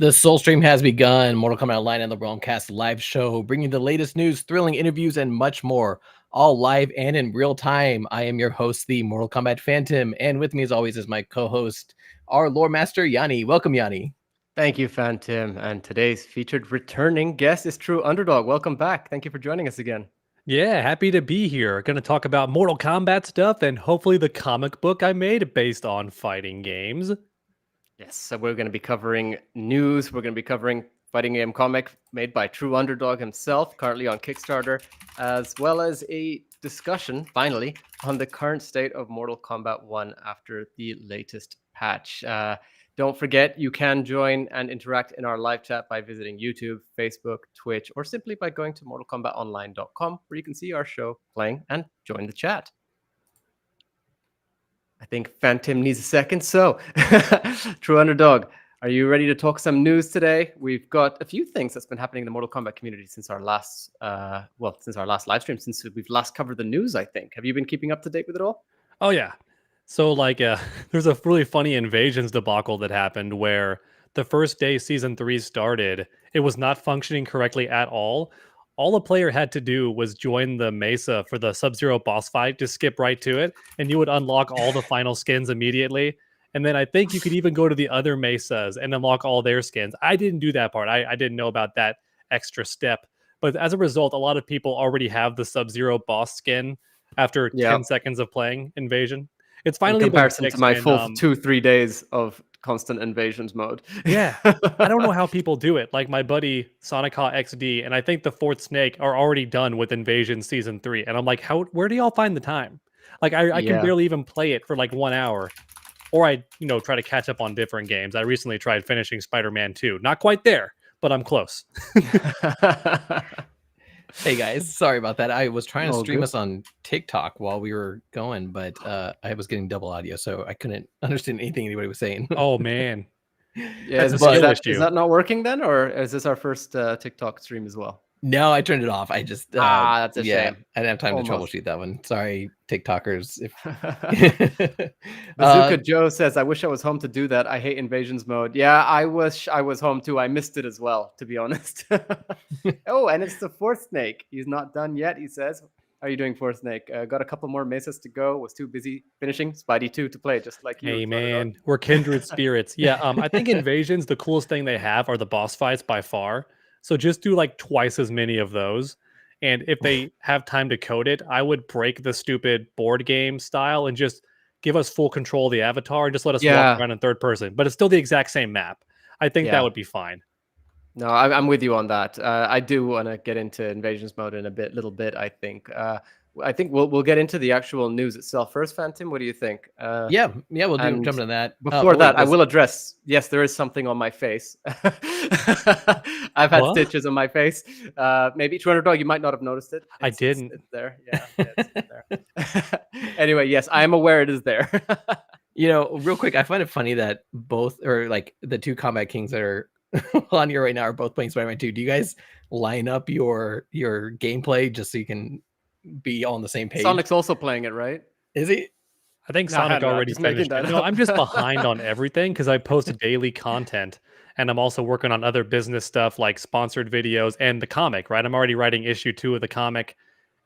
The Soul Stream has begun. Mortal Kombat Online and the Realm Kast live show, bringing the latest news, thrilling interviews, and much more, all live and in real time. I am your host, the Mortal Kombat Phantom, and with me, as always, is my co-host, our Lore Master Yanni. Welcome, Yanni. Thank you, Phantom. And today's featured returning guest is TrueUnderDawg. Welcome back. Thank you for joining us again. Yeah, happy to be here. Going to talk about Mortal Kombat stuff and hopefully the comic book I made based on fighting games. Yes, so we're going to be covering news. We're going to be covering fighting game comic made by TrueUnderDawg himself, currently on Kickstarter, as well as a discussion, finally, on the current state of Mortal Kombat 1 after the latest patch. Don't forget, you can join and interact in our live chat by visiting YouTube, Facebook, Twitch, or simply by going to mortalkombatonline.com, where you can see our show playing and join the chat. I think Phantom needs a second. So, TrueUnderDawg, are you ready to talk some news today? We've got a few things that's been happening in the Mortal Kombat community since our last, live stream, since we've last covered the news, I think. Have you been keeping up to date with it all? Oh, yeah. So, there's a really funny Invasions debacle that happened where the first day Season 3 started, it was not functioning correctly at all. All a player had to do was join the Mesa for the Sub-Zero boss fight, just skip right to it, and you would unlock all the final skins immediately. And then I think you could even go to the other Mesas and unlock all their skins. I didn't do that part. I didn't know about that extra step. But as a result, a lot of people already have the Sub-Zero boss skin after 10 seconds of playing Invasion. It's finally in comparison been fixed to my in, full 2-3 days of constant invasions mode. Yeah. I don't know how people do it. Like my buddy Sonica XD and I think the Fourth Snake are already done with Invasion Season 3. And I'm like, where do y'all find the time? Like I can barely even play it for like 1 hour. Or I, try to catch up on different games. I recently tried finishing Spider-Man 2. Not quite there, but I'm close. Hey guys, sorry about that. I was trying to stream good. us on TikTok while we were going, but I was getting double audio, so I couldn't understand anything anybody was saying. Oh man. Yeah, is that not working then, or is this our first TikTok stream as well? No, I turned it off. I just that's a shame. I didn't have time to troubleshoot that one. Sorry, TikTokers. Bazooka Joe says, "I wish I was home to do that. I hate invasions mode." Yeah, I wish I was home too. I missed it as well, to be honest. Oh, and it's the Fourth Snake. He's not done yet. He says, "How are you doing, Fourth Snake? Got a couple more mesas to go. Was too busy finishing Spidey 2 to play, just like you." Hey man, we're kindred spirits. Yeah, I think Invasions, the coolest thing they have are the boss fights by far. So just do like twice as many of those. And if they have time to code it, I would break the stupid board game style and just give us full control of the avatar and just let us walk around in third person. But it's still the exact same map. I think that would be fine. No, I'm with you on that. I do want to get into invasions mode in a little bit. I think we'll get into the actual news itself first. Phantom, what do you think? Yeah, we'll jump into that. Before that, I will address. Yes, there is something on my face. I've had stitches on my face. Maybe TrueUnderDawg, you might not have noticed it. I didn't. It's there. Yeah, it's there. Anyway, yes, I am aware it is there. Real quick, I find it funny that both, or like the two Combat Kings that are on here right now are both playing Spider-Man 2. Do you guys line up your gameplay just so you can be on the same page? Sonic's also playing it, right? Is he? I think Sonic already finished it. No, I'm just behind on everything because I post daily content and I'm also working on other business stuff like sponsored videos and the comic, right? I'm already writing issue 2 of the comic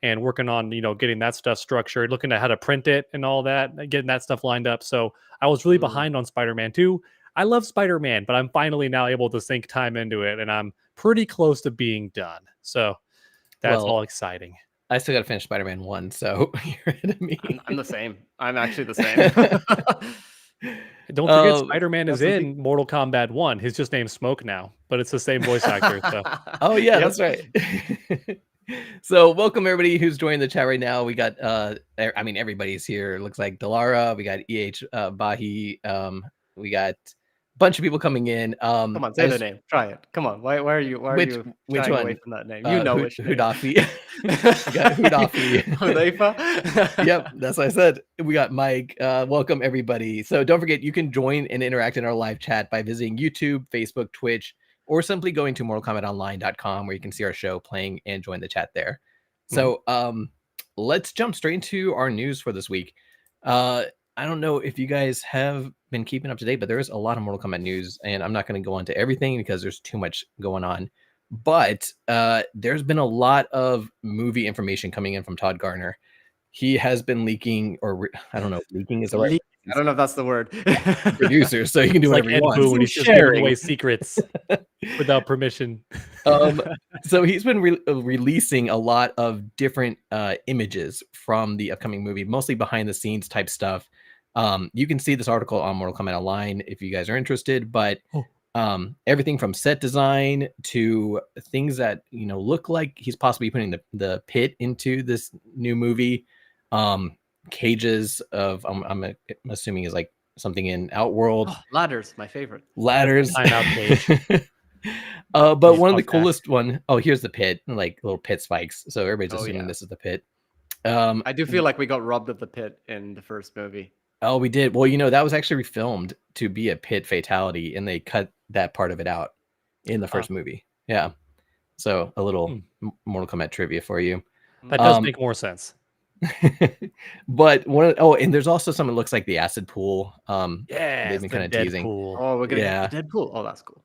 and working on, getting that stuff structured, looking at how to print it and all that, getting that stuff lined up. So I was really behind on Spider-Man 2. I love Spider-Man, but I'm finally now able to sink time into it, and I'm pretty close to being done. So that's all exciting. I still got to finish Spider-Man 1, so you're ahead of me. I'm the same. I'm actually the same. Don't forget, Spider-Man is in Mortal Kombat 1. He's just named Smoke now, but it's the same voice actor. So. Oh, yeah, that's right. So welcome everybody who's joining the chat right now. We got, everybody's here. It looks like Delara. We got EH Bahi. We got bunch of people coming in. Come on, say the name. Try it. Come on. Why are you which one? Away from that name? You know which Hudafi. We got Hudafi. Hudaifa. Yep, that's what I said. We got Mike. Welcome everybody. So don't forget, you can join and interact in our live chat by visiting YouTube, Facebook, Twitch, or simply going to mortalkombatonline.com where you can see our show playing and join the chat there. So let's jump straight into our news for this week. I don't know if you guys have been keeping up to date, but there is a lot of Mortal Kombat news, and I'm not going to go into everything because there's too much going on. But there's been a lot of movie information coming in from Todd Garner. He has been leaking, or I don't know, leaking is the right I don't know if that's the word. producer, so he can do It's like whatever he Ed wants. Boon, he's just giving away secrets without permission. So he's been releasing a lot of different images from the upcoming movie, mostly behind the scenes type stuff. You can see this article on Mortal Kombat Online if you guys are interested, but everything from set design to things that look like he's possibly putting the pit into this new movie. Cages of I'm assuming is like something in Outworld. Ladders, my favorite. Ladders. Timeout cage. But one of the coolest one, here's the pit, like little pit spikes. So everybody's assuming this is the pit. I do feel like we got robbed of the pit in the first movie. Oh, we did. Well, that was actually filmed to be a pit fatality, and they cut that part of it out in the first movie. Yeah. So a little Mortal Kombat trivia for you. That does make more sense. But and there's also something that looks like the acid pool. Yeah, they've been kind of teasing. Oh, we're gonna get the Deadpool. Oh, that's cool.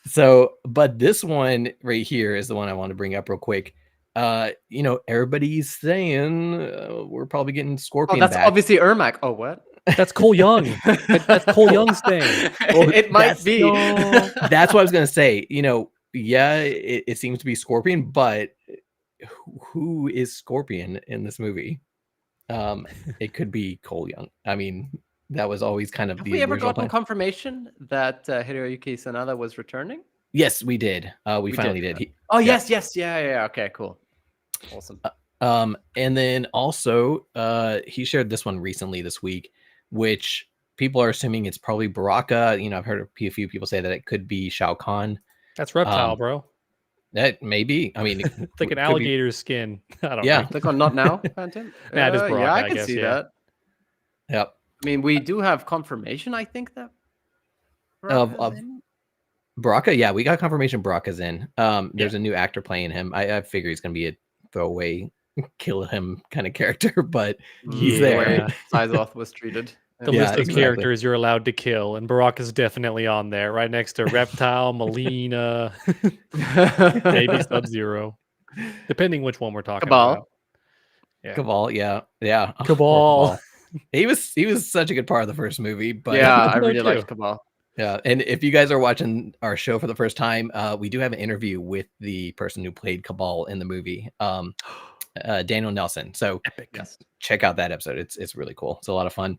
So, but this one right here is the one I want to bring up real quick. Everybody's saying we're probably getting Scorpion. Oh, that's back. obviously Ermac. Oh, what? That's Cole Young. That's Cole Young's thing. Well, it might be. That's what I was gonna say. It seems to be Scorpion, but who is Scorpion in this movie? It could be Cole Young. I mean, that was always kind of Have the we ever original gotten plan. confirmation that Hiroyuki Sanada was returning? Yes, we did. We finally did. Yes. Yeah. Okay, cool. Awesome. And then also, he shared this one recently this week, which people are assuming it's probably Baraka. I've heard a few people say that it could be Shao Kahn. That's Reptile, bro. That may be. I mean, it's like an alligator's skin. I don't know. Click on not now, Phantom. Nah, just Baraka, yeah, I I can guess, see yeah. that. Yep. I mean, we do have confirmation, I think, that of Baraka. Yeah, we got confirmation Baraka's in. There's a new actor playing him. I figure he's gonna be a throwaway kill him kind of character, but he's there. Sizoth was treated. The list of characters you're allowed to kill, and Baraka's definitely on there, right next to Reptile, Melina, maybe Sub-Zero, depending which one we're talking about. Yeah. Cabal, yeah. Cabal. He was such a good part of the first movie, but I really liked Cabal. Yeah, and if you guys are watching our show for the first time, we do have an interview with the person who played Cabal in the movie, Daniel Nelson. So check out that episode. It's really cool. It's a lot of fun.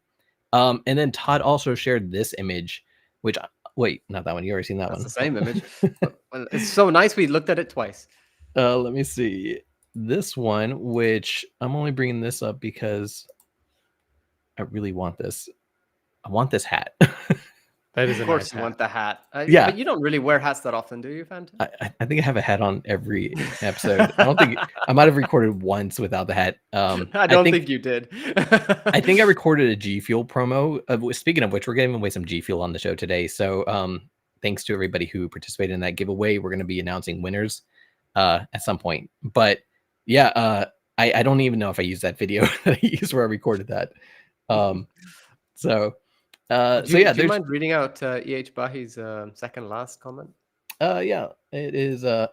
And then Todd also shared this image, which wait, not that one. You already seen that one. It's the same image. It's so nice. We looked at it twice. Let me see this one, which I'm only bringing this up because I really want this. I want this hat. That is of course, you want the hat. But you don't really wear hats that often, do you, Phantom? I think I have a hat on every episode. I don't think I might have recorded once without the hat. I don't think you did. I think I recorded a GFuel promo. Speaking of which, we're giving away some GFuel on the show today. So thanks to everybody who participated in that giveaway. We're going to be announcing winners at some point. But yeah, I don't even know if I used that video that I used where I recorded that. Do you mind reading out E.H. Bahi's second last comment? Yeah, it is. Do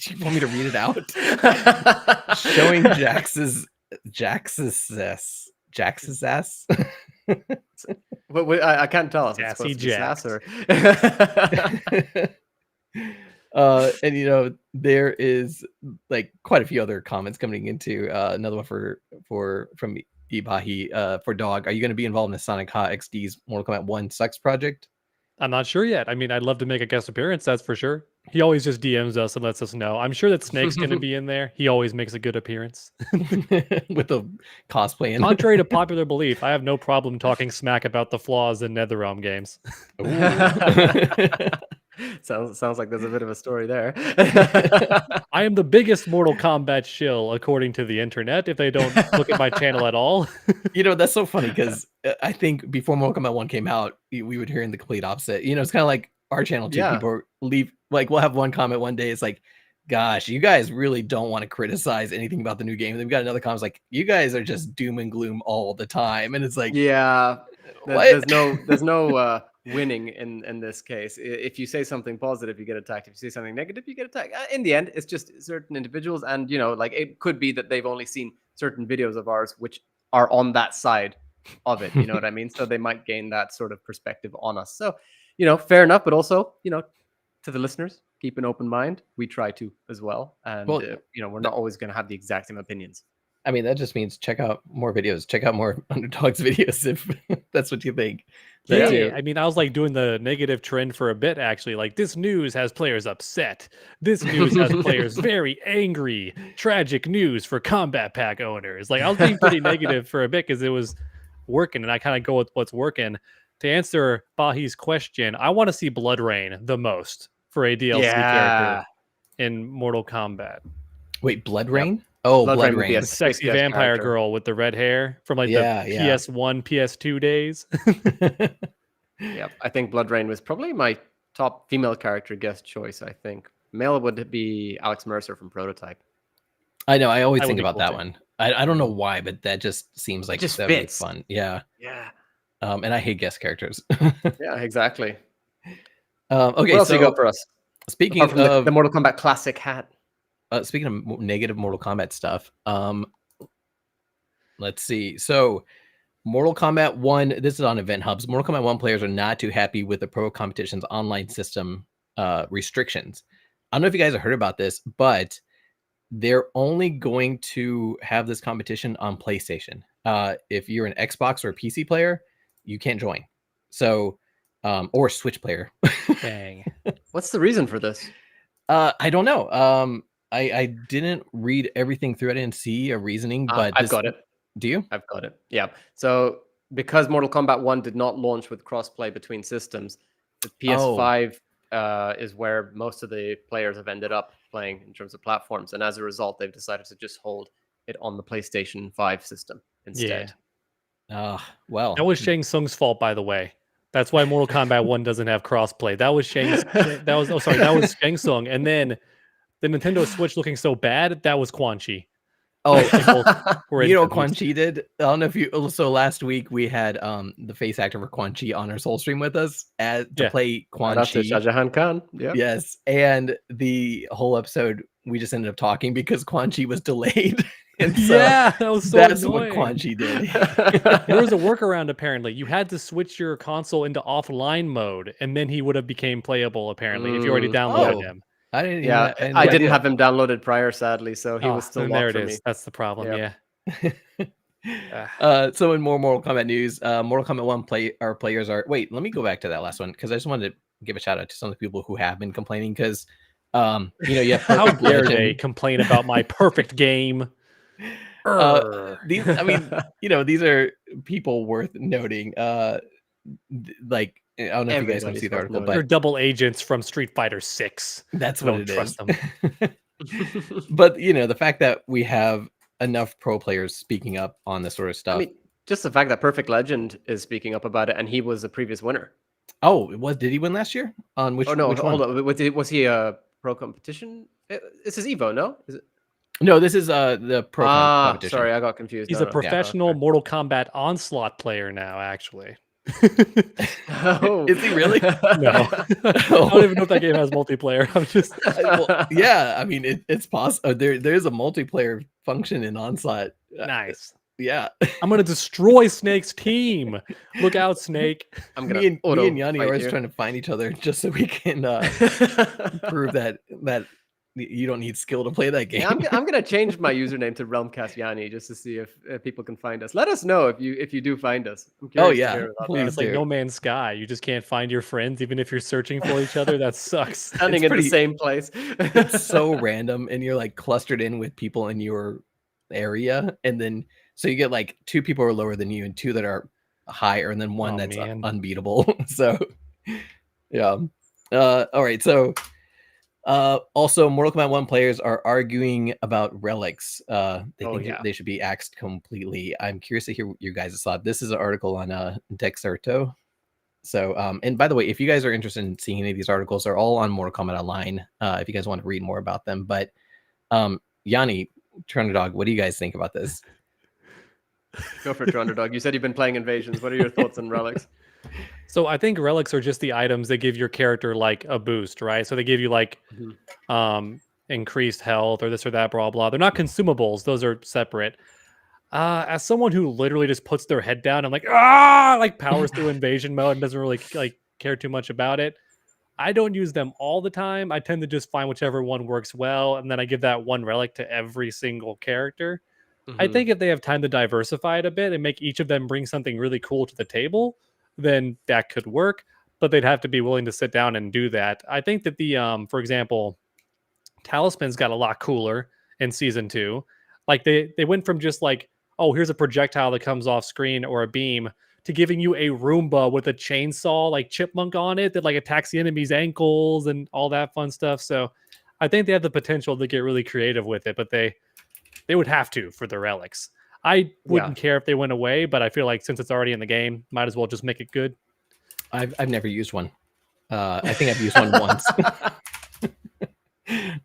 you want me to read it out? Showing Jax's ass. Wait, I can't tell if it's supposed to be sass or. And there is like quite a few other comments coming into another one from Ibahi for Dog. Are you going to be involved in the Sonic XD's Mortal Kombat 1 Sucks project? I'm not sure yet. I mean, I'd love to make a guest appearance, that's for sure. He always just DMs us and lets us know. I'm sure that Snake's going to be in there. He always makes a good appearance. With the cosplay. Contrary to popular belief, I have no problem talking smack about the flaws in NetherRealm games. Sounds like there's a bit of a story there. I am the biggest Mortal Kombat shill, according to the internet, if they don't look at my channel at all. That's so funny because I think before Mortal Kombat 1 came out, we would hear in the complete opposite. It's kind of like our channel too. People leave, like, we'll have one comment one day. It's like, Gosh, you guys really don't want to criticize anything about the new game. They've got another comment like, you guys are just doom and gloom all the time, and it's like, Yeah, what? there's no winning in this case. If you say something positive, you get attacked. If you say something negative, you get attacked. In the end, it's just certain individuals, and like it could be that they've only seen certain videos of ours which are on that side of it. You know what I mean? So they might gain that sort of perspective on us. So, fair enough. But also, to the listeners, keep an open mind. We try to as well, and Well, we're not always going to have the exact same opinions. I mean, that just means check out more videos. Check out more Underdogs videos if that's what you think. Yeah, too. I mean, I was like doing the negative trend for a bit, actually. Like, this news has players upset. This news has players very angry. Tragic news for Combat Pack owners. Like, I was being pretty negative for a bit because it was working, and I kind of go with what's working. To answer Bahi's question, I want to see Blood Rain the most for a DLC character in Mortal Kombat. Wait, Blood Rain? Oh, Blood Rain. Would be The sexy vampire character. girl with the red hair from like the PS1, PS2 days. Yeah, I think Blood Rain was probably my top female character guest choice. I think male would be Alex Mercer from Prototype. I know. I always That think would be about cool that too. one. I don't know why, but that just seems like just that would be fits. fun. Yeah. Yeah. And I hate guest characters. Yeah, exactly. Okay, What else so you got for us? speaking Apart from of the Mortal Kombat classic hat. speaking of negative Mortal Kombat stuff, let's see. So Mortal Kombat 1, this is on Event Hubs. Mortal Kombat 1 players are not too happy with the Pro Competition's online system restrictions. I don't know if you guys have heard about this, but they're only going to have this competition on PlayStation. If you're an Xbox or a PC player, you can't join. So, or Switch player. Dang. What's the reason for this? I don't know. I didn't read everything through. I didn't see a reasoning, but I've got it. Do you? I've got it. Yeah. So because Mortal Kombat 1 did not launch with crossplay between systems, the PS5 is where most of the players have ended up playing in terms of platforms. And as a result, they've decided to just hold it on the PlayStation 5 system instead. Well. That was Shang Tsung's fault, by the way. That's why Mortal Kombat 1 doesn't have crossplay. That was that was Shang Tsung. And then the Nintendo Switch looking so bad, that was Quan Chi. Oh, you know what Quan Chi did? I don't know if you. So last week we had the face actor for Quan Chi on our Soul stream with us to play Quan Chi. Shah Jahan Khan. Yeah. Yes, and the whole episode we just ended up talking because Quan Chi was delayed. And so that was so that's annoying. what Quan Chi did. There was a workaround apparently. You had to switch your console into offline mode, and then he would have became playable apparently if you already downloaded him. I didn't. Yeah, I didn't have him downloaded prior, sadly, so he was still locked for me. That's the problem. Yep. Yeah. So in more Mortal Kombat news, Mortal Kombat 1 players are. Wait, let me go back to that last one because I just wanted to give a shout out to some of the people who have been complaining because, you have how dare they complain about my perfect game. These are people worth noting. Like I don't know if you guys can see the article, but they're double agents from Street Fighter 6. That's what it is. Them. But the fact that we have enough pro players speaking up on this sort of stuff. I mean, just the fact that Perfect Legend is speaking up about it, and he was a previous winner. Oh, did he win last year? On which? Oh no, which hold one? on. Was he a pro competition? This is Evo, no? Is it? No, this is the pro competition. Sorry, I got confused. He's a professional Mortal Kombat Onslaught player now, actually. Oh. Is he really? No. I don't even know if that game has multiplayer. I'm just yeah, I mean it's possible. There's a multiplayer function in Onslaught. Nice. Yeah. I'm gonna destroy Snake's team. Look out, Snake. Me and Yanni are always trying to find each other just so we can prove that you don't need skill to play that game. Yeah, I'm gonna change my username to Realm Kast Yanni just to see if people can find us. Let us know if you do find us. I'm curious to hear about that. It's like No Man's Sky. You just can't find your friends even if you're searching for each other. That sucks. Standing in the same place. It's so random, and you're like clustered in with people in your area, and then so you get like 2 people who are lower than you and 2 that are higher, and then one that's unbeatable. So yeah. All right, so also Mortal Kombat 1 players are arguing about relics. They think they should be axed completely. I'm curious to hear your guys' thought. This is an article on Dexerto. So, and by the way, if you guys are interested in seeing any of these articles, they're all on Mortal Kombat Online. If you guys want to read more about them, but Yanni, TrueUnderDawg, what do you guys think about this? Go for it, TrueUnderDawg. You said you've been playing Invasions. What are your thoughts on Relics? So I think relics are just the items that give your character like a boost, right? So they give you like increased health or this or that, blah blah. They're not consumables; those are separate. As someone who literally just puts their head down and like powers through invasion mode and doesn't really like care too much about it, I don't use them all the time. I tend to just find whichever one works well, and then I give that one relic to every single character. I think if they have time to diversify it a bit and make each of them bring something really cool to the table, then that could work. But they'd have to be willing to sit down and do that. I think that the for example, Talisman's got a lot cooler in season 2. Like they went from just like, oh, here's a projectile that comes off screen or a beam, to giving you a Roomba with a chainsaw like chipmunk on it that like attacks the enemy's ankles and all that fun stuff. So I think they have the potential to get really creative with it, but they would have to for the relics. I wouldn't care if they went away, but I feel like since it's already in the game, might as well just make it good. I've never used one. I think I've used one once.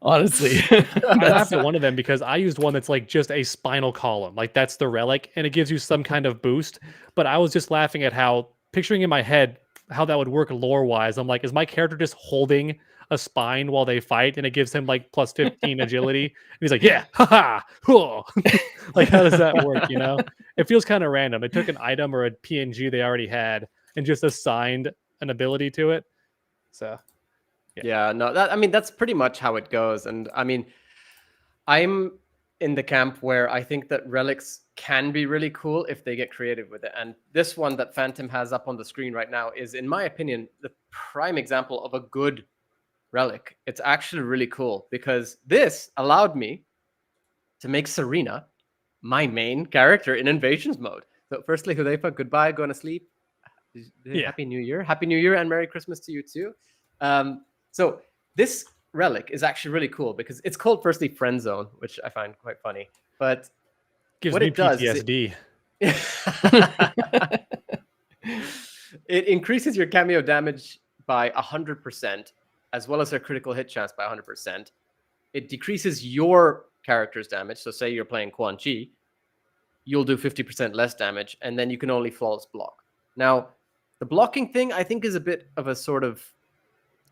Honestly, I laughed at one of them because I used one that's like just a spinal column, like that's the relic, and it gives you some kind of boost. But I was just laughing at how, picturing in my head how that would work lore wise. I'm like, is my character just holding a spine while they fight, and it gives him like plus 15 agility? And he's like, yeah, haha, like how does that work? You know, it feels kind of random. It took an item or a PNG they already had and just assigned an ability to it. So. Yeah, no, that's pretty much how it goes. And I mean, I'm in the camp where I think that relics can be really cool if they get creative with it. And this one that Phantom has up on the screen right now is, in my opinion, the prime example of a good relic. It's actually really cool because this allowed me to make Serena my main character in Invasions mode. So firstly, Hudaifa, goodbye, going to sleep. Happy New Year. Happy New Year and Merry Christmas to you too. So this relic is actually really cool because it's called firstly Friend Zone, which I find quite funny. But gives what me it does PTSD. It increases your cameo damage by 100%, as well as their critical hit chance by 100%. It decreases your character's damage. So say you're playing Quan Chi, you'll do 50% less damage, and then you can only flawless block. Now, the blocking thing, I think, is a bit of a sort of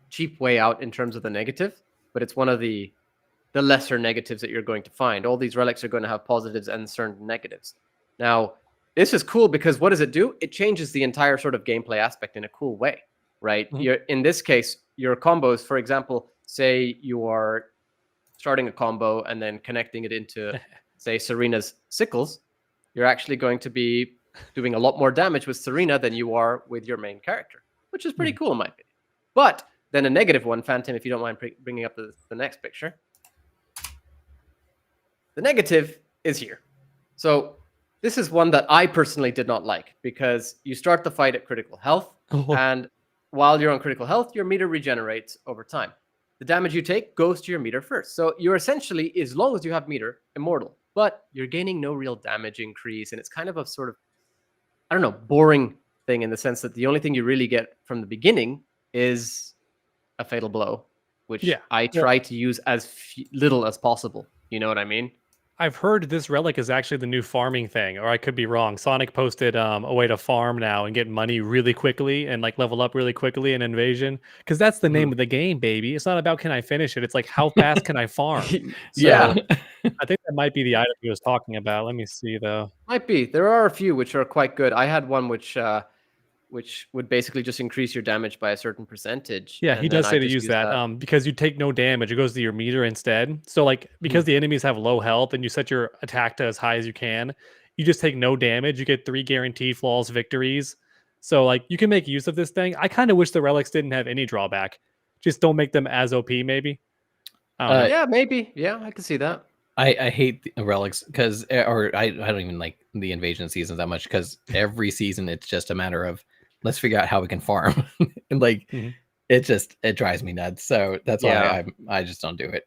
cheap way out in terms of the negative, but it's one of the lesser negatives that you're going to find. All these relics are going to have positives and certain negatives. Now, this is cool because what does it do? It changes the entire sort of gameplay aspect in a cool way, right? You're, in this case, your combos, for example, say you are starting a combo and then connecting it into, say, Serena's sickles, you're actually going to be doing a lot more damage with Serena than you are with your main character, which is pretty cool in my opinion. But then a negative one, Phantom, if you don't mind bringing up the next picture. The negative is here. So this is one that I personally did not like because you start the fight at critical health, and while you're on critical health, your meter regenerates over time. The damage you take goes to your meter first. So you're essentially, as long as you have meter, immortal, but you're gaining no real damage increase, and it's kind of a sort of, I don't know, boring thing in the sense that the only thing you really get from the beginning is a fatal blow, which I try to use as little as possible. You know what I mean? I've heard this relic is actually the new farming thing, or I could be wrong. Sonic posted a way to farm now and get money really quickly and like level up really quickly in Invasion, because that's the name of the game, baby. It's not about can I finish it. It's like how fast can I farm? Yeah. I think that might be the item he was talking about. Let me see though. Might be. There are a few which are quite good. I had one which would basically just increase your damage by a certain percentage. Yeah, he does say to use that because you take no damage. It goes to your meter instead. So like because the enemies have low health and you set your attack to as high as you can, you just take no damage. You get 3 guaranteed flawless victories. So like you can make use of this thing. I kind of wish the relics didn't have any drawback. Just don't make them as OP maybe. Yeah, maybe. Yeah, I can see that. I hate the relics because, or I don't even like the invasion seasons that much because every season it's just a matter of let's figure out how we can farm, and like it drives me nuts. So that's why I just don't do it.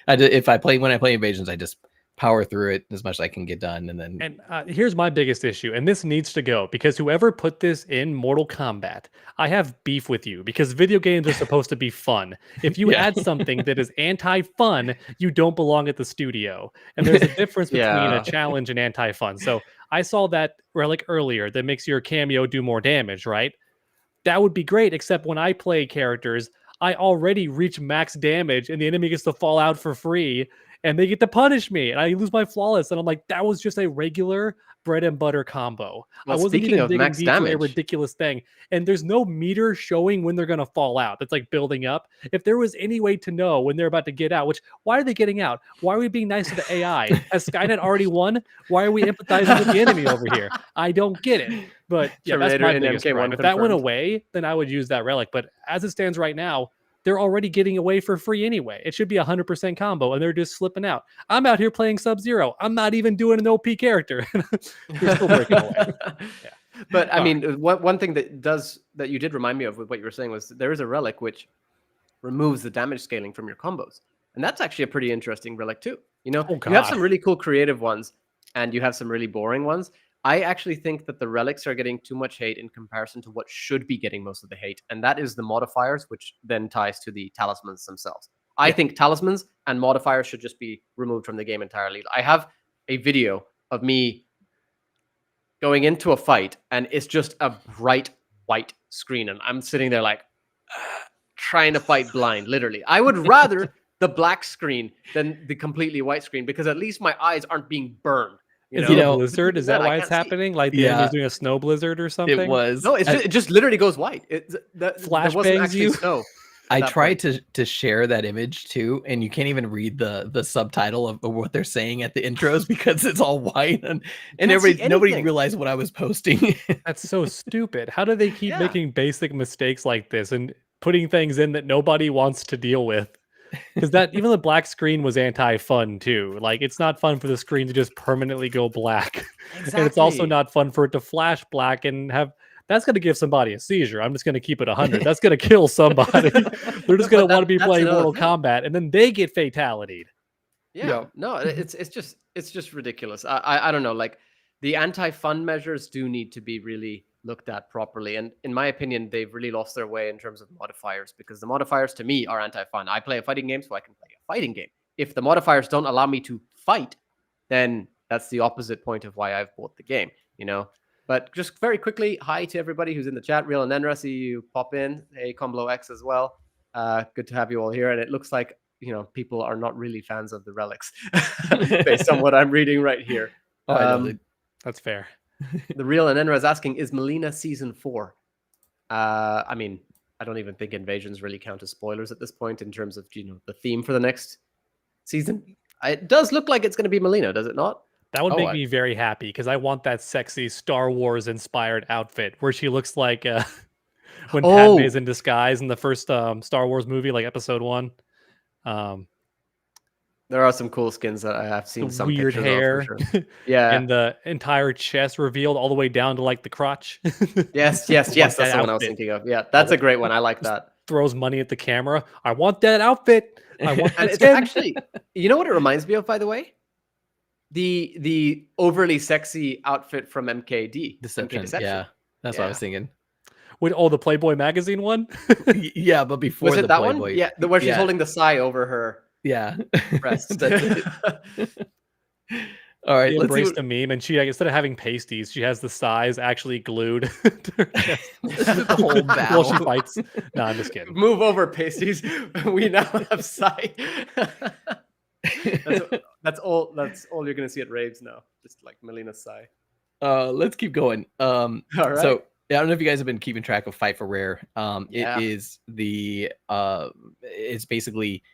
When I play invasions, I just power through it as much as I can get done, and then And here's my biggest issue, and this needs to go because whoever put this in Mortal Kombat, I have beef with you because video games are supposed to be fun. If you Yeah. add something that is anti-fun, you don't belong at the studio. And there's a difference between a Yeah. challenge and anti-fun. So I saw that relic earlier that makes your cameo do more damage, right? That would be great, except when I play characters, I already reach max damage and the enemy gets to fall out for free and they get to punish me and I lose my flawless. And I'm like, that was just a regular bread and butter combo. I Well, wasn't speaking even of digging max deep to a damage, ridiculous thing. And there's no meter showing when they're going to fall out. That's like building up. If there was any way to know when they're about to get out, which why are they getting out? Why are we being nice to the AI? Has Skynet already won? Why are we empathizing with the enemy over here? I don't get it. But yeah, that's Terminator my in biggest MK1 gripe. If that went confirmed. away, then I would use that relic. But as it stands right now, they're already getting away for free anyway. It should be 100% combo, and they're just slipping out. I'm out here playing Sub-Zero. I'm not even doing an OP character. They're still breaking away. Yeah. But I mean, one thing that you did remind me of with what you were saying was there is a relic which removes the damage scaling from your combos, and that's actually a pretty interesting relic too. You know, Oh, you have God. some really cool creative ones, and you have some really boring ones. I actually think that the relics are getting too much hate in comparison to what should be getting most of the hate, and that is the modifiers, which then ties to the talismans themselves. I think talismans and modifiers should just be removed from the game entirely. I have a video of me going into a fight, and it's just a bright white screen, and I'm sitting there like trying to fight blind, literally. I would rather the black screen than the completely white screen because at least my eyes aren't being burned. Is You it a know, blizzard? Is that I why it's can't see. happening? Like the Yeah. enemy's doing a snow blizzard or something? it was. No, it just literally goes white. There Flash wasn't bangs actually you? snow. I that tried to share that image too, and you can't even read the subtitle of what they're saying at the intros because it's all white, and Can't see nobody anything. realized what I was posting. That's so stupid. How do they keep Yeah. making basic mistakes like this and putting things in that nobody wants to deal with? Because that even the black screen was anti-fun too. Like it's not fun for the screen to just permanently go black, and it's also Exactly. not fun for it to flash black and have. That's going to give somebody a seizure. I'm just going to keep it 100. That's going to kill somebody. They're just going to want to be that's playing another Mortal thing. Kombat, and then they get fatalitied. Yeah. Yeah. No, it's just ridiculous. I don't know. Like the anti-fun measures do need to be really looked at properly. And in my opinion, they've really lost their way in terms of modifiers because the modifiers to me are anti-fun. I play a fighting game, so I can play a fighting game. If the modifiers don't allow me to fight, then that's the opposite point of why I've bought the game, you know? But just very quickly, hi to everybody who's in the chat. Real and Nenra, see you pop in. Hey, Comblo X as well. Good to have you all here. And it looks like, you know, people are not really fans of the relics based on what I'm reading right here. Oh, I know. That's fair. The Real and Nenra is asking, is Melina season 4? I mean, I don't even think invasions really count as spoilers at this point in terms of, you know, the theme for the next season. It does look like it's going to be Melina, does it not? That would Oh, make me very happy because I want that sexy Star Wars inspired outfit where she looks like when Oh. Padme's in disguise in the first Star Wars movie, like Episode 1. There are some cool skins that I have seen The some weird pictures hair, of, for sure. Yeah. and the entire chest revealed all the way down to like the crotch. Yes. Want That's that the one I was outfit. thinking of. Yeah, that's a great one. I like that. Throws money at the camera. I want that outfit. I want And that it's skin. actually, you know what it reminds me of, by the way? The overly sexy outfit from MKD. Deception. MK Yeah, that's what I was Yeah. thinking. The Playboy magazine one. Yeah, but before Was it the that Playboy. one? Yeah, where she's Yeah. holding the sai over her Yeah. breast. That's it. All right, She let's see. embraced a meme, and she instead of having pasties, she has the size actually glued to her chest The whole while battle. she fights. No, I'm just kidding. Move over, pasties. We now have sai. That's all you're gonna see at raves now. Just like Melina's sai. Let's keep going. All right. So I don't know if you guys have been keeping track of Fight for Rare. Yeah. It is it's basically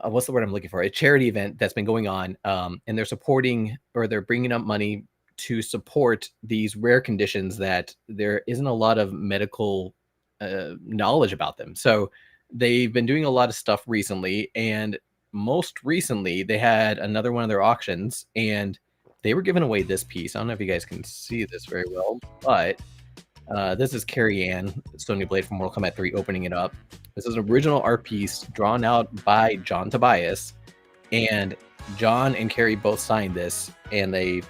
what's the word I'm looking for? A charity event that's been going on, and they're supporting or they're bringing up money to support these rare conditions that there isn't a lot of medical knowledge about them. So they've been doing a lot of stuff recently, and most recently they had another one of their auctions, and they were giving away this piece. I don't know if you guys can see this very well, but this is Carrie Ann, Sonya Blade from Mortal Kombat 3, opening it up. This is an original art piece drawn out by John Tobias, and John and Carrie both signed this, and they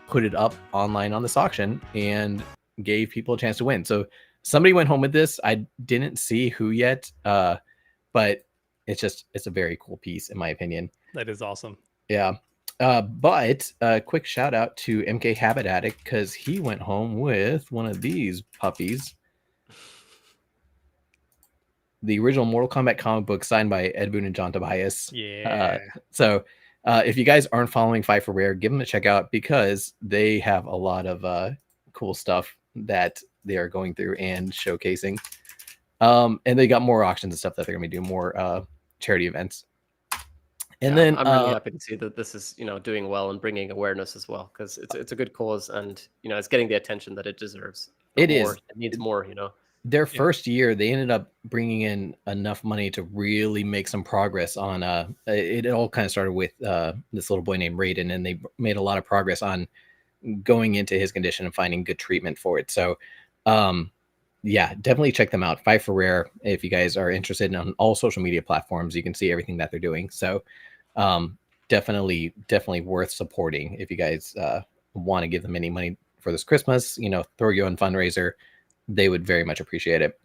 put it up online on this auction and gave people a chance to win. So somebody went home with this. I didn't see who yet, but it's a very cool piece in my opinion. That is awesome. Yeah. But a quick shout out to MK Habit Addict, because he went home with one of these puppies. The original Mortal Kombat comic book signed by Ed Boon and John Tobias. Yeah. So if you guys aren't following Fight for Rare, give them a check out, because they have a lot of cool stuff that they are going through and showcasing. And they got more auctions and stuff that they're going to be doing, more charity events. And then I'm really happy to see that this is, doing well and bringing awareness as well, because it's a good cause, and it's getting the attention that it deserves. It needs more. Their first year, they ended up bringing in enough money to really make some progress on. It all kind of started with this little boy named Raiden, and they made a lot of progress on going into his condition and finding good treatment for it. So, yeah, definitely check them out. Fight for Rare, if you guys are interested, on all social media platforms, you can see everything that they're doing. So, definitely worth supporting if you guys want to give them any money for this Christmas. Throw your own fundraiser. They would very much appreciate it.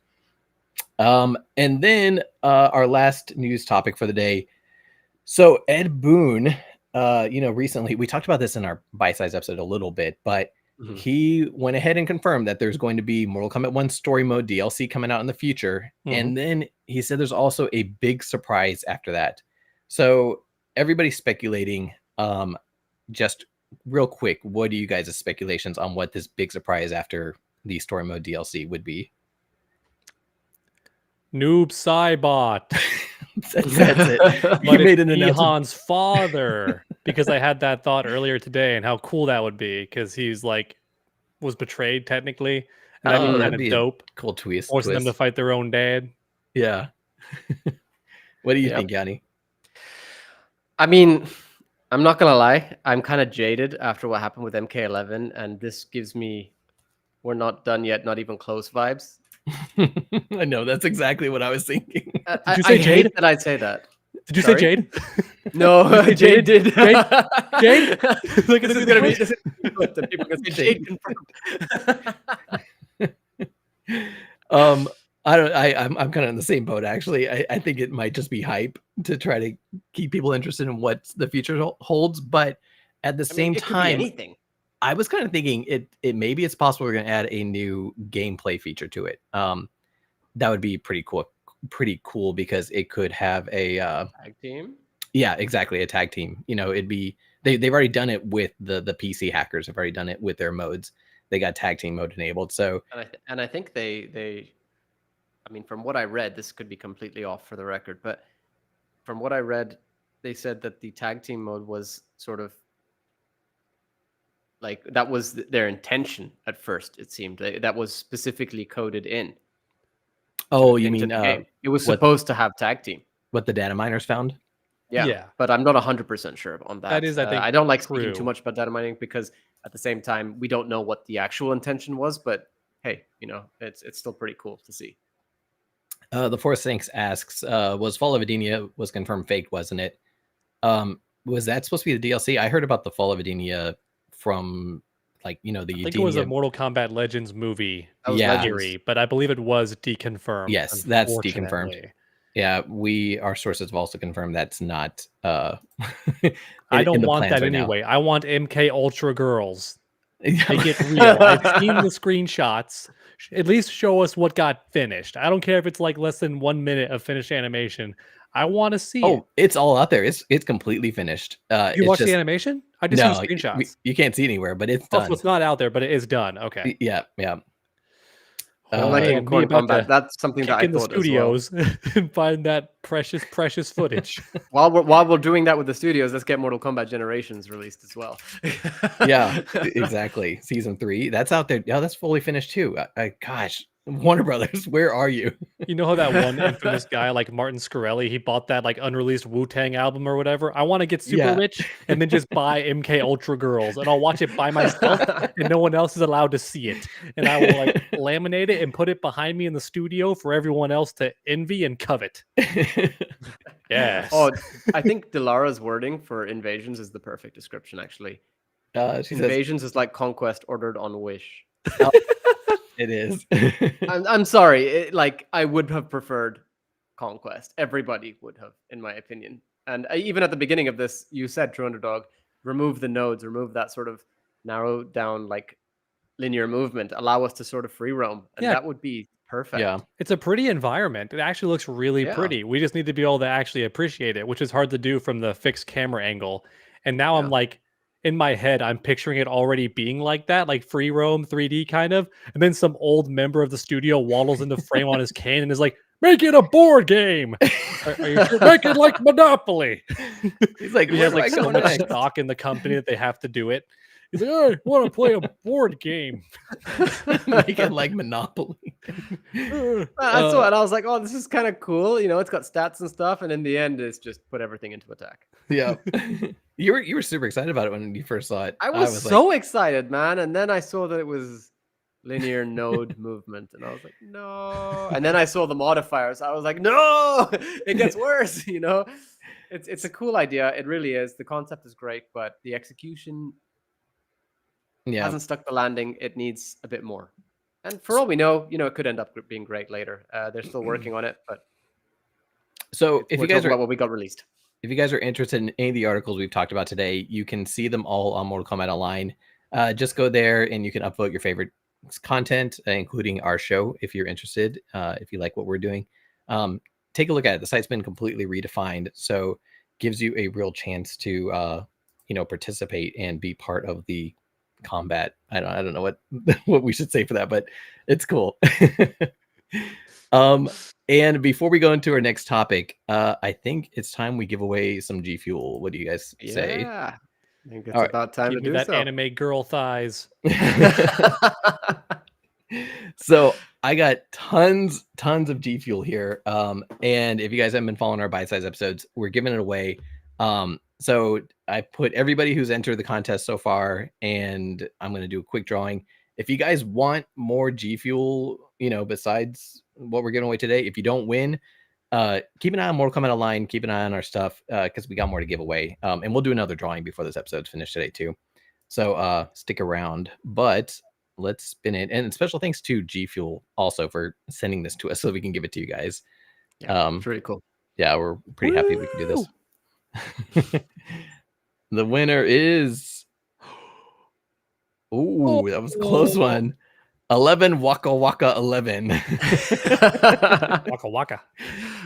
And then our last news topic for the day. So Ed Boon, recently we talked about this in our bite-size episode a little bit, but he went ahead and confirmed that there's going to be Mortal Kombat 1 story mode DLC coming out in the future. And then he said there's also a big surprise after that. So everybody's speculating. Just real quick, what are you guys' speculations on what this big surprise after the story mode DLC would be? Noob Saibot. That's it. You made an announcement. Ehan's father, because I had that thought earlier today, and how cool that would be, because he's was betrayed technically, and that'd be kind of dope. Cool twist. Forcing them to fight their own dad. Yeah. What do you think, Yanni? I mean, I'm not gonna lie, I'm kind of jaded after what happened with MK11, and this gives me "we're not done yet, not even close" vibes. I know, that's exactly what I was thinking. Did you say Jade? That I'd say that. Did you say Jade? No, Jade did. Jade? Look, this is gonna be people can say Jade confirmed. I'm kind of in the same boat, actually. I think it might just be hype to try to keep people interested in what the future holds, but at the same time, anything. I was kind of thinking it maybe it's possible we're going to add a new gameplay feature to it. That would be pretty cool because it could have a tag team. Yeah, exactly, a tag team. It'd be they've already done it with the PC hackers. Have already done it with their modes. They got tag team mode enabled. So and I think they I mean, from what I read, this could be completely off for the record, but from what I read, they said that the tag team mode was sort of that was their intention at first. It seemed that was specifically coded in. Oh, you mean it was supposed to have tag team? What the data miners found? Yeah. But I'm not 100% sure on that. That is, I think, I don't like speaking too much about data mining, because at the same time we don't know what the actual intention was. But hey, it's still pretty cool to see. The Force Thanks asks, was Fall of Edenia was confirmed faked, wasn't it? Was that supposed to be the DLC? I heard about the Fall of Edenia from the I think it was a Mortal Kombat Legends movie theory, but I believe it was deconfirmed. Yes, that's deconfirmed. Yeah, our sources have also confirmed that's not I don't want that anyway. I want MK Ultra girls. Make it real. I've seen the screenshots. At least show us what got finished. I don't care if it's less than 1 minute of finished animation. I want to see it. It's all out there. It's completely finished. You watch the animation? I just see screenshots. You can't see it anywhere, but it's done. So it's not out there, but it is done. Okay. Yeah. Mortal Kombat, that's something that I in the thought studios and find that precious footage. While we're doing that with the studios, let's get Mortal Kombat Generations released as well. Yeah, exactly. Season 3, that's out there. Yeah, that's fully finished too. Gosh, Warner Brothers, where are you? You know how that one infamous guy like Martin Scarelli, he bought that like unreleased Wu-Tang album or whatever. I want to get super Yeah. rich and then just buy MK Ultra Girls and I'll watch it by myself and no one else is allowed to see it. And I will like laminate it and put it behind me in the studio for everyone else to envy and covet. Yes. Oh, I think Dilara's wording for Invasions is the perfect description, actually. She Invasions is like conquest ordered on Wish. says, it is. I'm sorry. Like, I would have preferred conquest. Everybody would have, in my opinion. And even at the beginning of this, you said, TrueUnderDawg, remove the nodes, remove that sort of narrow down, like, linear movement, allow us to sort of free roam. And that would be perfect. Yeah. It's a pretty environment. It actually looks really pretty. We just need to be able to actually appreciate it, which is hard to do from the fixed camera angle. And now I'm like, in my head, I'm picturing it already being like that, like free roam 3D kind of. And then some old member of the studio waddles into frame on his cane and is like, make it a board game. Are you sure? Make it like Monopoly. He's like, he has like so much stock in the company that they have to do it. He's like, I want to play a board game. Make it like Monopoly. That's what I was like, oh, this is kind of cool. You know, it's got stats and stuff. And in the end, it's just put everything into attack. Yeah. You were super excited about it when you first saw it. I was so excited, man. And then I saw that it was linear node movement. And I was like, no. And then I saw the modifiers. I was like, no, it gets worse. You know, it's a cool idea. It really is. The concept is great, but the execution hasn't stuck the landing. It needs a bit more. And for all we know, you know, it could end up being great later. They're still working on it, but so if you guys are about what we got released. If you guys are interested in any of the articles we've talked about today, you can see them all on Mortal Kombat Online. Just go there and you can upvote your favorite content, including our show, if you're interested, if you like what we're doing. Take a look at it. The site's been completely redefined, so gives you a real chance to, participate and be part of the combat. I don't know what we should say for that, but it's cool. And before we go into our next topic, I think it's time we give away some GFuel. What do you guys say? Yeah, I think it's about time to do that so. Anime girl thighs. So I got tons of GFuel here. And if you guys haven't been following our bite-size episodes, we're giving it away. So I put everybody who's entered the contest so far, and I'm going to do a quick drawing. If you guys want more GFuel, besides what we're giving away today, if you don't win, keep an eye on Mortal Kombat Online, keep an eye on our stuff, because we got more to give away. And we'll do another drawing before this episode's finished today too. So stick around, but let's spin it. And special thanks to GFuel also for sending this to us so we can give it to you guys. Yeah, it's really cool. Yeah, we're pretty happy we can do this. The winner is... Ooh, that was a close one. 11 Waka Waka 11. Waka Waka.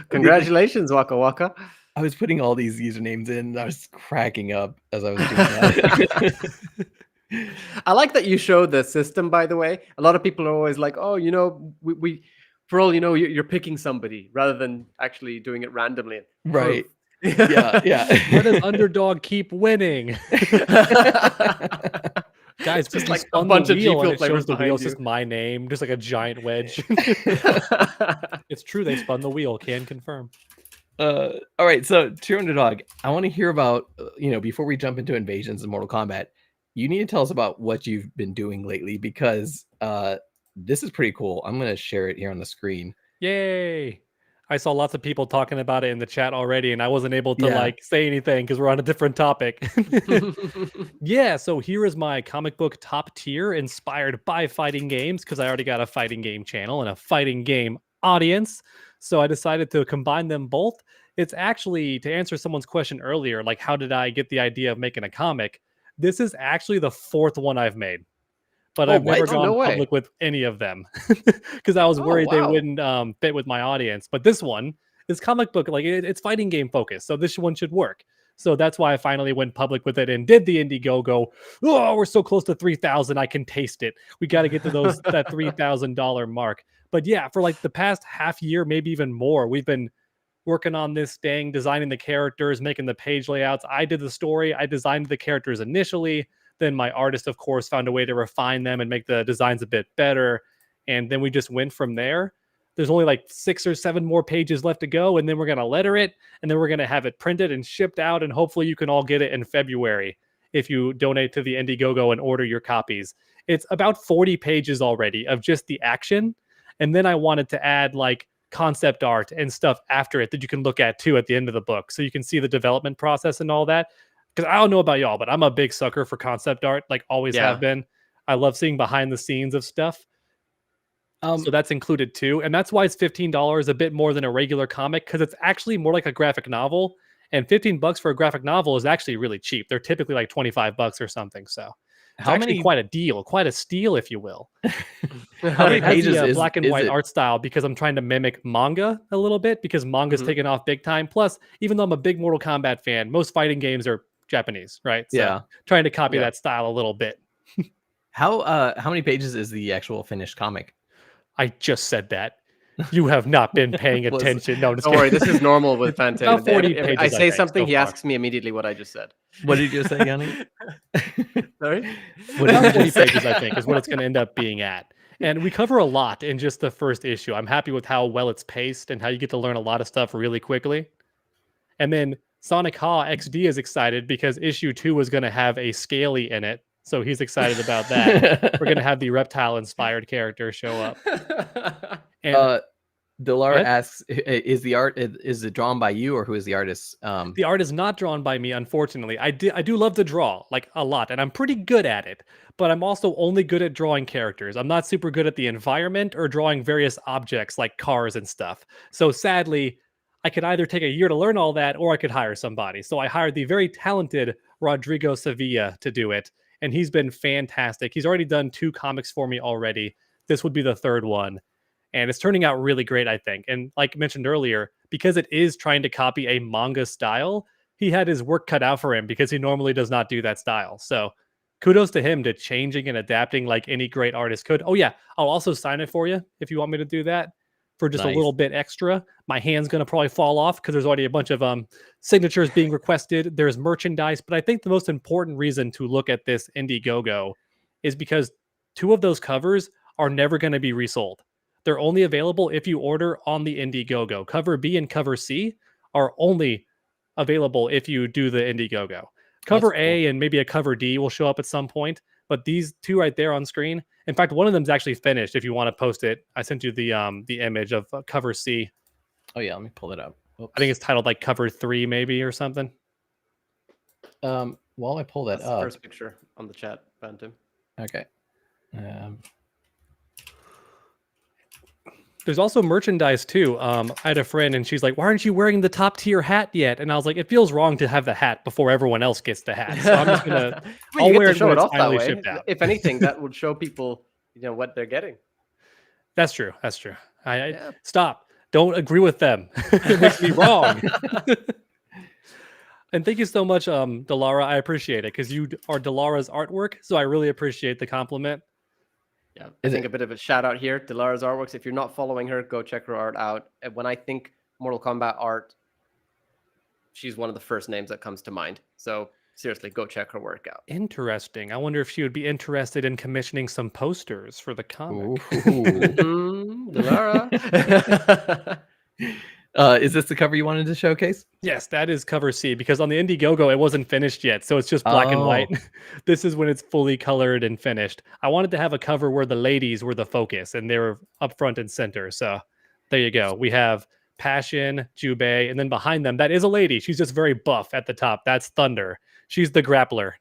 Congratulations, Waka Waka. I was putting all these usernames in, and I was cracking up as I was doing that. I like that you showed the system, by the way. A lot of people are always like, oh, we for all you know, you're picking somebody rather than actually doing it randomly. Right. Yeah. Where does Underdawg keep winning? Guys, just like a bunch of GFuel flavors. flavors The wheel, behind you. just my name, just like a giant wedge. It's true, they spun the wheel. Can confirm. All right, so TrueUnderDawg, I want to hear about, before we jump into Invasions and Mortal Kombat, you need to tell us about what you've been doing lately, because this is pretty cool. I'm going to share it here on the screen. Yay! I saw lots of people talking about it in the chat already, and I wasn't able to say anything because we're on a different topic. Yeah, so here is my comic book top tier inspired by fighting games, because I already got a fighting game channel and a fighting game audience. So I decided to combine them both. It's actually, to answer someone's question earlier, like how did I get the idea of making a comic? This is actually the fourth one I've made. But I've never gone public with any of them because I was worried they wouldn't fit with my audience. But this one is comic book, like it's fighting game focused. So this one should work. So that's why I finally went public with it and did the Indiegogo. Oh, we're so close to 3,000. I can taste it. We got to get to that $3,000 mark. But yeah, for like the past half year, maybe even more, we've been working on this thing, designing the characters, making the page layouts. I did the story. I designed the characters initially. Then my artist, of course, found a way to refine them and make the designs a bit better. And then we just went from there. There's only like 6 or 7 more pages left to go, and then we're going to letter it, and then we're going to have it printed and shipped out, and hopefully you can all get it in February if you donate to the Indiegogo and order your copies. It's about 40 pages already of just the action, and then I wanted to add like concept art and stuff after it that you can look at too at the end of the book, so you can see the development process and all that. Because I don't know about y'all, but I'm a big sucker for concept art, like always have been. I love seeing behind the scenes of stuff. So that's included too. And that's why it's $15, a bit more than a regular comic, because it's actually more like a graphic novel. And $15 for a graphic novel is actually really cheap. They're typically like $25 or something. So it's actually quite a deal, quite a steal, if you will. How many pages is black and white it? art style, because I'm trying to mimic manga a little bit, because manga's taken off big time. Plus, even though I'm a big Mortal Kombat fan, most fighting games are Japanese, right? So trying to copy that style a little bit. How many pages is the actual finished comic? I just said that. You have not been paying attention. No, don't worry. This is normal with Phantom. About 40 pages, I say something, so he asks me immediately what I just said. What did you say, Yanni? Sorry? About 40 pages, I think, is what it's going to end up being at. And we cover a lot in just the first issue. I'm happy with how well it's paced and how you get to learn a lot of stuff really quickly. And then Sonic Ha XD is excited because issue 2 was going to have a Scaly in it. So he's excited about that. We're going to have the reptile-inspired character show up. And Delara asks, is it drawn by you, or who is the artist? The art is not drawn by me, unfortunately. I do love to draw, like a lot, and I'm pretty good at it. But I'm also only good at drawing characters. I'm not super good at the environment or drawing various objects like cars and stuff. So sadly, I could either take a year to learn all that, or I could hire somebody. So I hired the very talented Rodrigo Sevilla to do it. And he's been fantastic. He's already done 2 comics for me already. This would be the 3rd one. And it's turning out really great, I think. And like mentioned earlier, because it is trying to copy a manga style, he had his work cut out for him because he normally does not do that style. So kudos to him to changing and adapting like any great artist could. Oh yeah, I'll also sign it for you if you want me to do that for just a little bit extra. My hand's going to probably fall off because there's already a bunch of signatures being requested. There's merchandise, but I think the most important reason to look at this Indiegogo is because 2 of those covers are never going to be resold. They're only available if you order on the Indiegogo. Cover B and cover C are only available if you do the Indiegogo. Cover A and maybe a cover D will show up at some point, but these 2 right there on screen, in fact, one of them is actually finished. If you want to post it, I sent you the image of cover C. Oh yeah, let me pull it up. Oops. I think it's titled like cover 3 maybe or something. While I pull that up, the first picture on the chat, Phantom. Okay. There's also merchandise too. I had a friend and she's like, "Why aren't you wearing the top tier hat yet?" And I was like, "It feels wrong to have the hat before everyone else gets the hat." So I'm just gonna I'll wear it when it's finally shipped out. If anything, that would show people, what they're getting. That's true. That's true. Stop. Don't agree with them. It makes me wrong. And thank you so much, Delara. I appreciate it because you are Delara's artwork. So I really appreciate the compliment. Yeah, I think a bit of a shout out here. Delara's artworks. If you're not following her, go check her art out. And when I think Mortal Kombat art, she's one of the first names that comes to mind. So seriously, go check her work out. Interesting. I wonder if she would be interested in commissioning some posters for the comic. Delara. Is this the cover you wanted to showcase? Yes, that is cover C, because on the Indiegogo, it wasn't finished yet. So it's just black and white. This is when it's fully colored and finished. I wanted to have a cover where the ladies were the focus and they were up front and center. So there you go. We have Passion, Jubei, and then behind them, that is a lady. She's just very buff at the top. That's Thunder. She's the grappler.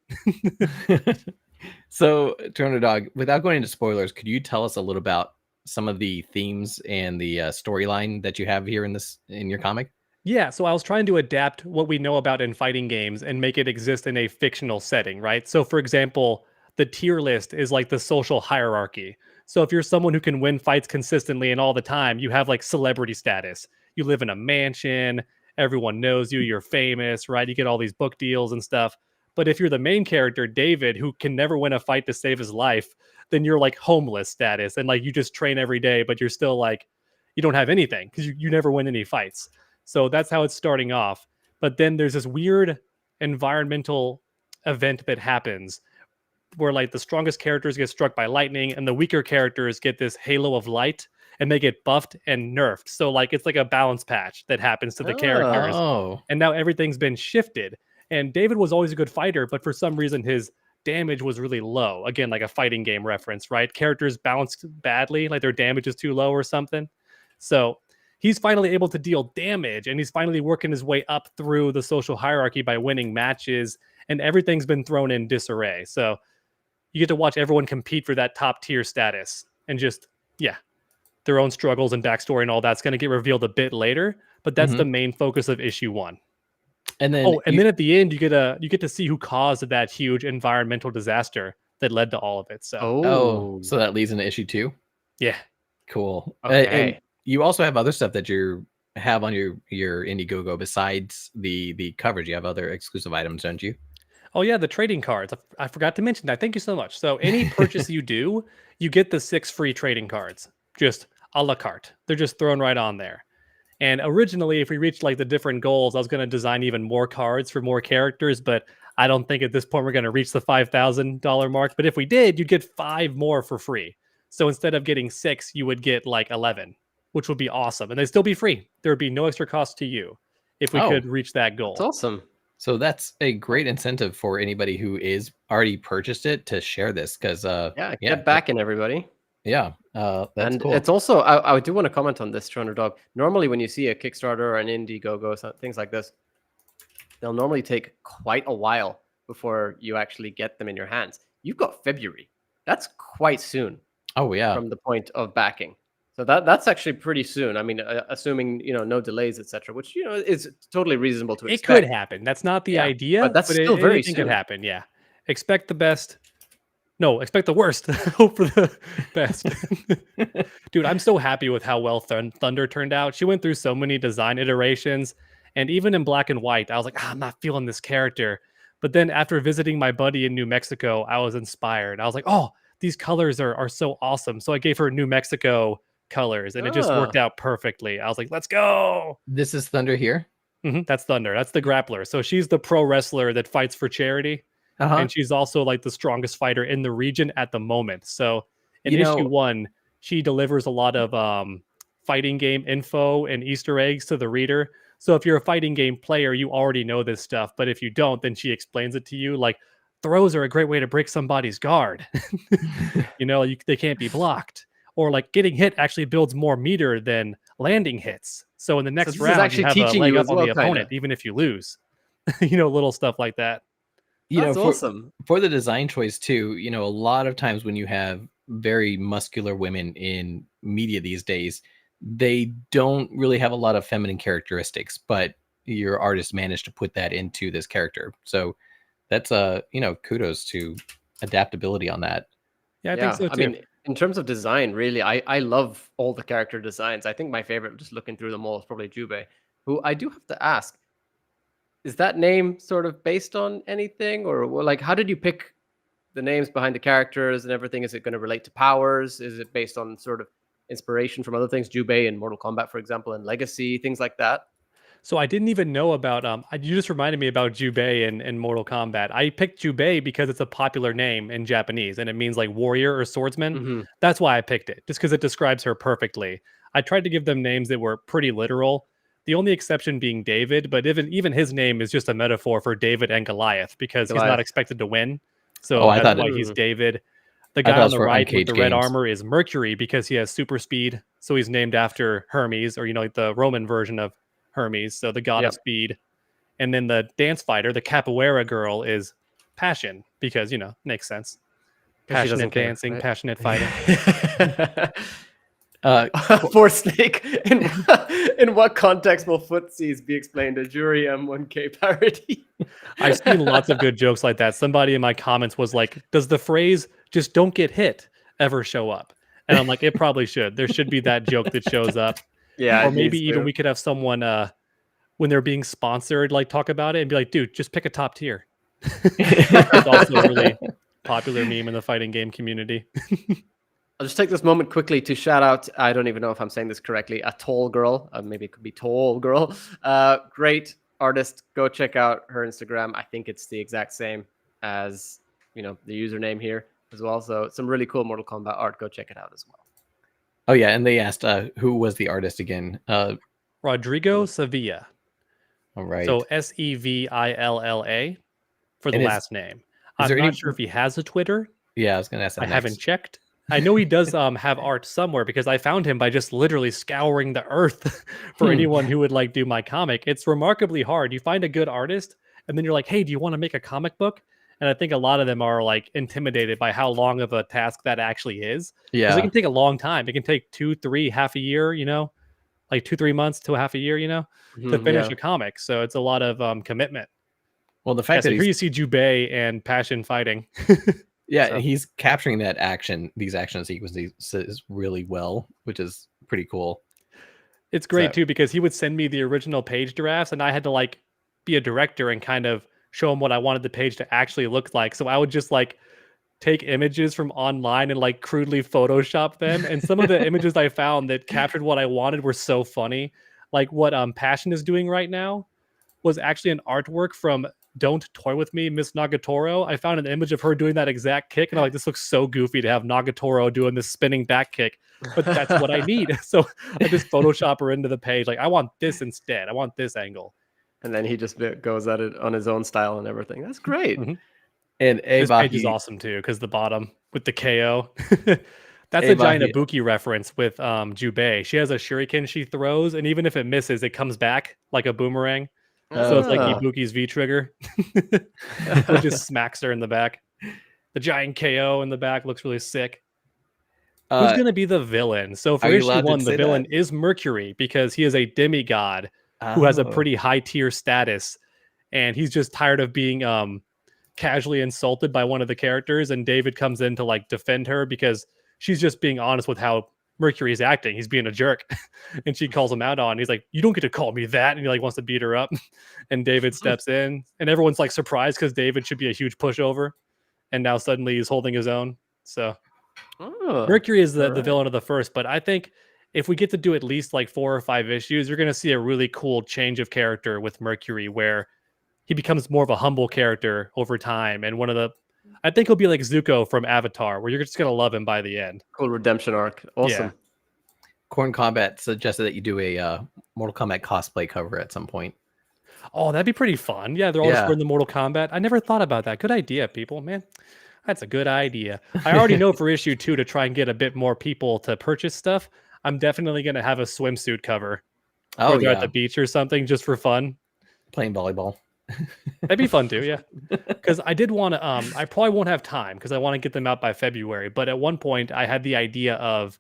So, TrueUnderDawg, without going into spoilers, could you tell us a little about some of the themes and the storyline that you have here in your comic? Yeah, so I was trying to adapt what we know about in fighting games and make it exist in a fictional setting, right? So for example, the tier list is like the social hierarchy. So if you're someone who can win fights consistently and all the time, you have like celebrity status. You live in a mansion, everyone knows you, you're famous, right? You get all these book deals and stuff. But if you're the main character, David, who can never win a fight to save his life, then you're like homeless status. And like you just train every day, but you're still like, you don't have anything because you never win any fights. So that's how it's starting off. But then there's this weird environmental event that happens where like the strongest characters get struck by lightning and the weaker characters get this halo of light and they get buffed and nerfed. So like it's like a balance patch that happens to the characters. Oh. And now everything's been shifted. And David was always a good fighter, but for some reason his damage was really low. Again, like a fighting game reference, right? Characters balance badly, like their damage is too low or something. So he's finally able to deal damage, and he's finally working his way up through the social hierarchy by winning matches, and everything's been thrown in disarray. So you get to watch everyone compete for that top tier status, and just, yeah, their own struggles and backstory and all that's going to get revealed a bit later, but that's the main focus of issue 1. And then then at the end you get to see who caused that huge environmental disaster that led to all of it. So so that leads into issue 2. yeah, Cool. Okay. And you also have other stuff that you have on your Indiegogo besides the coverage. You have other exclusive items, don't you? oh yeah, the trading cards. I forgot to mention that. Thank you so much. So any purchase you do, you get the 6 free trading cards, just a la carte. They're just thrown right on there. And originally, if we reached like the different goals, I was going to design even more cards for more characters, but I don't think at this point we're going to reach the $5,000 mark. But if we did, you'd get 5 more for free. So instead of getting 6, you would get like 11, which would be awesome. And they'd still be free. There would be no extra cost to you if we could reach that goal. That's awesome. So that's a great incentive for anybody who is already purchased it to share this, because get back in, everybody. that's and cool. it's also, I do want to comment on this, TrueUnderDawg. Normally, when you see a Kickstarter or an Indiegogo, things like this, they'll normally take quite a while before you actually get them in your hands. You've got February. That's quite soon. Oh yeah. From the point of backing. So that's actually pretty soon. I mean, assuming no delays, etc., which is totally reasonable to expect. It could happen. That's not the idea, but that's still very anything soon. could happen. Yeah, expect the best. No, expect the worst. Hope for the best. Dude, I'm so happy with how well Thunder turned out. She went through so many design iterations, and even in black and white, I was like, I'm not feeling this character. But then after visiting my buddy in New Mexico, I was inspired. I was like, oh, these colors are so awesome. So I gave her New Mexico colors, and it just worked out perfectly. I was like, let's go. This is Thunder here. That's Thunder. That's the grappler. So she's the pro wrestler that fights for charity. And she's also like the strongest fighter in the region at the moment. So in issue 1, she delivers a lot of fighting game info and Easter eggs to the reader. So if you're a fighting game player, you already know this stuff. But if you don't, then she explains it to you. Like, throws are a great way to break somebody's guard. They can't be blocked. Or like getting hit actually builds more meter than landing hits. So in the next round, you have a leg up on the opponent, even if you lose. Little stuff like that. That's awesome. For the design choice too, a lot of times when you have very muscular women in media these days, they don't really have a lot of feminine characteristics, but your artist managed to put that into this character. So that's kudos to adaptability on that. Yeah, I think so too. I mean, in terms of design, really, I love all the character designs. I think my favorite, just looking through them all, is probably Jubei, who I do have to ask, is that name sort of based on anything? Or like, how did you pick the names behind the characters and everything? Is it going to relate to powers? Is it based on sort of inspiration from other things? Jubei in Mortal Kombat, for example, and Legacy, things like that? So I didn't even know about you just reminded me about Jubei in Mortal Kombat. I picked Jubei because it's a popular name in Japanese and it means like warrior or swordsman. That's why I picked it, just because it describes her perfectly. I tried to give them names that were pretty literal. The only exception being David, but even his name is just a metaphor for David and Goliath because he's not expected to win. So that's why he's David. The guy on the right with the red armor is Mercury because he has super speed. So he's named after Hermes, or like the Roman version of Hermes, so the god of speed. And then the dance fighter, the capoeira girl, is Passion because makes sense. Passionate dancing, passionate fighting. For Snake, in what context will footsies be explained? A jury M1K parody? I've seen lots of good jokes like that. Somebody in my comments was like, does the phrase "just don't get hit" ever show up? And I'm like, it probably should. There should be that joke that shows up. Yeah. Or maybe even we could have someone when they're being sponsored, like talk about it and be like, dude, just pick a top tier. It's also a really popular meme in the fighting game community. I'll just take this moment quickly to shout out, I don't even know if I'm saying this correctly, a tall girl. Maybe it could be tall girl. Great artist. Go check out her Instagram. I think it's the exact same as the username here as well. So some really cool Mortal Kombat art. Go check it out as well. Oh yeah, and they asked who was the artist again. Rodrigo Sevilla. All right. So Sevilla for the And last name. is there I'm not any- sure if he has a Twitter. Yeah, I was gonna ask that. I next. haven't checked. I know he does have art somewhere because I found him by just literally scouring the earth for anyone who would like do my comic. It's remarkably hard. You find a good artist and then you're like, hey, do you want to make a comic book? And I think a lot of them are like intimidated by how long of a task that actually is. Yeah. Because it can take a long time. It can take 2, 3, half a year, like 2, 3 months to half a year, to finish a comic. So it's a lot of commitment. Well, the fact that here you see Jubei and Passion fighting. Yeah, So. he's capturing these action sequences really well, which is pretty cool. It's great too, because he would send me the original page drafts and I had to like be a director and kind of show him what I wanted the page to actually look like. So I would just like take images from online and like crudely Photoshop them. And some of the images I found that captured what I wanted were so funny. Like what Passion is doing right now was actually an artwork from Don't Toy With Me, Miss Nagatoro. I found an image of her doing that exact kick, and I'm like, this looks so goofy to have Nagatoro doing this spinning back kick, but that's what I need. So I just Photoshop her into the page. Like, I want this instead. I want this angle. And then he just goes at it on his own style and everything. That's great. Mm-hmm. And this page is awesome too, because the bottom with the KO. That's a giant Ibuki reference with Jubei. She has a shuriken she throws, and even if it misses, it comes back like a boomerang. So it's like Ibuki's V-trigger. It just smacks her in the back. The giant KO in the back looks really sick. Who's going to be the villain? So for issue 1, the villain is Mercury, because he is a demigod who has a pretty high tier status. And he's just tired of being casually insulted by one of the characters. And David comes in to like defend her because she's just being honest with how Mercury's acting. He's being a jerk. And she calls him out on. He's like, you don't get to call me that. And he like wants to beat her up. And David steps in. And everyone's like surprised because David should be a huge pushover. And now suddenly he's holding his own. So Mercury is the villain of the first. But I think if we get to do at least like 4 or 5 issues, you're going to see a really cool change of character with Mercury where he becomes more of a humble character over time. And I think he'll be like Zuko from Avatar, where you're just going to love him by the end. Cool redemption arc. Awesome. Yeah. Corn Combat suggested that you do a Mortal Kombat cosplay cover at some point. Oh, that'd be pretty fun. Yeah, they're all just wearing the Mortal Kombat. I never thought about that. Good idea, people, man. That's a good idea. I already know for issue 2 to try and get a bit more people to purchase stuff, I'm definitely going to have a swimsuit cover. Oh, they're at the beach or something just for fun. Playing volleyball. That'd be fun too, yeah. Because I did want to, I probably won't have time because I want to get them out by February. But at one point, I had the idea of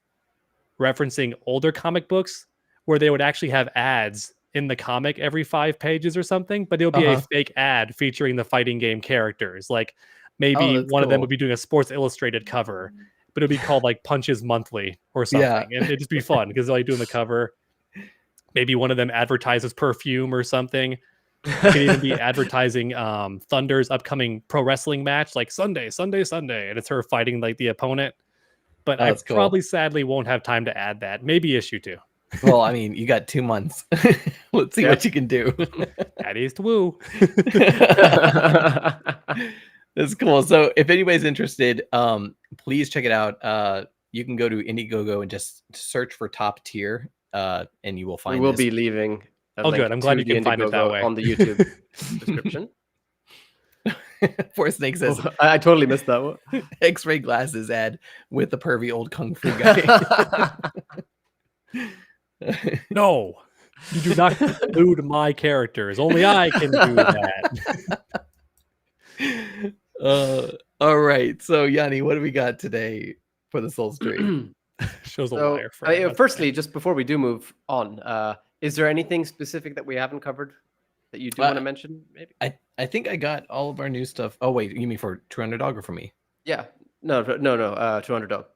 referencing older comic books where they would actually have ads in the comic every 5 pages or something, but it would be a fake ad featuring the fighting game characters. Like maybe one of them would be doing a Sports Illustrated cover, but it would be called like Punches Monthly or something. Yeah. And it'd just be fun because they're like doing the cover. Maybe one of them advertises perfume or something. It could even be advertising Thunder's upcoming pro wrestling match, like Sunday, and it's her fighting like the opponent. But I probably sadly won't have time to add that. Maybe issue 2. Well, I mean, you got 2 months. Let's see what you can do. That is woo. That's cool. So if anybody's interested, please check it out. You can go to Indiegogo and just search for top tier, and you will find. We will be leaving. Good. I'm glad you can find it that way on the YouTube description. Poor Snake says, I totally missed that one. X-ray glasses ad with the pervy old kung fu guy. No, you do not include my characters. Only I can do that. All right. So Yanni, what do we got today for the Soul Stream? Shows a liar. Firstly, just before we do move on, is there anything specific that we haven't covered that you do want to mention? Maybe I think I got all of our new stuff. Oh wait, you mean for TrueUnderDawg or for me? Yeah. No. TrueUnderDawg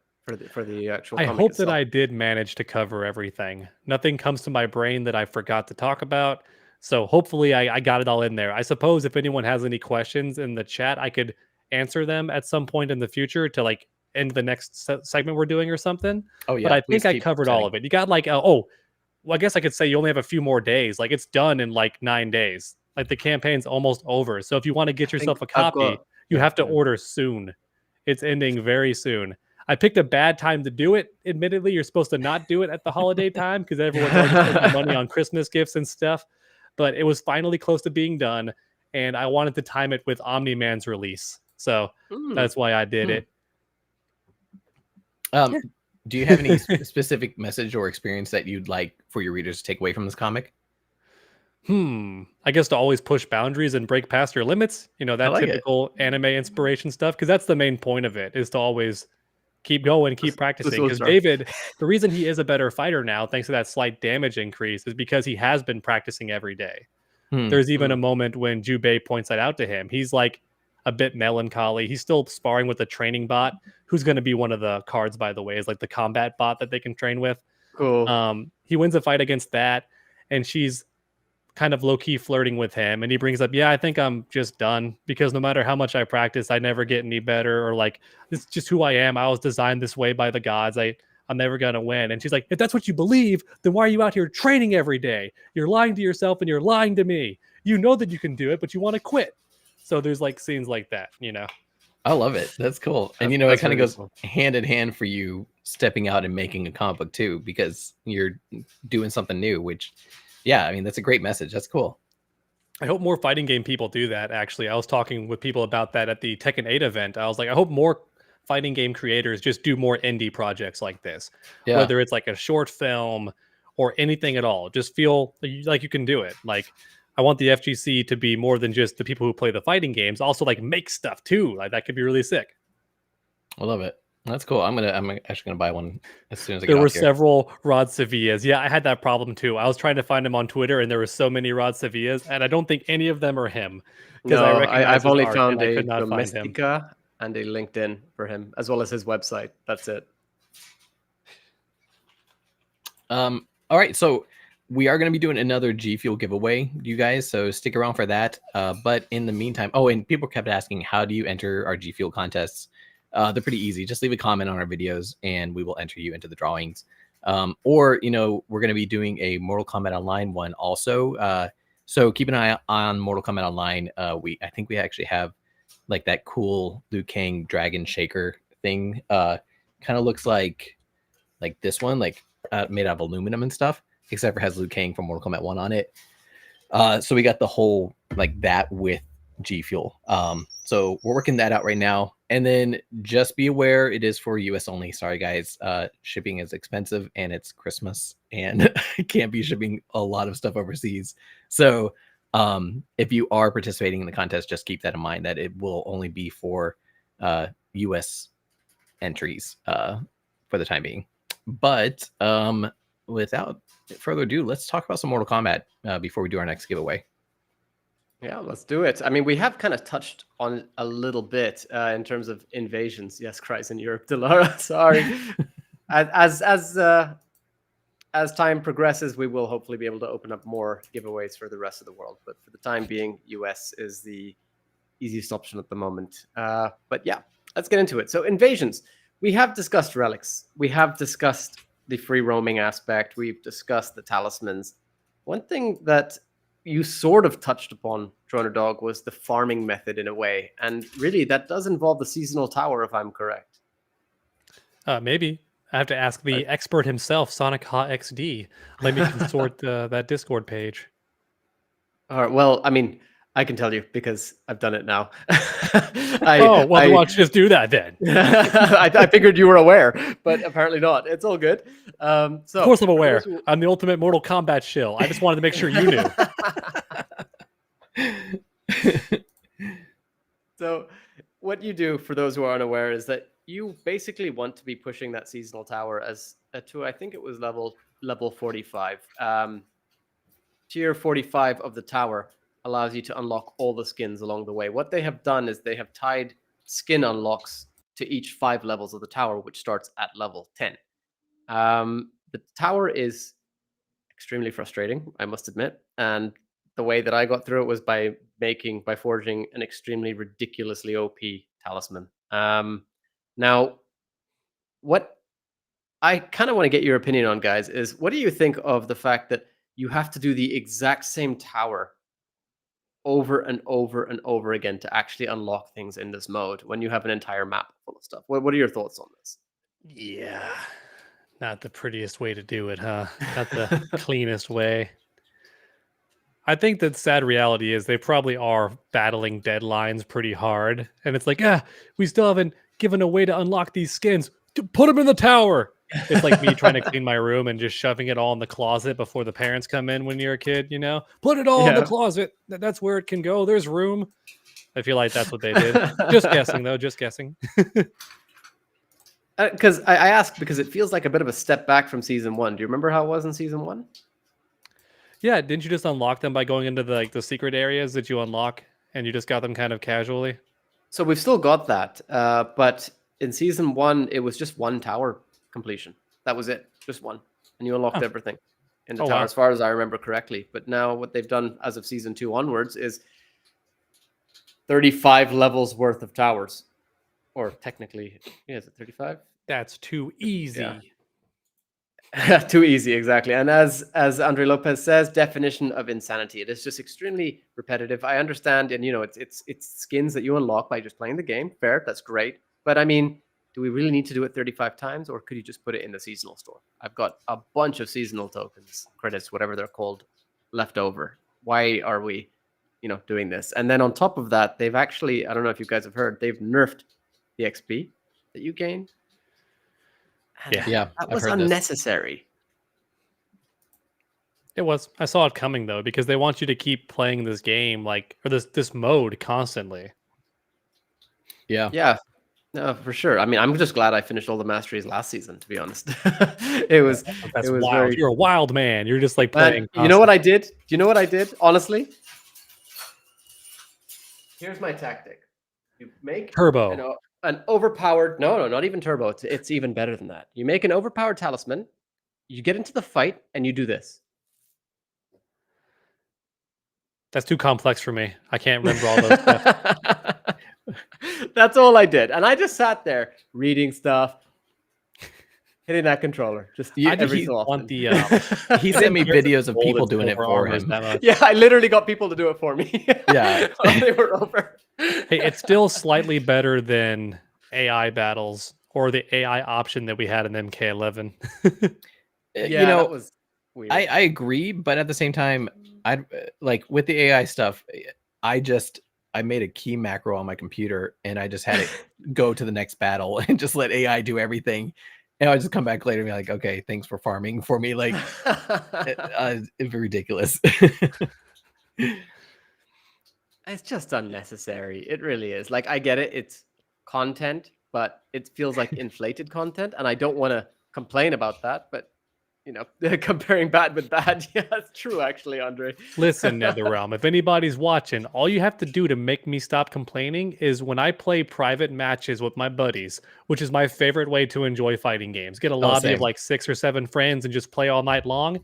for the actual. I hope that I did manage to cover everything. Nothing comes to my brain that I forgot to talk about. So hopefully I got it all in there. I suppose if anyone has any questions in the chat, I could answer them at some point in the future to like end the next segment we're doing or something. Oh yeah. But I think I covered all of it. You got like well, I guess I could say you only have a few more days. Like it's done in like 9 days. Like the campaign's almost over. So if you want to get yourself a copy, You Yeah. have to order soon. It's ending very soon. I picked a bad time to do it. Admittedly, you're supposed to not do it at the holiday time because everyone's already spending money on Christmas gifts and stuff. But it was finally close to being done, and I wanted to time it with Omni-Man's release. So that's why I did it. Do you have any specific message or experience that you'd like for your readers to take away from this comic? I guess to always push boundaries and break past your limits. You know, that like typical anime inspiration stuff, because that's the main point of it, is to always keep going, keep practicing. Because David, the reason he is a better fighter now, thanks to that slight damage increase, is because he has been practicing every day. There's even a moment when Jubei points that out to him. He's like a bit melancholy. He's still sparring with a training bot, who's going to be one of the cards, by the way, is like the combat bot that they can train with. Cool. He wins a fight against that, and she's kind of low-key flirting with him, and he brings up, I think I'm just done, because no matter how much I practice, I never get any better, or like, this is just who I am. I was designed this way by the gods. I'm never gonna win. And she's like, if that's what you believe, then why are you out here training every day? You're lying to yourself and you're lying to me. You know that you can do it, but you want to quit. So there's like scenes like that, you know. I love it. That's cool. And it kind of goes hand in hand for you stepping out and making a comic book too, because you're doing something new, which I mean, that's a great message. That's cool. I hope more fighting game people do that, actually. I was talking with people about that at the Tekken 8 event. I was like, I hope more fighting game creators just do more indie projects like this. Whether it's like a short film or anything at all. Just feel like you can do it. Like, I want the FGC to be more than just the people who play the fighting games. Also, like, make stuff too. Like, that could be really sick. I love it. That's cool. I'm actually gonna buy one as soon as I get There were here. several Rod Sevillas. Yeah, I had that problem too. I was trying to find him on Twitter, and there were so many Rod Sevillas, and I don't think any of them are him. No, I've only found a Domestica and a LinkedIn for him, as well as his website. That's it. All right, so we are going to be doing another GFuel giveaway, you guys, so stick around for that. But in the meantime, and people kept asking, how do you enter our GFuel contests? They're pretty easy. Just leave a comment on our videos and we will enter you into the drawings. Or, we're going to be doing a Mortal Kombat Online one also. So keep an eye on Mortal Kombat Online. I think we actually have like that cool Liu Kang dragon shaker thing. Kind of looks like this one, like made out of aluminum and stuff, except for has Liu Kang from Mortal Kombat 1 on it. So we got the whole like that with GFuel. So we're working that out right now. And then just be aware, it is for US only. Sorry, guys. Shipping is expensive and it's Christmas and I can't be shipping a lot of stuff overseas. So if you are participating in the contest, just keep that in mind that it will only be for US entries for the time being. But without further ado, let's talk about some Mortal Kombat before we do our next giveaway. Yeah, let's do it. I mean, we have kind of touched on it a little bit in terms of invasions. Yes, Christ in Europe, Delara. Sorry. As time progresses, we will hopefully be able to open up more giveaways for the rest of the world. But for the time being, US is the easiest option at the moment. But yeah, let's get into it. So invasions. We have discussed relics. We have discussed the free roaming aspect. We've discussed the talismans. One thing that you sort of touched upon, TrueUnderDawg, was the farming method in a way. And really, that does involve the seasonal tower, if I'm correct. Maybe. I have to ask the expert himself, Sonic Ha XD. Let me consort that Discord page. All right. Well, I mean, I can tell you because I've done it now. Why don't you just do that then? I figured you were aware, but apparently not. It's all good. So of course I'm aware. I'm the ultimate Mortal Kombat shill. I just wanted to make sure you knew. So what you do, for those who are unaware, is that you basically want to be pushing that seasonal tower to, I think it was level 45. Tier 45 of the tower allows you to unlock all the skins along the way. What they have done is they have tied skin unlocks to each 5 levels of the tower, which starts at level 10. The tower is extremely frustrating, I must admit. And the way that I got through it was by forging an extremely ridiculously OP talisman. Now, what I kind of want to get your opinion on, guys, is what do you think of the fact that you have to do the exact same tower over and over and over again to actually unlock things in this mode when you have an entire map full of stuff. What are your thoughts on this? Yeah. Not the prettiest way to do it, huh? Not the cleanest way. I think that sad reality is they probably are battling deadlines pretty hard. And it's like, we still haven't given a way to unlock these skins. Put them in the tower. It's like me trying to clean my room and just shoving it all in the closet before the parents come in when you're a kid, you know? Put it all in the closet. That's where it can go. There's room. I feel like that's what they did. Just guessing, though. Just guessing. Because I asked because it feels like a bit of a step back from season 1. Do you remember how it was in season 1? Yeah, didn't you just unlock them by going into the secret areas that you unlock, and you just got them kind of casually? So we've still got that, but in season 1, it was just one tower completion. That was it, just one, and you unlocked everything in the tower, as far as I remember correctly. But now what they've done as of season 2 onwards is 35 levels worth of towers, or technically, is it 35? That's too easy. Yeah. Too easy, exactly. And as Andre Lopez says, definition of insanity. It is just extremely repetitive. I understand, and it's skins that you unlock by just playing the game. Fair, that's great. But I mean, do we really need to do it 35 times, or could you just put it in the seasonal store? I've got a bunch of seasonal tokens, credits, whatever they're called, left over. Why are we, doing this? And then on top of that, they've actually, I don't know if you guys have heard, they've nerfed the XP that you gain. Yeah, that was unnecessary. It was. I saw it coming though, because they want you to keep playing this game or this mode constantly. Yeah, no, for sure. I mean, I'm just glad I finished all the masteries last season. To be honest, it was wild. You're a wild man. You're just like playing. You know what I did? Do you know what I did? Honestly, here's my tactic. You make turbo. An overpowered, no, not even turbo. It's even better than that. You make an overpowered talisman, you get into the fight, and you do this. That's too complex for me. I can't remember all those stuff. That's all I did. And I just sat there reading stuff, hitting that controller. Every so often. He sent me videos of people doing it for him. Yeah, I literally got people to do it for me. Yeah. While they were over. Hey, it's still slightly better than AI battles or the AI option that we had in MK11. That was weird. I agree, but at the same time, I like with the AI stuff, I made a key macro on my computer and I just had it go to the next battle and just let AI do everything. And I'll just come back later and be like, okay, thanks for farming for me. Like, it's ridiculous. It's just unnecessary. It really is. Like, I get it. It's content, but it feels like inflated content. And I don't want to complain about that. But, comparing bad with bad. Yeah, that's true, actually, Andre. Listen, NetherRealm, if anybody's watching, all you have to do to make me stop complaining is when I play private matches with my buddies, which is my favorite way to enjoy fighting games. Get a lobby of like 6 or 7 friends and just play all night long.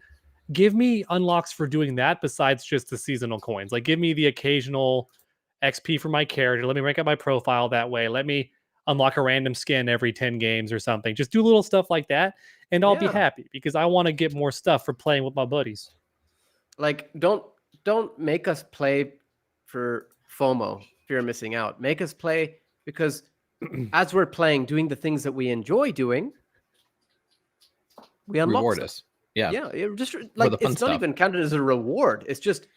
Give me unlocks for doing that besides just the seasonal coins. Like, give me the occasional XP for my character. Let me rank up my profile that way. Let me unlock a random skin every 10 games or something. Just do little stuff like that, and I'll be happy because I want to get more stuff for playing with my buddies. Like, don't make us play for FOMO, fear of missing out. Make us play because as we're playing, doing the things that we enjoy doing, we unlock reward stuff. us. Yeah. It just like it's not even counted as a reward. It's just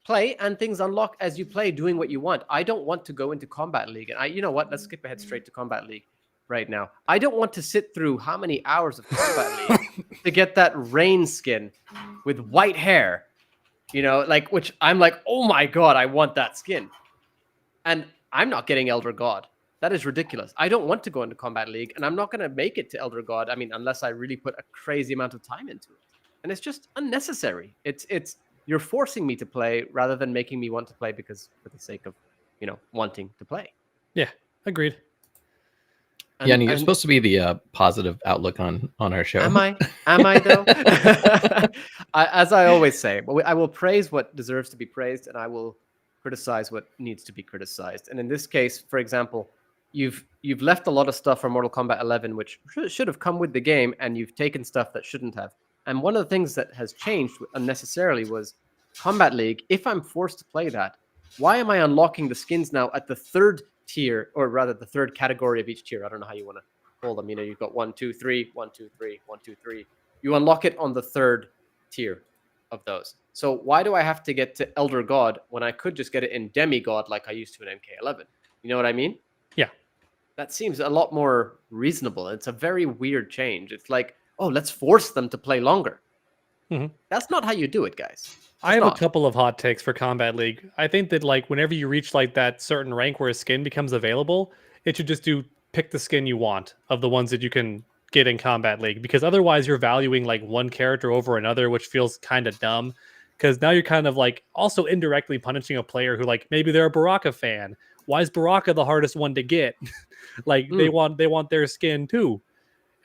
play and things unlock as you play, doing what you want. I don't want to go into Combat League. And you know what? Let's skip ahead straight to Combat League right now. I don't want to sit through how many hours of Combat League to get that rain skin with white hair, which I'm like, oh my God, I want that skin. And I'm not getting Elder God. That is ridiculous. I don't want to go into Combat League, and I'm not going to make it to Elder God. I mean, unless I really put a crazy amount of time into it. And it's just unnecessary. It's you're forcing me to play rather than making me want to play for the sake of, wanting to play. Yeah, agreed. And you're supposed to be the positive outlook on our show. Am I though? As I always say, I will praise what deserves to be praised, and I will criticize what needs to be criticized. And in this case, for example, you've left a lot of stuff from Mortal Kombat 11, which should have come with the game, and you've taken stuff that shouldn't have. And one of the things that has changed unnecessarily was Combat League. If I'm forced to play that, why am I unlocking the skins now at the third tier, or rather the third category of each tier? I don't know how you want to call them. You know, you've got 1, 2, 3, 1, 2, 3, 1, 2, 3. You unlock it on the third tier of those. So why do I have to get to Elder God when I could just get it in Demigod like I used to in MK11? You know what I mean? Yeah. That seems a lot more reasonable. It's a very weird change. It's like, oh, let's force them to play longer. Mhm. That's not how you do it, guys. I have not. a couple of hot takes for Combat League. I think that like whenever you reach like that certain rank where a skin becomes available, it should just pick the skin you want of the ones that you can get in Combat League, because otherwise you're valuing like one character over another, which feels kind of dumb. Because now you're kind of like also indirectly punishing a player who like maybe they're a Baraka fan. Why is Baraka the hardest one to get? Like they want their skin too.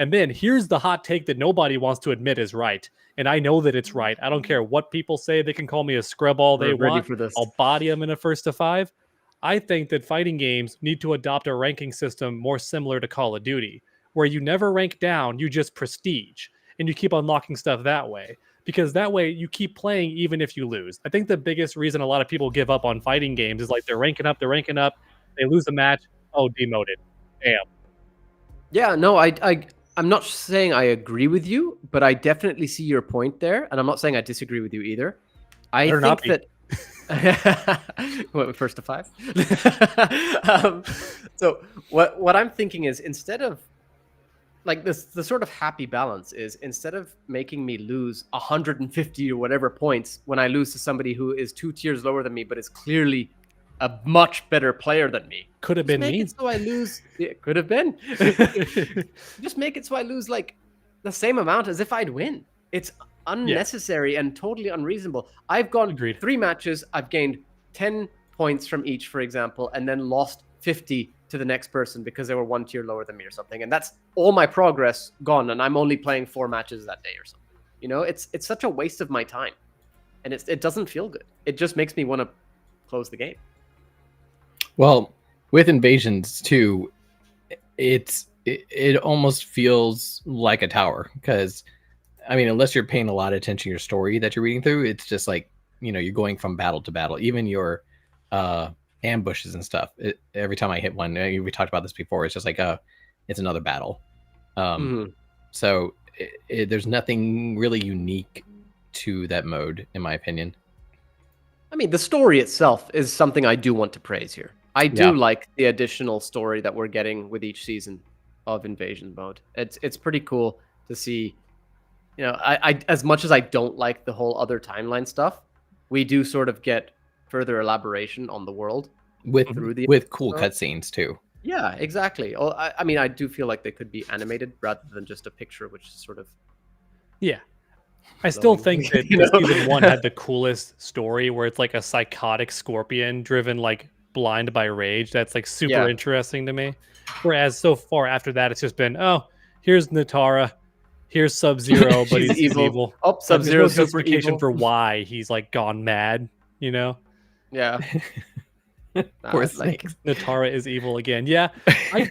And then here's the hot take that nobody wants to admit is right. And I know that it's right. I don't care what people say. They can call me a scrub all they want. For this. I'll body them in a 1st to 5. I think that fighting games need to adopt a ranking system more similar to Call of Duty, where you never rank down, you just prestige. And you keep unlocking stuff that way. Because that way you keep playing even if you lose. I think the biggest reason a lot of people give up on fighting games is like they're ranking up, they lose a match, oh, demoted. Damn. Yeah, no, I'm not saying I agree with you, but I definitely see your point there, and I'm not saying I disagree with you either. I think that what, 1st to 5. So what I'm thinking is, instead of like this, the sort of happy balance is, instead of making me lose 150 or whatever points when I lose to somebody who is 2 tiers lower than me, but is clearly a much better player than me. Could have been make me. It so I lose. It could have been. Just make it so I lose like the same amount as if I'd win. It's unnecessary and totally unreasonable. I've gone 3 matches. I've gained 10 points from each, for example, and then lost 50 to the next person because they were 1 tier lower than me or something. And that's all my progress gone. And I'm only playing 4 matches that day or something. You know, it's such a waste of my time, and it doesn't feel good. It just makes me want to close the game. Well, with Invasions too, it almost feels like a tower, because I mean, unless you're paying a lot of attention to your story that you're reading through, it's just like, you know, you're going from battle to battle. Even your ambushes and stuff. Every time I hit one, we talked about this before. It's just like it's another battle. So there's nothing really unique to that mode, in my opinion. I mean, the story itself is something I do want to praise here. I do like the additional story that we're getting with each season of Invasion mode. It's pretty cool to see. You know, I as much as I don't like the whole other timeline stuff, we do sort of get further elaboration on the world with cool cutscenes too. Yeah, exactly. I mean, I do feel like they could be animated rather than just a picture, which is sort of. Yeah. I still think that season 1 had the coolest story, where it's like a psychotic scorpion driven like blind by rage. That's like super interesting to me. Whereas so far after that, it's just been, oh, here's Natara, here's Sub-Zero, but he's evil. Oh, Sub-Zero super justification evil. for why he's like gone mad, you know? Yeah. Poor Snake. Natara is evil again. Yeah. I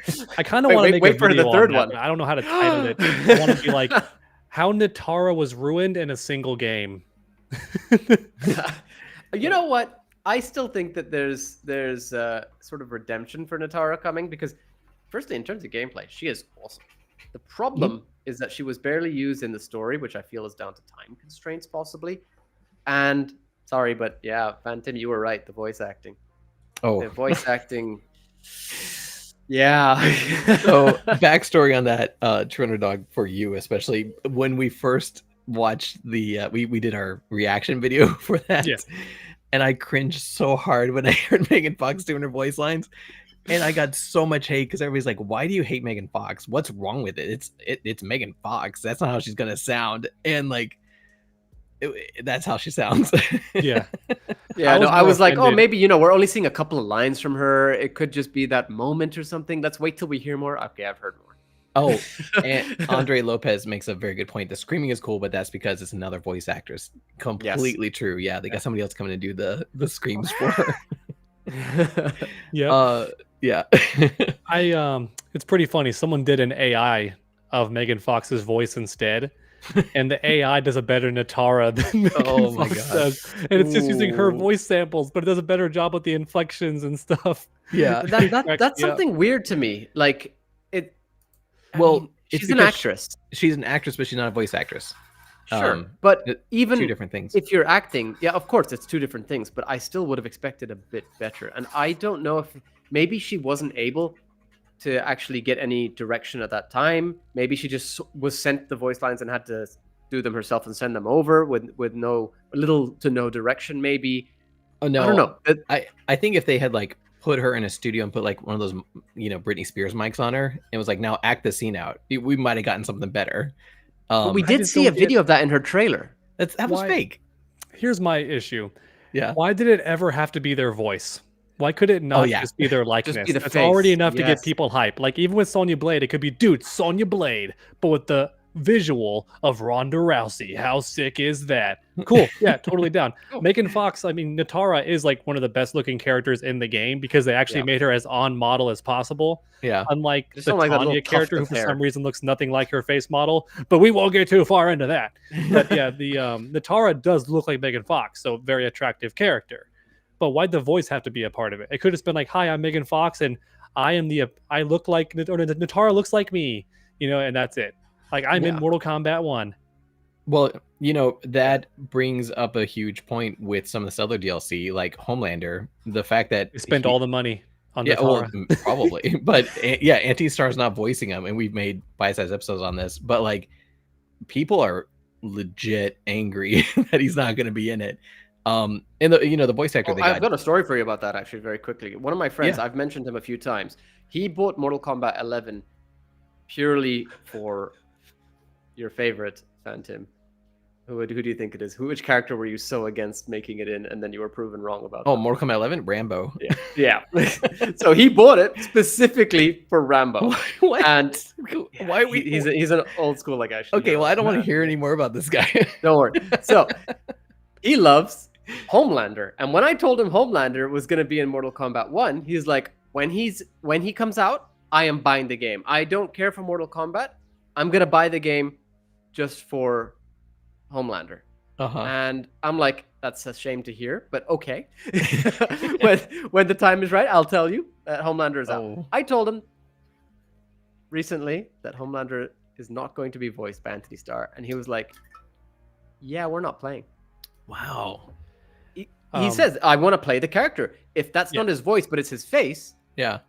kind of want to make a for video the third on that, one. but I don't know how to title it. I want to be like, how Natara was ruined in a single game. You know what? I still think that there's sort of redemption for Natara coming, because firstly, in terms of gameplay, she is awesome. The problem is that she was barely used in the story, which I feel is down to time constraints possibly. And sorry, but yeah, Phantom, you were right. The voice acting. Oh, the voice acting. Yeah. So backstory on that, TrueUnderDawg, for you especially, when we first watched the we did our reaction video for that, and I cringed so hard when I heard Megan Fox doing her voice lines, and I got so much hate because everybody's like, "Why do you hate Megan Fox? What's wrong with it? It's Megan Fox. That's not how she's gonna sound." And like, that's how she sounds. Yeah. Yeah, I was like, oh, maybe, we're only seeing a couple of lines from her. It could just be that moment or something. Let's wait till we hear more. Okay, I've heard more. Oh, and Andre Lopez makes a very good point. The screaming is cool, but that's because it's another voice actress. Completely true. Yeah, they got somebody else coming to do the screams for her. Yeah. Yeah. It's pretty funny. Someone did an AI of Megan Fox's voice instead, and the AI does a better Natara than Oh Megan my Fox God. does, and it's just using her Ooh. voice samples, but it does a better job with the inflections and stuff. Yeah. But that, It that cracks that's me up. something weird to me. Like it. I Well, mean, it's she's an because actress. she's an actress, but she's not a voice actress. Sure, but Two even different things. if you're acting, yeah, of course, it's two different things. But I still would have expected a bit better, and I don't know if maybe she wasn't able to actually get any direction at that time. Maybe she just was sent the voice lines and had to do them herself and send them over with little to no direction. Maybe Oh I no, don't know. I think if they had like put her in a studio and put like one of those Britney Spears mics on her, and was like, now act the scene out, we might have gotten something better. But we I did just see a don't get- video of that in her trailer. that was Why- fake. Here's my issue. Yeah. Why did it ever have to be their voice? Why could it not yeah. just be their likeness? the That's already face, enough to yes. get people hype. Like even with Sonya Blade, it could be, dude, Sonya Blade, but with the visual of Ronda Rousey. How sick is that? Cool. Yeah, totally down. Megan Fox, I mean, Natara is like one of the best looking characters in the game because they actually Yeah. made her as on model as possible. Yeah. Unlike Just the don't like that little Tanya tuft character, who of for hair. some reason looks nothing like her face model, but we won't get too far into that. But yeah, the Natara does look like Megan Fox, so very attractive character. But why'd the voice have to be a part of it? It could have just been like, "Hi, I'm Megan Fox, and I look like, or Natara looks like me," and that's it. Like I'm in Yeah. Mortal Kombat 1. Well, that brings up a huge point with some of this other DLC, like Homelander. The fact that We spent all the money on yeah, well, Natara. probably, but yeah, Anti-Star's not voicing him, and we've made bite-sized episodes on this. But like, people are legit angry that he's not going to be in it. And the voice actor. I've got a story for you about that actually, very quickly. One of my friends, I've mentioned him a few times. He bought Mortal Kombat 11 purely for your favorite Phantom. Who do you think it is? Which character were you so against making it in, and then you were proven wrong about? Oh, Mortal Kombat 11, Rambo. Yeah. So he bought it specifically for Rambo. What? And why we? he's an old school like actually. Okay, well, I don't want to hear any more about this guy. Don't worry. So he loves Homelander, and when I told him Homelander was going to be in Mortal Kombat 1, he's like, when he comes out, I am buying the game. I don't care for Mortal Kombat. I'm going to buy the game just for Homelander. And I'm like, that's a shame to hear, but okay. when the time is right, I'll tell you that Homelander is out. I told him recently that Homelander is not going to be voiced by Anthony Starr, and he was like, yeah, we're not playing. Wow. He says, I want to play the character. If that's not his voice, but it's his face. Yeah.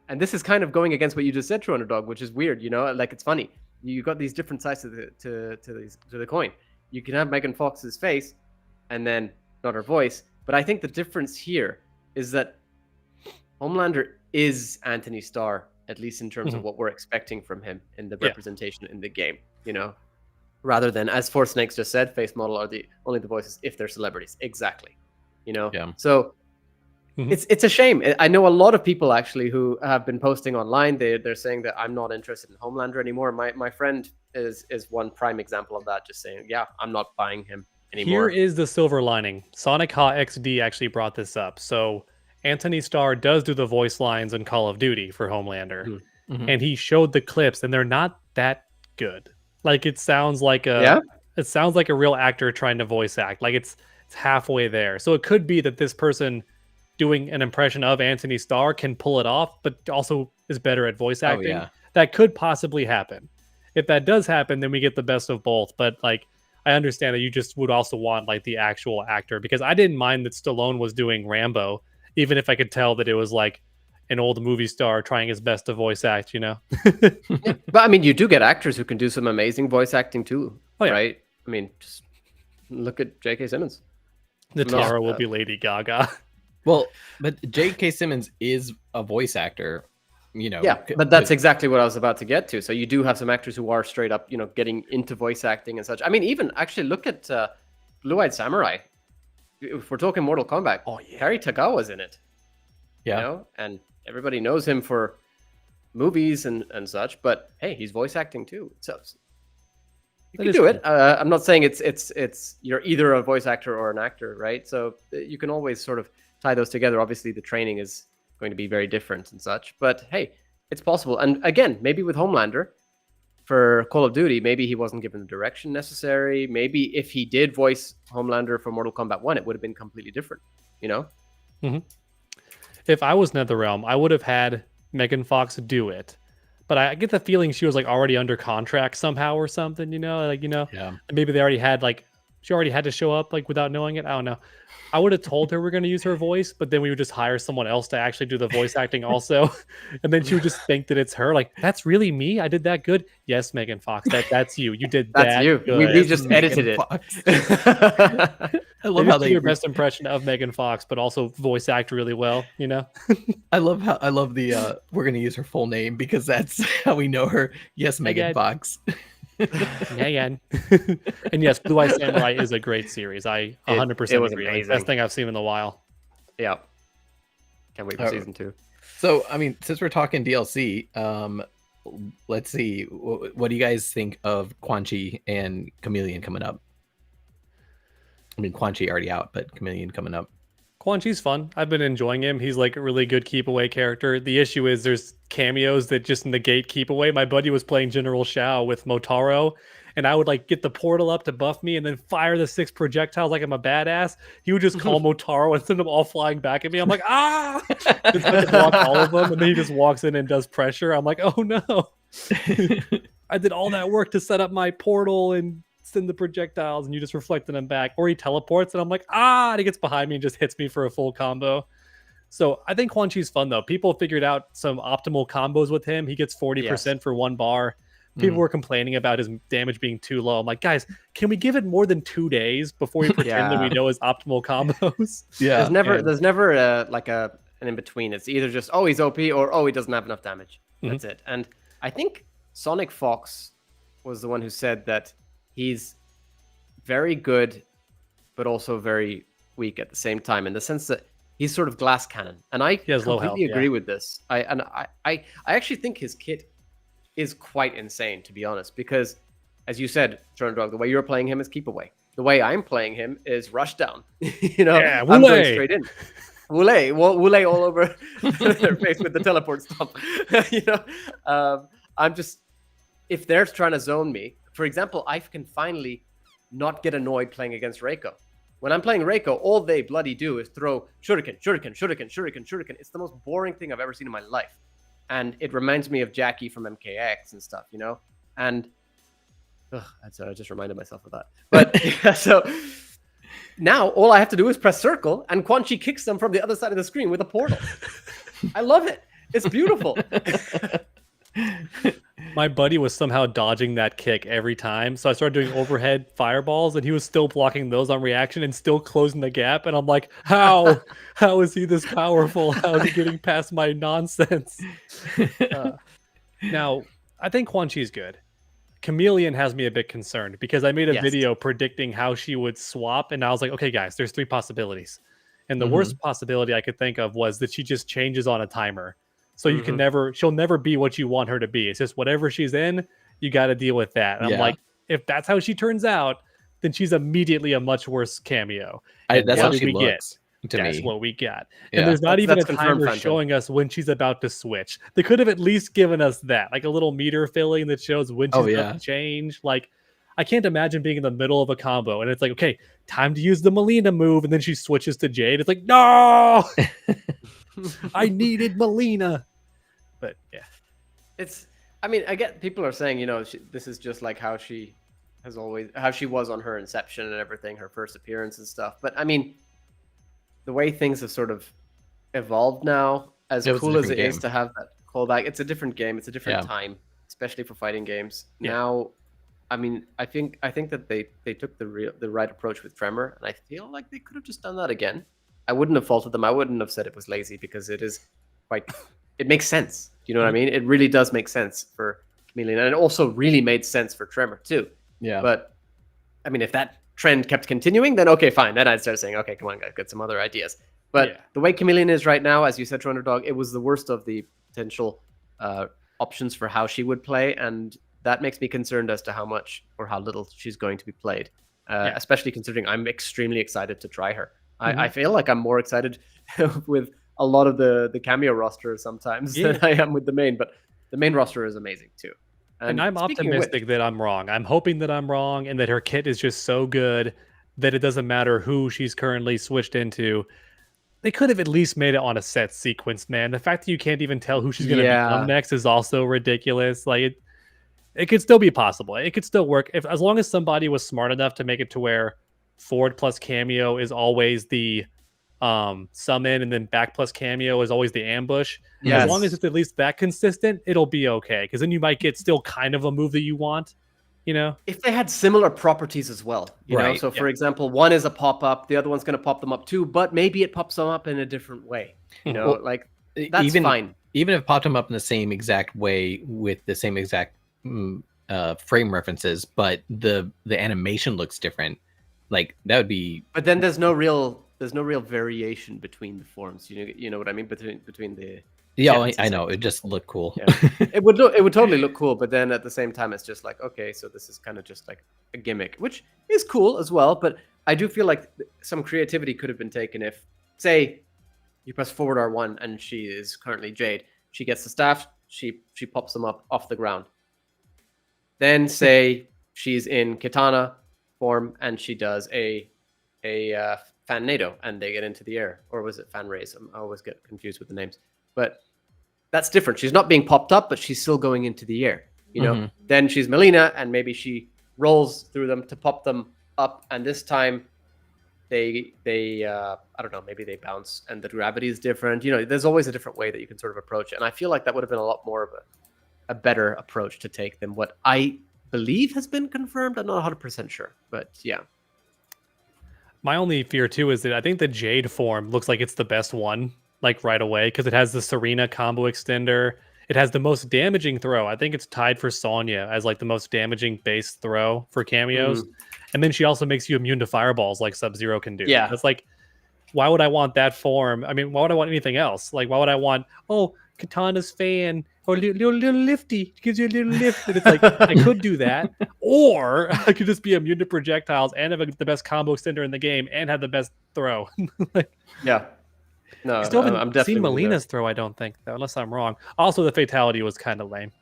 And this is kind of going against what you just said, TrueUnderDawg, which is weird, like it's funny. You got these different sides to the coin. You can have Megan Fox's face and then not her voice. But I think the difference here is that Homelander is Anthony Starr, at least in terms of what we're expecting from him in the representation in the game, rather than, as Four Snakes just said, face model are only the voices if they're celebrities. Exactly. Yeah. So it's a shame. I know a lot of people actually who have been posting online. They're saying that I'm not interested in Homelander anymore. My friend is one prime example of that, just saying, yeah, I'm not buying him anymore. Here is the silver lining. Sonic Ha XD actually brought this up. So Anthony Starr does do the voice lines in Call of Duty for Homelander. And he showed the clips, and they're not that good. Like it sounds like a real actor trying to voice act. Like it's halfway there. So it could be that this person doing an impression of Anthony Starr can pull it off, but also is better at voice acting. yeah. That could possibly happen. If that does happen, then we get the best of both. But like, I understand that you just would also want like the actual actor, because I didn't mind that Stallone was doing Rambo, even if I could tell that it was like an old movie star trying his best to voice act, But I mean, you do get actors who can do some amazing voice acting too, right? I mean, just look at J.K. Simmons. Natara will be Lady Gaga. Well, but J.K. Simmons is a voice actor, Yeah, but that's exactly what I was about to get to. So you do have some actors who are straight up, getting into voice acting and such. I mean, even actually look at Blue-Eyed Samurai. If we're talking Mortal Kombat, Harry Tagawa's in it. Yeah. And everybody knows him for movies and such. But hey, he's voice acting too. So you can do it. I'm not saying it's you're either a voice actor or an actor, right? So you can always sort of tie those together. Obviously, the training is going to be very different and such. But hey, it's possible. And again, maybe with Homelander, for Call of Duty, maybe he wasn't given the direction necessary. Maybe if he did voice Homelander for Mortal Kombat 1, it would have been completely different, you know? If I was NetherRealm, I would have had Megan Fox do it. But I get the feeling she was like already under contract somehow or something, Yeah. maybe they already had like, she already had to show up like without knowing it. I don't know. I would have told her we're going to use her voice, but then we would just hire someone else to actually do the voice acting also. And then she would just think that it's her. Like, that's really me? I did that good? Yes, Megan Fox, that's you. You did That's that you. good. We just edited it. I love how do they your best impression of Megan Fox, but also voice act really well, I love the we're gonna use her full name because that's how we know her. Yes, Megan Fox. Megan. And yes, Blue Eye Samurai is a great series. I 100% was agree. Like, amazing. best thing I've seen in a while. Yeah. Can't wait for season 2. So, I mean, since we're talking DLC, let's see. What do you guys think of Quan Chi and Chameleon coming up? I mean, Quan Chi already out, but Chameleon coming up. Quan Chi's fun. I've been enjoying him. He's like a really good keep away character. The issue is there's cameos that just negate keep away. My buddy was playing General Shao with Motaro, and I would like get the portal up to buff me and then fire the 6 projectiles like I'm a badass. He would just call Motaro and send them all flying back at me. I'm like, ah! Just like block all of them, and then he just walks in and does pressure. I'm like, oh no. I did all that work to set up my portal and send the projectiles, and you just reflected them back. Or he teleports, and I'm like, ah! And he gets behind me and just hits me for a full combo. So I think Quan Chi's fun, though. People figured out some optimal combos with him. He gets 40% for 1 bar. People were complaining about his damage being too low. I'm like, guys, can we give it more than 2 days before we pretend that we know his optimal combos? Yeah. There's never like an in between. It's either just, oh, he's OP, or oh, he doesn't have enough damage. That's it. And I think Sonic Fox was the one who said that he's very good, but also very weak at the same time, in the sense that he's sort of glass cannon. And I completely agree with this. I actually think his kit is quite insane, to be honest, because as you said, TrueUnderDawg, the way you're playing him is keep away. The way I'm playing him is rush down. I'm going straight in. Wule all over their face with the teleport stomp. I'm just, if they're trying to zone me, for example, I can finally not get annoyed playing against Reiko. When I'm playing Reiko, all they bloody do is throw shuriken, shuriken, shuriken, shuriken, shuriken. It's the most boring thing I've ever seen in my life. And it reminds me of Jackie from MKX and stuff, And I just reminded myself of that. But so now all I have to do is press circle, and Quan Chi kicks them from the other side of the screen with a portal. I love it. It's beautiful. My buddy was somehow dodging that kick every time, so I started doing overhead fireballs, and he was still blocking those on reaction and still closing the gap. And I'm like, how is he this powerful? How is he getting past my nonsense? Now, I think Quan Chi's good. Chameleon has me a bit concerned because I made a video predicting how she would swap, and I was like, okay, guys, there's 3 possibilities. And the worst possibility I could think of was that she just changes on a timer. So you can she'll never be what you want her to be. It's just whatever she's in, you got to deal with that. And I'm like, if that's how she turns out, then she's immediately a much worse cameo. That's how she looks to me. That's what we got. Yeah. And there's not even a timer showing us when she's about to switch. They could have at least given us that, like a little meter filling that shows when she's about to change. Like, I can't imagine being in the middle of a combo and it's like, okay, time to use the Melina move, and then she switches to Jade. It's like, no! I needed Melina. But yeah, I get people are saying, this is just like how she was on her inception and everything, her first appearance and stuff. But I mean, the way things have sort of evolved now, as cool as it is to have that callback, it's a different game. It's a different time, especially for fighting games. Yeah. Now, I mean, I think that they took the right approach with Tremor, and I feel like they could have just done that again. I wouldn't have faulted them. I wouldn't have said it was lazy, because it is it makes sense. Do you know what I mean? It really does make sense for Chameleon. And it also really made sense for Tremor too. Yeah. But I mean, if that trend kept continuing, then okay, fine. Then I'd start saying, okay, come on, guys, get some other ideas. But the way Chameleon is right now, as you said, TrueUnderDawg, it was the worst of the potential options for how she would play. And that makes me concerned as to how much or how little she's going to be played, especially considering I'm extremely excited to try her. I feel like I'm more excited with a lot of the cameo roster sometimes than I am with the main, but the main roster is amazing too. And I'm speaking of which, optimistic that I'm wrong. I'm hoping that I'm wrong and that her kit is just so good that it doesn't matter who she's currently switched into. They could have at least made it on a set sequence, man. The fact that you can't even tell who she's going to become next is also ridiculous. Like it could still be possible. It could still work if as long as somebody was smart enough to make it to where forward plus cameo is always the summon and then back plus cameo is always the ambush. As long as it's at least that consistent, it'll be okay. Because then you might get still kind of a move that you want, you know? If they had similar properties as well, you know? So for example, one is a pop-up, the other one's going to pop them up too, but maybe it pops them up in a different way. You know, Well, like that's fine. Even if it popped them up in the same exact way with the same exact frame references, but the animation looks different, like that would be. But then there's no real variation between the forms. You know what I mean? Between the I know. It just looked cool. Yeah. It would totally look cool, but then at the same time, it's just like, okay, so this is kind of just like a gimmick, which is cool as well. But I do feel like some creativity could have been taken if, say, you press forward R1 and she is currently Jade. She gets the staff. She pops them up off the ground. Then say she's in Kitana form and she does a fan NATO and they get into the air, or was it fan raise? I always get confused with the names, but that's different. She's not being popped up, but she's still going into the air. You know. Then she's Melina, and maybe she rolls through them to pop them up, and this time they I don't know, maybe they bounce and the gravity is different. You know, there's always a different way that you can sort of approach it, and I feel like that would have been a lot more of a better approach to take than what I believe has been confirmed. I'm not 100% sure, but yeah. My only fear too is that I think the Jade form looks like it's the best one, like right away, because it has the Serena combo extender. It has the most damaging throw. I think it's tied for Sonya as like the most damaging base throw for cameos. And then she also makes you immune to fireballs like Sub-Zero can do. Yeah. It's like, why would I want that form? I mean, why would I want anything else? Like, why would I want, Katana's fan or little lifty gives you a little lift? And it's like, I could do that. Or I could just be immune to projectiles and have the best combo extender in the game and have the best throw. Yeah. No, I still haven't I'm definitely seen Melina's throw, I don't think, though, unless I'm wrong. Also, the fatality was kind of lame.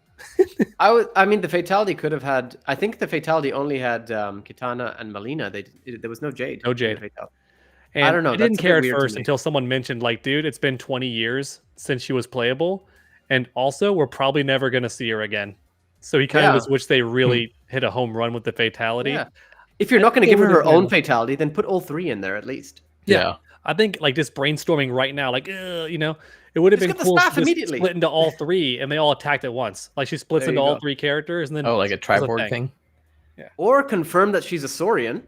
I mean, the fatality could have had. I think the fatality only had Kitana and Melina. There was no Jade. No Jade. And I don't know. I didn't care at first until someone mentioned, like, dude, it's been 20 years since she was playable, and also we're probably never going to see her again. So he kind of just wished they really hit a home run with the fatality. Yeah. If you're not going to give her own fatality, then put all three in there at least. Yeah. I think like just brainstorming right now, like, you know, it would have been cool to just split into all three and they all attacked at once. Like she splits into all three characters and then like a Triborg thing. Yeah. Or confirm that she's a Saurian.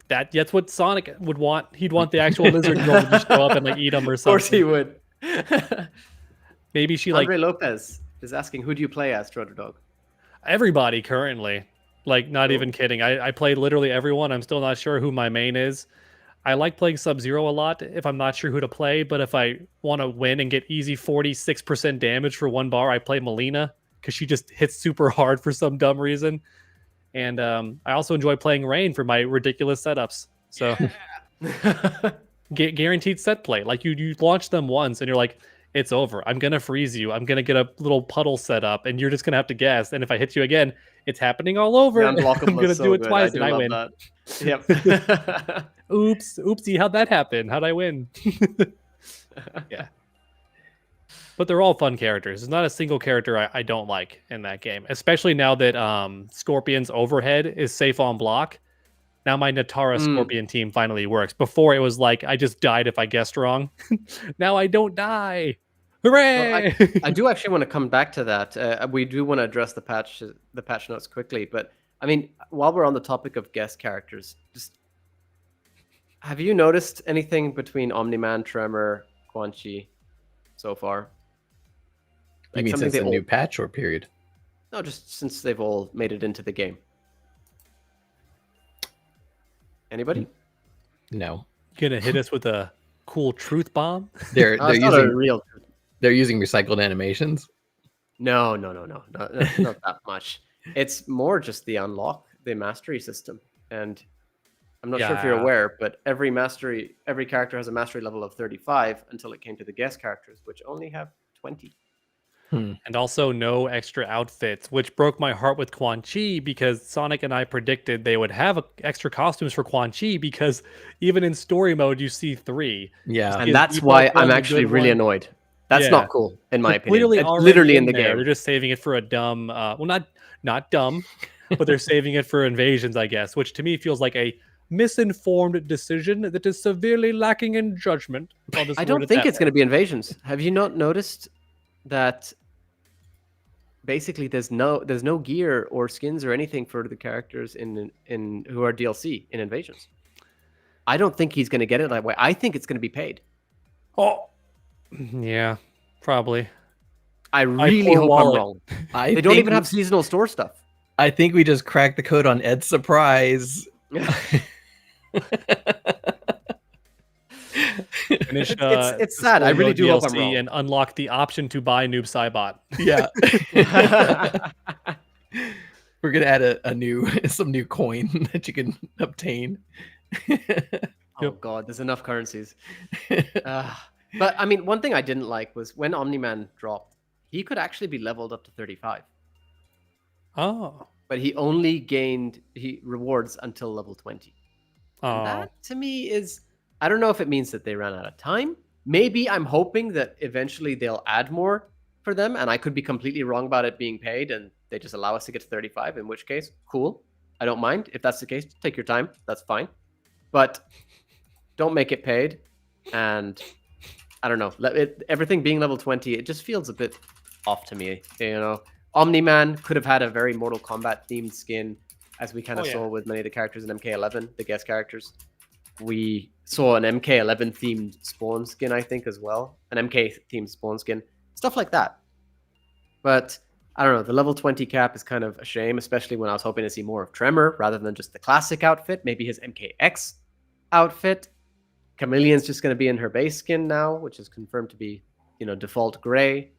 That's what Sonic would want. He'd want the actual lizard girl to just show up and like eat him or something. Of course he would. Maybe she Andre Lopez is asking, who do you play as TrueUnderDawg? Everybody currently. Like, not even kidding. I played literally everyone. I'm still not sure who my main is. I like playing Sub-Zero a lot if I'm not sure who to play, but if I want to win and get easy 46% damage for one bar, I play Melina because she just hits super hard for some dumb reason. And I also enjoy playing Rain for my ridiculous setups. So guaranteed set play. Like you launch them once and you're like, it's over. I'm going to freeze you. I'm going to get a little puddle set up and you're just going to have to guess. And if I hit you again, it's happening all over. I'm going to do it twice and I win. That. Yep. Oopsie, how'd that happen? How'd I win? Yeah. But they're all fun characters. There's not a single character I don't like in that game, especially now that Scorpion's overhead is safe on block. Now my Natara Scorpion team finally works. Before it was like, I just died if I guessed wrong. Now I don't die. Hooray! Well, I do actually want to come back to that. We do want to address the patch notes quickly. But I mean, while we're on the topic of guest characters, just have you noticed anything between Omni-Man, Tremor, Quan Chi so far? You mean since the new patch or period? No, just since they've all made it into the game. Anybody? No. Gonna hit us with a cool truth bomb? They're using real. They're using recycled animations. No, not that much. It's more just the mastery system, and I'm not sure if you're aware, but every character has a mastery level of 35 until it came to the guest characters, which only have 20. And also no extra outfits, which broke my heart with Quan Chi because Sonic and I predicted they would have extra costumes for Quan Chi because even in story mode you see 3. Yeah. And that's why I'm actually really annoyed. That's not cool, in my opinion. Clearly It's already literally in the there. game. They're just saving it for a dumb, well, not dumb, but they're saving it for Invasions, I guess, which to me feels like a misinformed decision that is severely lacking in judgment. I don't think it's going to be Invasions. Have you not noticed that basically there's no gear or skins or anything for the characters in who are DLC in Invasions? I don't think he's going to get it that way. I think it's going to be paid. Oh, yeah, probably. I really hope I'm wrong. They don't even have seasonal store stuff. I think we just cracked the code on Ed's surprise. Finish, it's sad. I really do hope I'm wrong. And unlock the option to buy Noob Saibot. Yeah. We're gonna add some new coin that you can obtain. Oh god, there's enough currencies. But I mean, one thing I didn't like was when Omni-Man dropped, he could actually be leveled up to 35. Oh. But he only gained rewards until level 20. And that to me is, I don't know if it means that they ran out of time. Maybe I'm hoping that eventually they'll add more for them, and I could be completely wrong about it being paid and they just allow us to get to 35, in which case, cool. I don't mind. If that's the case, take your time. That's fine. But don't make it paid. And I don't know. Everything being level 20, it just feels a bit off to me. You know, Omni-Man could have had a very Mortal Kombat themed skin, as we kind of saw with many of the characters in MK11, the guest characters. We saw an MK11 themed spawn skin, I think, as well. An MK themed spawn skin. Stuff like that. But I don't know. The level 20 cap is kind of a shame, especially when I was hoping to see more of Tremor rather than just the classic outfit. Maybe his MKX outfit. Chameleon's just going to be in her base skin now, which is confirmed to be, default gray.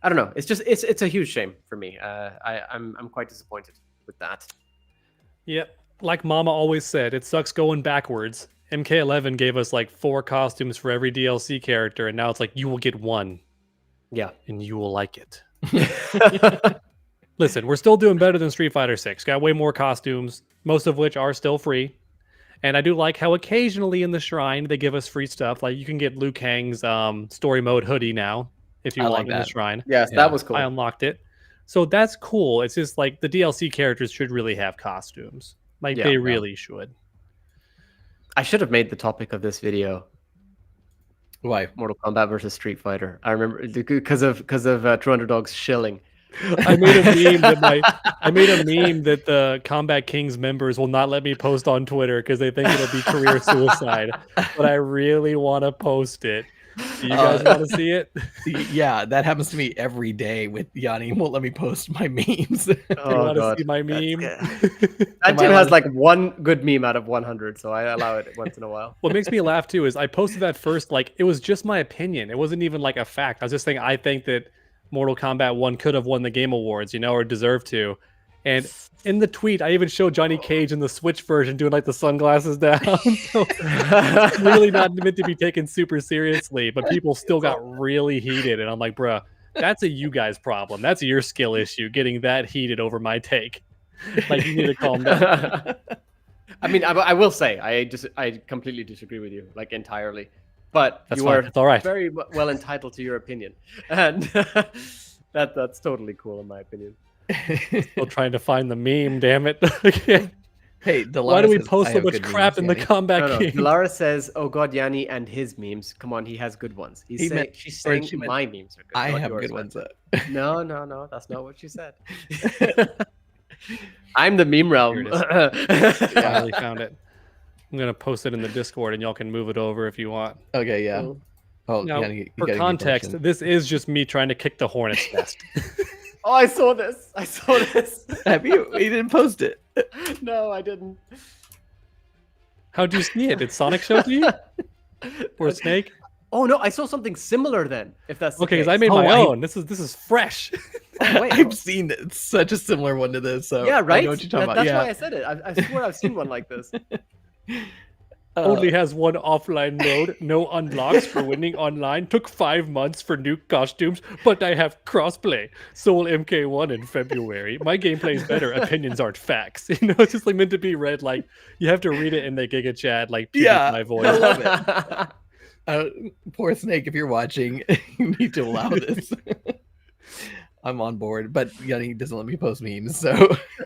I don't know. It's a huge shame for me. I'm quite disappointed with that. Yep. Like Mama always said, it sucks going backwards. MK11 gave us like 4 costumes for every DLC character, and now it's like you will get 1. Yeah. And you will like it. Listen, we're still doing better than Street Fighter 6. Got way more costumes, most of which are still free. And I do like how occasionally in the shrine they give us free stuff. Like you can get Liu Kang's story mode hoodie now if you want in the shrine. Yes, that was cool. I unlocked it. So that's cool. It's just like the DLC characters should really have costumes. Like they really should. I should have made the topic of this video. Why? Mortal Kombat versus Street Fighter. I remember because of TrueUnderDawg's shilling. I made a meme that the Combat Kings members will not let me post on Twitter because they think it'll be career suicide. But I really want to post it. Do you guys want to see it? Yeah, that happens to me every day with Yanni. Won't let me post my memes. You want to see my meme? That dude has like one good meme out of 100, so I allow it once in a while. What makes me laugh too is I posted that first, like it was just my opinion. It wasn't even like a fact. I was just saying I think that Mortal Kombat 1 could have won the Game Awards, or deserved to. And in the tweet, I even showed Johnny Cage in the Switch version doing like the sunglasses down. So it's really not meant to be taken super seriously, but people still got really heated. And I'm like, bruh, that's a you guys problem. That's your skill issue, getting that heated over my take. Like, you need to calm down. I mean, I will say, I completely disagree with you, like entirely. But that's you are all right. Very well entitled to your opinion. And that's totally cool in my opinion. Still trying to find the meme, damn it. Hey, Delara why do we says, post so much crap memes, in the Combat King? Delara says, "Oh God, Yanni and his memes. Come on, he has good ones." She's saying my memes are good. I have good ones. No, that's not what she said. I'm the meme realm. I finally found it. I'm gonna post it in the Discord, and y'all can move it over if you want. Okay, yeah. Cool. Oh, now, for context, this is just me trying to kick the hornet's nest. Oh, I saw this. Have you? You didn't post it. No, I didn't. How'd you see it? Did Sonic show to you? Or Snake? Oh no, I saw something similar then. If that's okay, because I made my own. This is fresh. Wait, I've seen it. It's such a similar one to this. So yeah, right. I know what you're talking about. That's why I said it. I swear I've seen one like this. Only has one offline mode, no unlocks for winning online. Took 5 months for new costumes, but I have crossplay. Soul MK1 in February. My gameplay is better. Opinions aren't facts. You know, it's just like meant to be read like you have to read it in the Giga chat, like Yeah, my I voice. love it. Poor Snake, if you're watching, you need to allow this. I'm on board, but Yanni doesn't let me post memes, so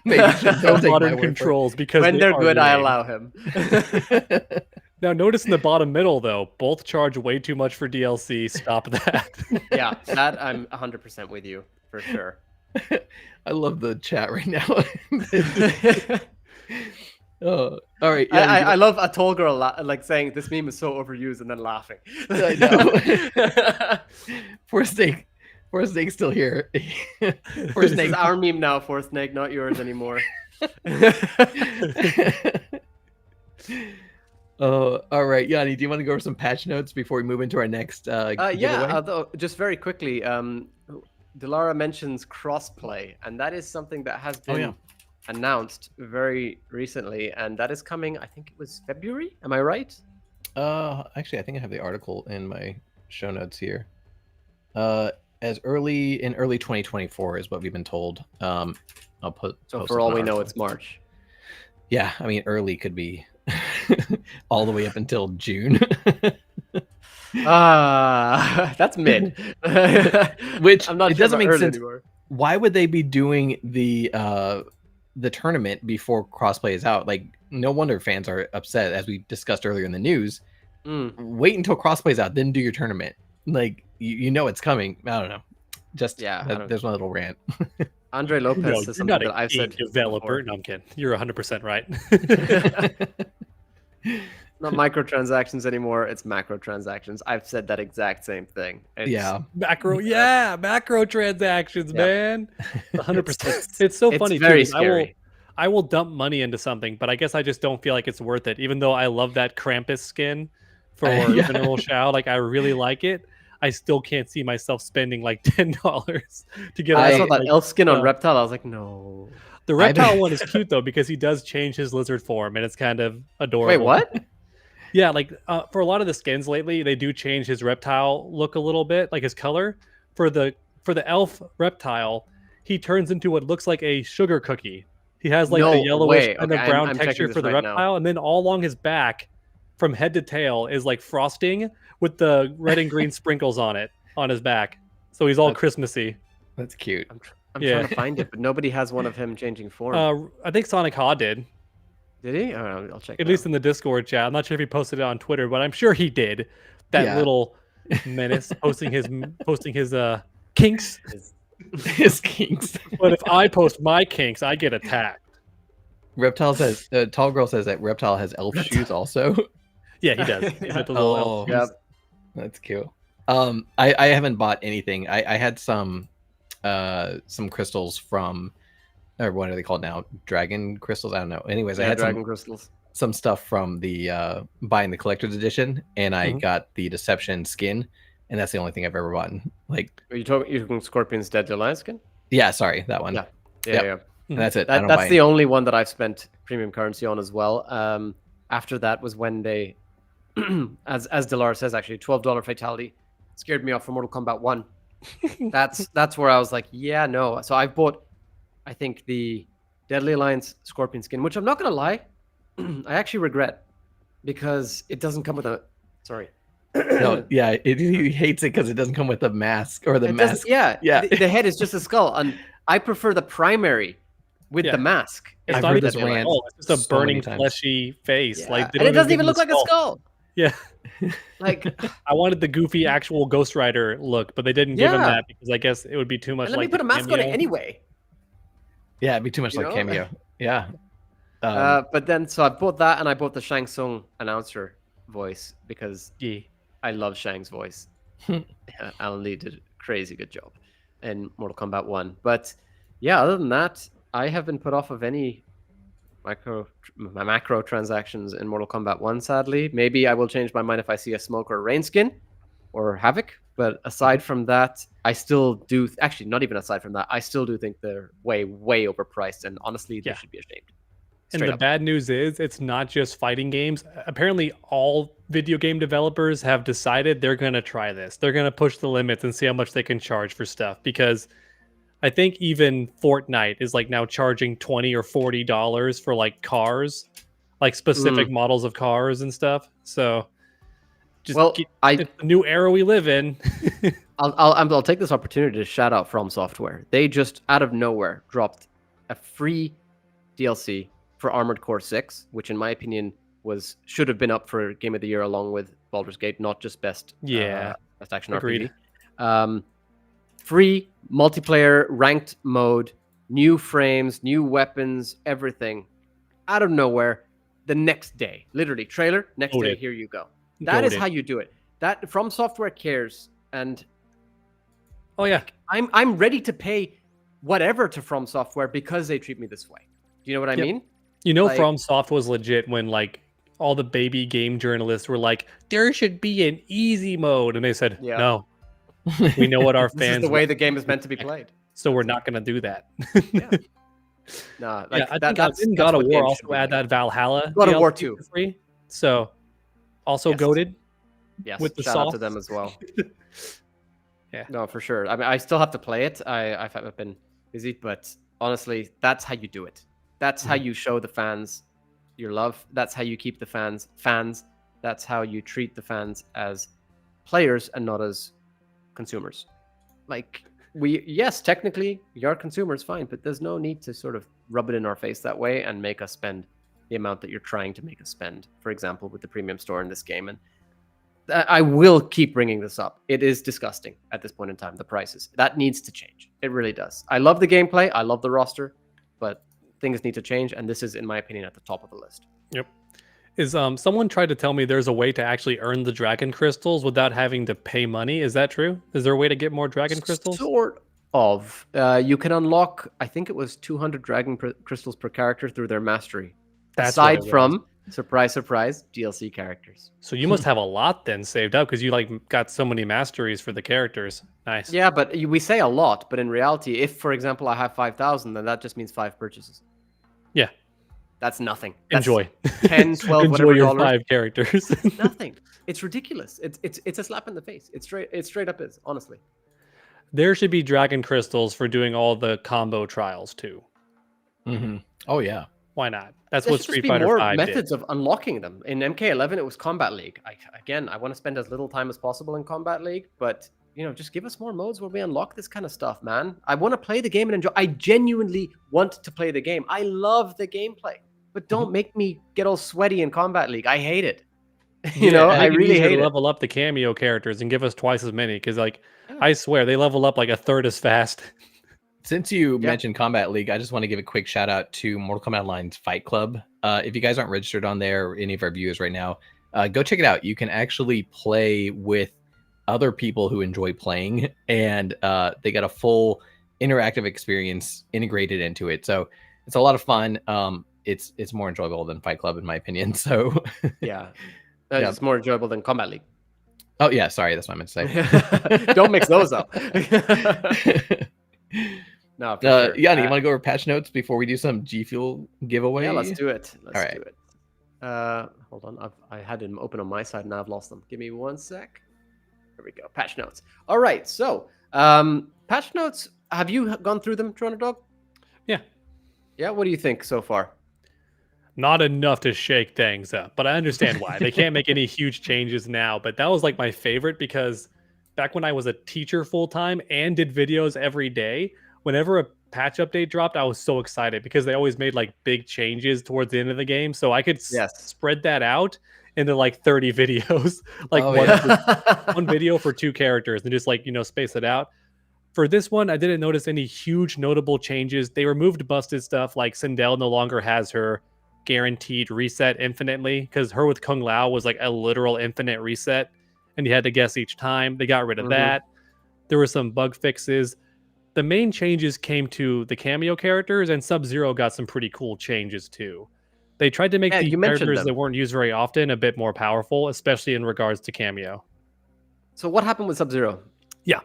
maybe don't take Modern my word controls because When they they're are good, I lame. allow him. for it. Now, notice in the bottom middle, though, both charge way too much for DLC. Stop that. Yeah, that I'm 100% with you for sure. I love the chat right now. Oh, all right. I love a tall girl like saying this meme is so overused and then laughing. I know. Poor Snake. Poor Snake's still here. Poor This Snake. is our meme now, for Snake, not yours anymore. All right, Yanni, do you want to go over some patch notes before we move into our next giveaway? Yeah, although just very quickly, Delara mentions crossplay, and that is something that has been announced very recently, and that is coming. I think it was February. Am I right? Actually, I think I have the article in my show notes here. As early 2024 is what we've been told. I'll put. So for all we know, it's March. Yeah, I mean, early could be all the way up until June. That's mid. Which I'm not it sure doesn't about make early sense. anymore. Why would they be doing the tournament before crossplay is out? Like, no wonder fans are upset, as we discussed earlier in the news. Wait until crossplay is out, then do your tournament. Like, you know it's coming. I don't know. Just there's my little rant. Andre Lopez says something that I've said developer. before. No, I'm kidding. You're 100% right. Not microtransactions anymore. It's macrotransactions. I've said that exact same thing. macro transactions, man. 100%. It's so funny. It's very too, scary. I will dump money into something, but I guess I just don't feel like it's worth it. Even though I love that Krampus skin for Mineral Shao, like I really like it. I still can't see myself spending like $10 to get. I saw that elf skin on Reptile. I was like, no. The Reptile one is cute though because he does change his lizard form, and it's kind of adorable. Wait, what? Yeah, like for a lot of the skins lately, they do change his reptile look a little bit, like his color. For the elf reptile, he turns into what looks like a sugar cookie. He has like the yellowish kind of brown texture for the reptile, and then all along his back, from head to tail, is like frosting with the red and green sprinkles on it on his back. So he's all Christmassy. That's cute. I'm trying to find it, but nobody has one of him changing form. I think Sonic Ha did. Did he? Oh, I'll check. At least in the Discord chat. I'm not sure if he posted it on Twitter, but I'm sure he did. That little menace posting his kinks. His kinks. But if I post my kinks, I get attacked. Reptile says, Tall Girl says that Reptile has elf shoes also. Yeah, he does. He's got the little elf shoes. That's cute. I haven't bought anything. I had some crystals from, or what are they called now? Dragon crystals? I don't know. Anyways, I had dragon crystals. Some stuff from the buying the collector's edition, and I got the Deception skin, and that's the only thing I've ever bought. Like, are you talking Scorpion's Deadly Alliance skin? Yeah, sorry, that one. Yeah. And that's it. That's the only one that I've spent premium currency on as well. After that was when they, as Delara says, actually $12 fatality scared me off for Mortal Kombat 1. That's where I was like, yeah, no. So I've bought, I think, the Deadly Alliance Scorpion skin, which I'm not gonna lie, I actually regret, because it doesn't come with a. Sorry. No, yeah, he hates it because it doesn't come with the mask or the mask. Yeah. The head is just a skull, and I prefer the primary with the mask. It's not even rant. It's just a burning, fleshy face. Yeah. Like, and it doesn't even look like a skull. Yeah. Like, I wanted the goofy actual Ghost Rider look, but they didn't give him that because I guess it would be too much. And let me put a mask on it anyway. Yeah, it'd be too much like cameo. Yeah. But then, so I bought that, and I bought the Shang Tsung announcer voice because I love Shang's voice. Alan Lee did a crazy good job in Mortal Kombat 1. But yeah, other than that, I have been put off of any macro transactions in Mortal Kombat 1, sadly. Maybe I will change my mind if I see a Smoke or a Rain skin or Havoc. But aside from that, I still do... Actually, not even aside from that, I still do think they're way, way overpriced. And honestly, they should be ashamed. And the bad news is it's not just fighting games. Apparently, all video game developers have decided they're going to try this. They're going to push the limits and see how much they can charge for stuff. Because I think even Fortnite is like now charging $20 or $40 for like cars, like specific models of cars and stuff. So just it's the new era we live in. I'll take this opportunity to shout out From Software. They just out of nowhere dropped a free DLC for Armored Core 6, which in my opinion should have been up for Game of the Year along with Baldur's Gate, not just best action Agreed. RPG. Free multiplayer ranked mode, new frames, new weapons, everything out of nowhere. The next day, literally trailer, next day, here you go. That is how you do it. That From Software cares, and I'm ready to pay whatever to From Software because they treat me this way. Do you know what I mean? You know, FromSoft was legit when like all the baby game journalists were like, there should be an easy mode, and they said, no, we know what our fans. This is the way the game is meant to be played, so we're not going to do that. No, I think God of War also add that Valhalla. God of War 2 free, so also goated. Yes, with the shout out to them as well. No, for sure. I mean, I still have to play it. I've been busy, but honestly, that's how you do it. That's how you show the fans your love. That's how you keep the fans. That's how you treat the fans as players and not as consumers. Like technically we are consumers, fine, but there's no need to sort of rub it in our face that way and make us spend the amount that you're trying to make us spend. For example, with the premium store in this game, and I will keep bringing this up. It is disgusting at this point in time. The prices that needs to change. It really does. I love the gameplay. I love the roster, but things need to change, and this is, in my opinion, at the top of the list. Yep. Is someone tried to tell me there's a way to actually earn the dragon crystals without having to pay money? Is that true? Is there a way to get more dragon crystals? Sort of. You can unlock, I think it was 200 dragon crystals per character through their mastery. Aside from, surprise, surprise, DLC characters. So you must have a lot then saved up because you like got so many masteries for the characters. Nice. Yeah, but we say a lot, but in reality, if, for example, I have 5,000, then that just means 5 purchases. Yeah. That's nothing. That's Enjoy. 10, 12, Enjoy whatever your dollars. 5 characters. Nothing. It's ridiculous. It's a slap in the face. It straight up is, honestly. There should be dragon crystals for doing all the combo trials too. Mm-hmm. Oh yeah. Why not? That's There what should Street just be Fighter more 5 methods did. of unlocking them. In MK11, it was Combat League. I want to spend as little time as possible in Combat League, but just give us more modes where we unlock this kind of stuff, man. I want to play the game and enjoy. I genuinely want to play the game. I love the gameplay, but don't make me get all sweaty in Combat League. I hate it. I really hate it. Level up the cameo characters and give us twice as many because, I swear they level up like a third as fast. Since you mentioned Combat League, I just want to give a quick shout out to Mortal Kombat Online's Fight Club. If you guys aren't registered on there, or any of our viewers right now, go check it out. You can actually play with other people who enjoy playing, and they got a full interactive experience integrated into it. So it's a lot of fun. It's more enjoyable than Fight Club, in my opinion. So it's more enjoyable than Combat League. Oh yeah, sorry, that's what I meant to say. Don't mix those up. No, for sure. Yanni, you want to go over patch notes before we do some GFuel giveaway? Yeah, let's do it. All right. Do it. Hold on. I had them open on my side and I've lost them. Give me 1 sec. Here we go. Patch notes. All right. So, patch notes. Have you gone through them, TrueUnderDawg? Yeah. Yeah. What do you think so far? Not enough to shake things up, but I understand why. They can't make any huge changes now, but that was like my favorite because back when I was a teacher full-time and did videos every day, whenever a patch update dropped, I was so excited because they always made like big changes towards the end of the game. So I could spread that out into like 30 videos, like one video for 2 characters and just space it out. For this one, I didn't notice any huge notable changes. They removed busted stuff like Sindel no longer has her guaranteed reset infinitely because her with Kung Lao was like a literal infinite reset and you had to guess each time. They got rid of that. There were some bug fixes. The main changes came to the cameo characters, and Sub-Zero got some pretty cool changes too. They tried to make the characters that weren't used very often a bit more powerful, especially in regards to cameo. So what happened with Sub-Zero? Yeah.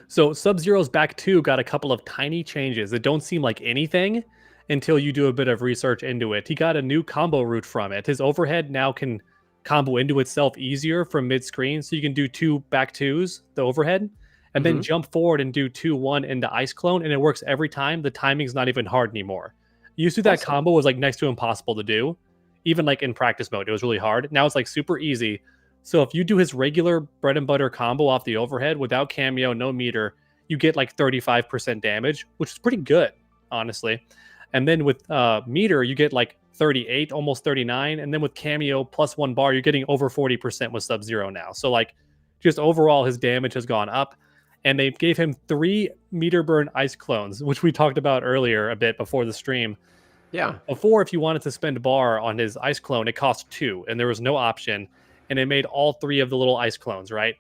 So Sub-Zero's back 2 got a couple of tiny changes that don't seem like anything. until you do a bit of research into it. He got a new combo route from it. His overhead now can combo into itself easier from mid-screen, so you can do 2 back 2s, the overhead, and then jump forward and do 2-1 into Ice Clone, and it works every time. The timing's not even hard anymore. Used to that combo was like next to impossible to do. Even like in practice mode, it was really hard. Now it's like super easy. So if you do his regular bread and butter combo off the overhead without cameo, no meter, you get like 35% damage, which is pretty good, honestly. And then with meter, you get like 38, almost 39. And then with cameo plus 1 bar, you're getting over 40% with Sub-Zero now. So like just overall, his damage has gone up. And they gave him 3 meter burn ice clones, which we talked about earlier a bit before the stream. Yeah. Before, if you wanted to spend a bar on his ice clone, it cost 2, and there was no option. And it made all 3 of the little ice clones, right?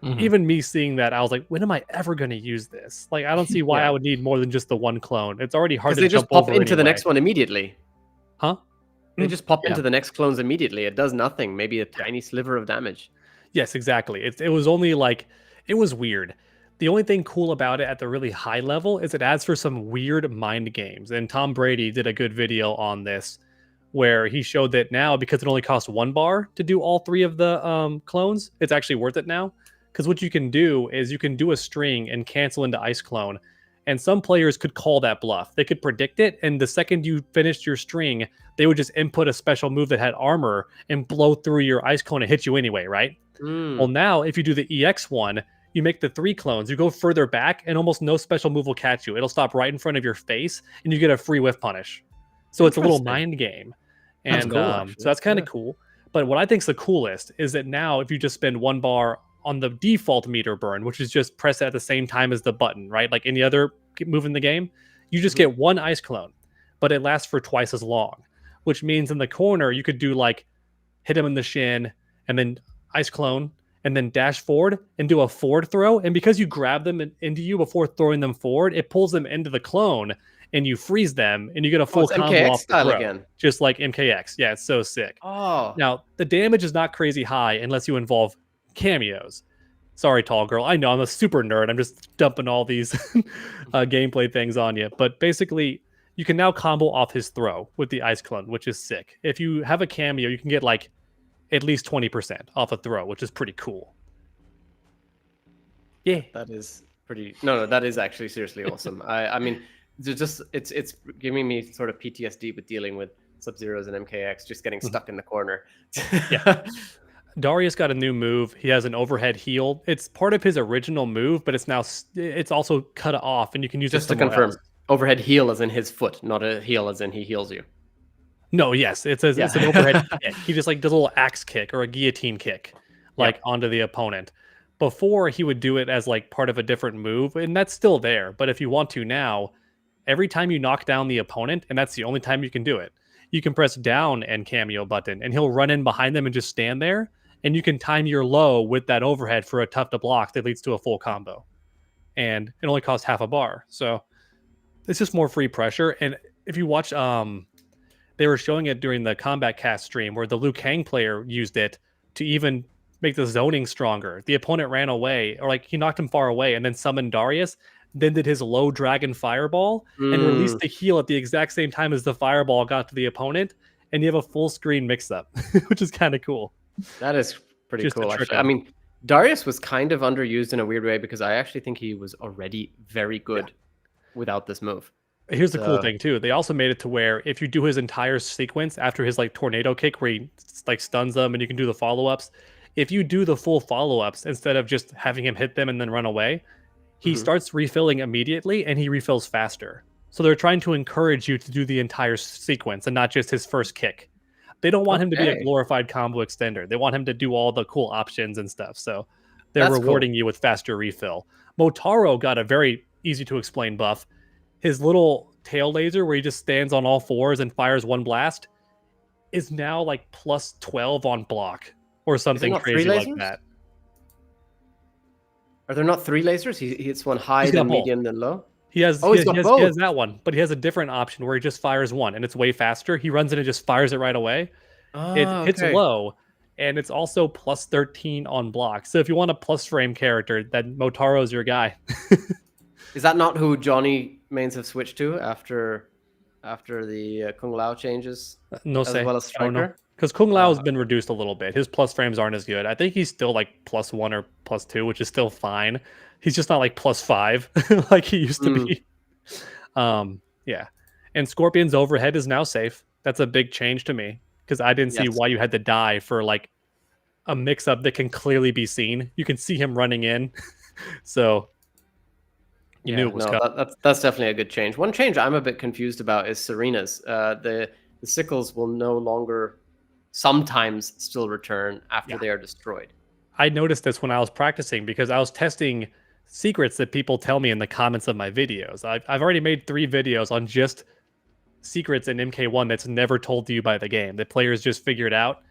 Even me seeing that, I was like, when am I ever going to use this? Like, I don't see why I would need more than just the 1 clone. It's already hard to jump over. They just pop into the next one immediately. Huh? They just pop into the next clones immediately. It does nothing. Maybe a tiny sliver of damage. Yes, exactly. It was only like, it was weird. The only thing cool about it at the really high level is it adds for some weird mind games. And Tom Brady did a good video on this where he showed that now, because it only costs 1 bar to do all 3 of the clones, it's actually worth it now. Because what you can do is you can do a string and cancel into Ice Clone. And some players could call that bluff. They could predict it, and the second you finished your string, they would just input a special move that had armor and blow through your Ice Clone and hit you anyway, right? Well, now, if you do the EX one, you make the 3 clones, you go further back, and almost no special move will catch you. It'll stop right in front of your face, and you get a free whiff punish. So it's a little mind game. And cool, so that's kind of cool. But what I think is the coolest is that now, if you just spend 1 bar on the default meter burn, which is just press it at the same time as the button, right? Like any other move in the game, you just get 1 ice clone, but it lasts for twice as long, which means in the corner, you could do like hit him in the shin and then ice clone and then dash forward and do a forward throw. And because you grab them into you before throwing them forward, it pulls them into the clone and you freeze them and you get a full combo MKX off the style throw, again. just like MKX. Yeah, it's so sick. Oh. Now, the damage is not crazy high unless you involve cameos. Sorry, tall girl. I know I'm a super nerd. I'm just dumping all these gameplay things on you. But basically, you can now combo off his throw with the ice clone, which is sick. If you have a cameo, you can get like at least 20% off a throw, which is pretty cool. Yeah, that is pretty. No, that is actually seriously awesome. I mean, it's giving me sort of PTSD with dealing with Sub-Zeros and MKX, just getting stuck in the corner. Yeah. Darius got a new move. He has an overhead heal. It's part of his original move, but it's also cut off, and you can use just it to confirm. Else. Overhead heal as in his foot, not a heal as in he heals you. No, yes, it's an overhead kick. He just like does a little axe kick or a guillotine kick, onto the opponent. Before, he would do it as like part of a different move, and that's still there. But if you want to now, every time you knock down the opponent, and that's the only time you can do it, you can press down and cameo button, and he'll run in behind them and just stand there, and you can time your low with that overhead for a tough to block that leads to a full combo. And it only costs half a bar, so it's just more free pressure. And if you watch, they were showing it during the Combat Cast stream where the Liu Kang player used it to even make the zoning stronger. The opponent ran away, or like he knocked him far away, and then summoned Darius, then did his low dragon fireball and released the heal at the exact same time as the fireball got to the opponent, and you have a full screen mix up, which is kind of cool. That is pretty cool, actually. I mean, Darius was kind of underused in a weird way because I actually think he was already very good without this move. Here's the cool thing too. They also made it to where if you do his entire sequence after his like tornado kick where he like stuns them and you can do the follow-ups, if you do the full follow-ups instead of just having him hit them and then run away, he starts refilling immediately and he refills faster. So they're trying to encourage you to do the entire sequence and not just his first kick. They don't want him to be a glorified combo extender. They want him to do all the cool options and stuff. So they're rewarding you with faster refill. Motaro got a very easy to explain buff. His little tail laser where he just stands on all fours and fires 1 blast is now like plus 12 on block or something crazy like that. Are there not 3 lasers? He hits one high, then medium, then low? He has that one, but he has a different option where he just fires 1 and it's way faster. He runs in and just fires it right away. It hits low, and it's also plus 13 on block. So if you want a plus frame character, then Motaro's your guy. Is that not who Johnny mains have switched to after after the Kung Lao changes, No as say. well as I don't know. Striker? Because Kung Lao has been reduced a little bit. His plus frames aren't as good. I think he's still like +1 or +2, which is still fine. He's just not like +5 like he used to be. Yeah. And Scorpion's overhead is now safe. That's a big change to me because I didn't see Yes. why you had to die for like a mix-up that can clearly be seen. You can see him running in, so you knew it was coming. That's definitely a good change. One change I'm a bit confused about is Serena's. The sickles will no longer sometimes still return after they are destroyed. I noticed this when I was practicing because I was testing secrets that people tell me in the comments of my videos. I've already made 3 videos on just secrets in MK1 that's never told to you by the game that players just figured out.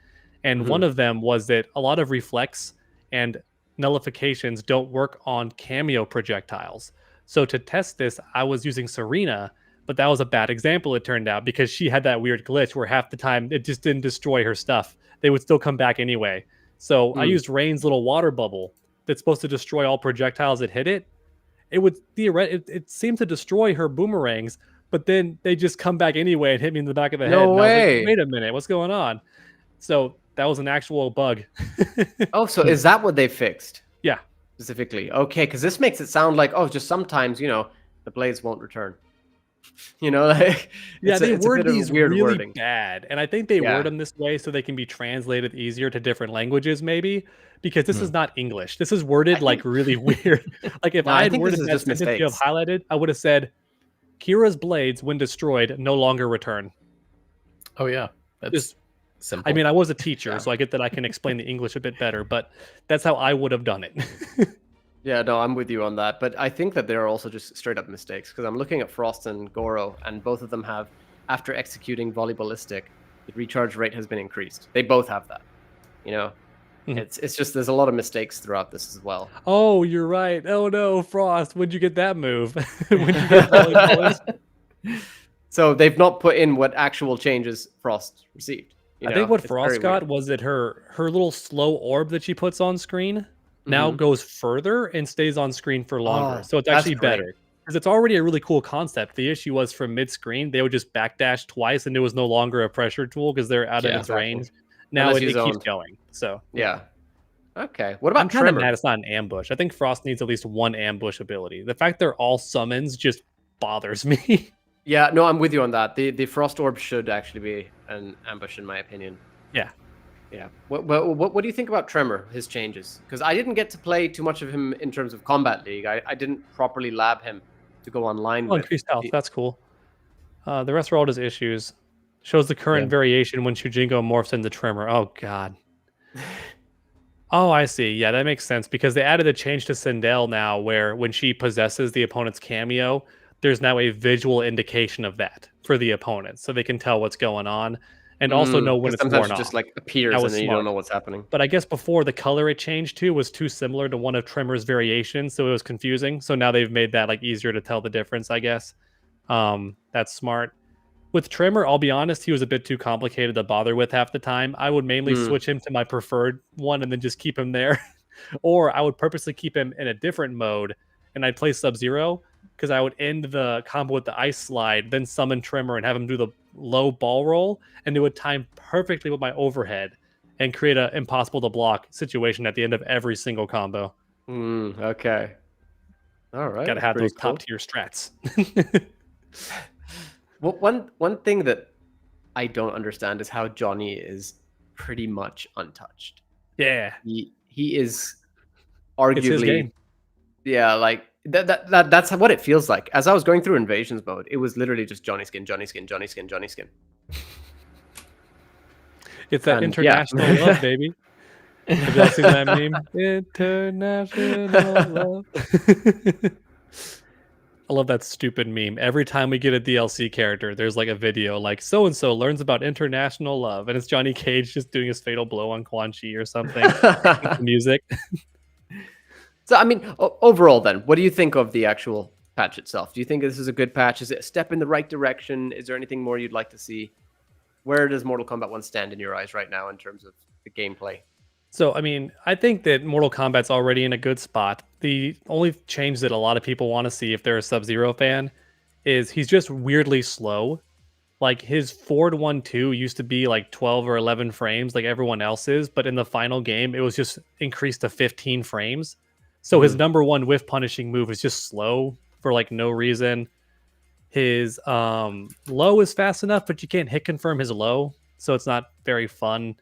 And one of them was that a lot of reflex and nullifications don't work on cameo projectiles. So to test this, I was using Serena, but that was a bad example, it turned out, because she had that weird glitch where half the time it just didn't destroy her stuff. They would still come back anyway. So I used Rain's little water bubble that's supposed to destroy all projectiles that hit it. It would it seemed to destroy her boomerangs, but then they just come back anyway and hit me in the back of the head. No And I was way. like, wait a minute, what's going on? So that was an actual bug. Oh, so is that what they fixed? Yeah. Specifically. Okay, because this makes it sound like, oh, just sometimes, the blades won't return. Like they word these weird really wording. bad, and I think they word them this way so they can be translated easier to different languages, maybe, because this is not English. This is worded like really weird. Like if I had worded that sentence you have highlighted, I would have said, "Kira's blades, when destroyed, no longer return." Oh yeah, that's just simple. I mean, I was a teacher, so I get that I can explain the English a bit better, but that's how I would have done it. Yeah, no, I'm with you on that. But I think that there are also just straight up mistakes because I'm looking at Frost and Goro, and both of them have, after executing volley ballistic, the recharge rate has been increased. They both have that. It's just there's a lot of mistakes throughout this as well. Oh, you're right. Oh no, Frost, when'd you get that move? When you get volley ballistic? So they've not put in what actual changes Frost received. I think what Frost got was that her little slow orb that she puts on screen now goes further and stays on screen for longer. So it's actually better. Because it's already a really cool concept. The issue was from mid-screen, they would just backdash twice and it was no longer a pressure tool because they're out of its range. Now it keeps going. So yeah. Okay. What about I'm kind of mad it's not an ambush. I think Frost needs at least one ambush ability. The fact they're all summons just bothers me. Yeah, no, I'm with you on that. The Frost Orb should actually be an ambush, in my opinion. Yeah. Yeah. What do you think about Tremor, his changes? Because I didn't get to play too much of him in terms of Combat League. I didn't properly lab him to go online with. Increased health. That's cool. The rest are all just issues. Shows the current variation when Shujinko morphs into Tremor. Oh, God. Oh, I see. Yeah, that makes sense because they added a change to Sindel now where when she possesses the opponent's cameo, there's now a visual indication of that for the opponent so they can tell what's going on. And also know when it's worn off. Sometimes it just like appears and then you don't know what's happening. But I guess before the color it changed to was too similar to one of Tremor's variations, so it was confusing. So now they've made that like easier to tell the difference, I guess. That's smart. With Tremor, I'll be honest, he was a bit too complicated to bother with half the time. I would mainly switch him to my preferred one and then just keep him there. Or I would purposely keep him in a different mode and I'd play Sub-Zero because I would end the combo with the ice slide, then summon Tremor and have him do the low ball roll, and it would time perfectly with my overhead and create an impossible to block situation at the end of every single combo. Okay. All right. Gotta have those top tier strats. Well, one thing that I don't understand is how Johnny is pretty much untouched. Yeah. He is arguably it's his game. Yeah, like that's what it feels like. As I was going through Invasions mode, it was literally just Johnny skin, Johnny skin, Johnny skin, Johnny skin. It's that international love, baby. Have you all seen that meme? International love. I love that stupid meme. Every time we get a DLC character, there's like a video like so-and-so learns about international love. And it's Johnny Cage just doing his fatal blow on Quan Chi or something. Music. So, I mean, overall then, what do you think of the actual patch itself? Do you think this is a good patch? Is it a step in the right direction? Is there anything more you'd like to see? Where does Mortal Kombat 1 stand in your eyes right now in terms of the gameplay? So, I mean, I think that Mortal Kombat's already in a good spot. The only change that a lot of people want to see if they're a Sub-Zero fan is he's just weirdly slow. Like his forward 1-2 used to be like 12 or 11 frames like everyone else's, but in the final game it was just increased to 15 frames. So his number one whiff punishing move is just slow for like no reason. His low is fast enough, but you can't hit confirm his low, so it's not very fun.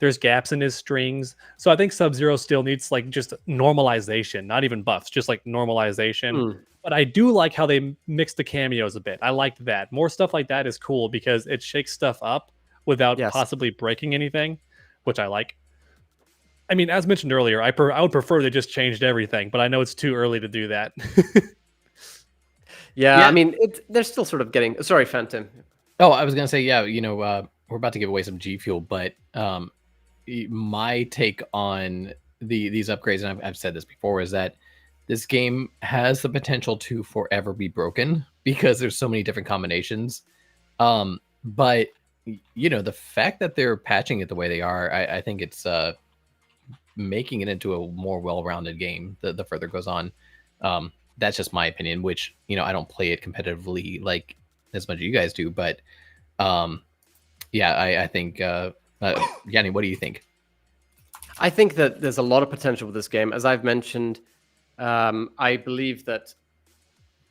There's gaps in his strings. So I think Sub-Zero still needs like just normalization, not even buffs, just like normalization. But I do like how they mix the cameos a bit. I liked that. More stuff like that is cool because it shakes stuff up without possibly breaking anything, which I like. I mean, as mentioned earlier, I would prefer they just changed everything, but I know it's too early to do that. Yeah, I mean, they're still sort of getting... Sorry, Phantom. Oh, I was going to say, yeah, you know, we're about to give away some GFuel, but my take on these upgrades, and I've said this before, is that this game has the potential to forever be broken because there's so many different combinations. But, you know, the fact that they're patching it the way they are, I think it's making it into a more well-rounded game the further it goes on. That's just my opinion, which, you know, I don't play it competitively like as much as you guys do. But, yeah, I think... Yanni, what do you think? I think that there's a lot of potential with this game. As I've mentioned, I believe that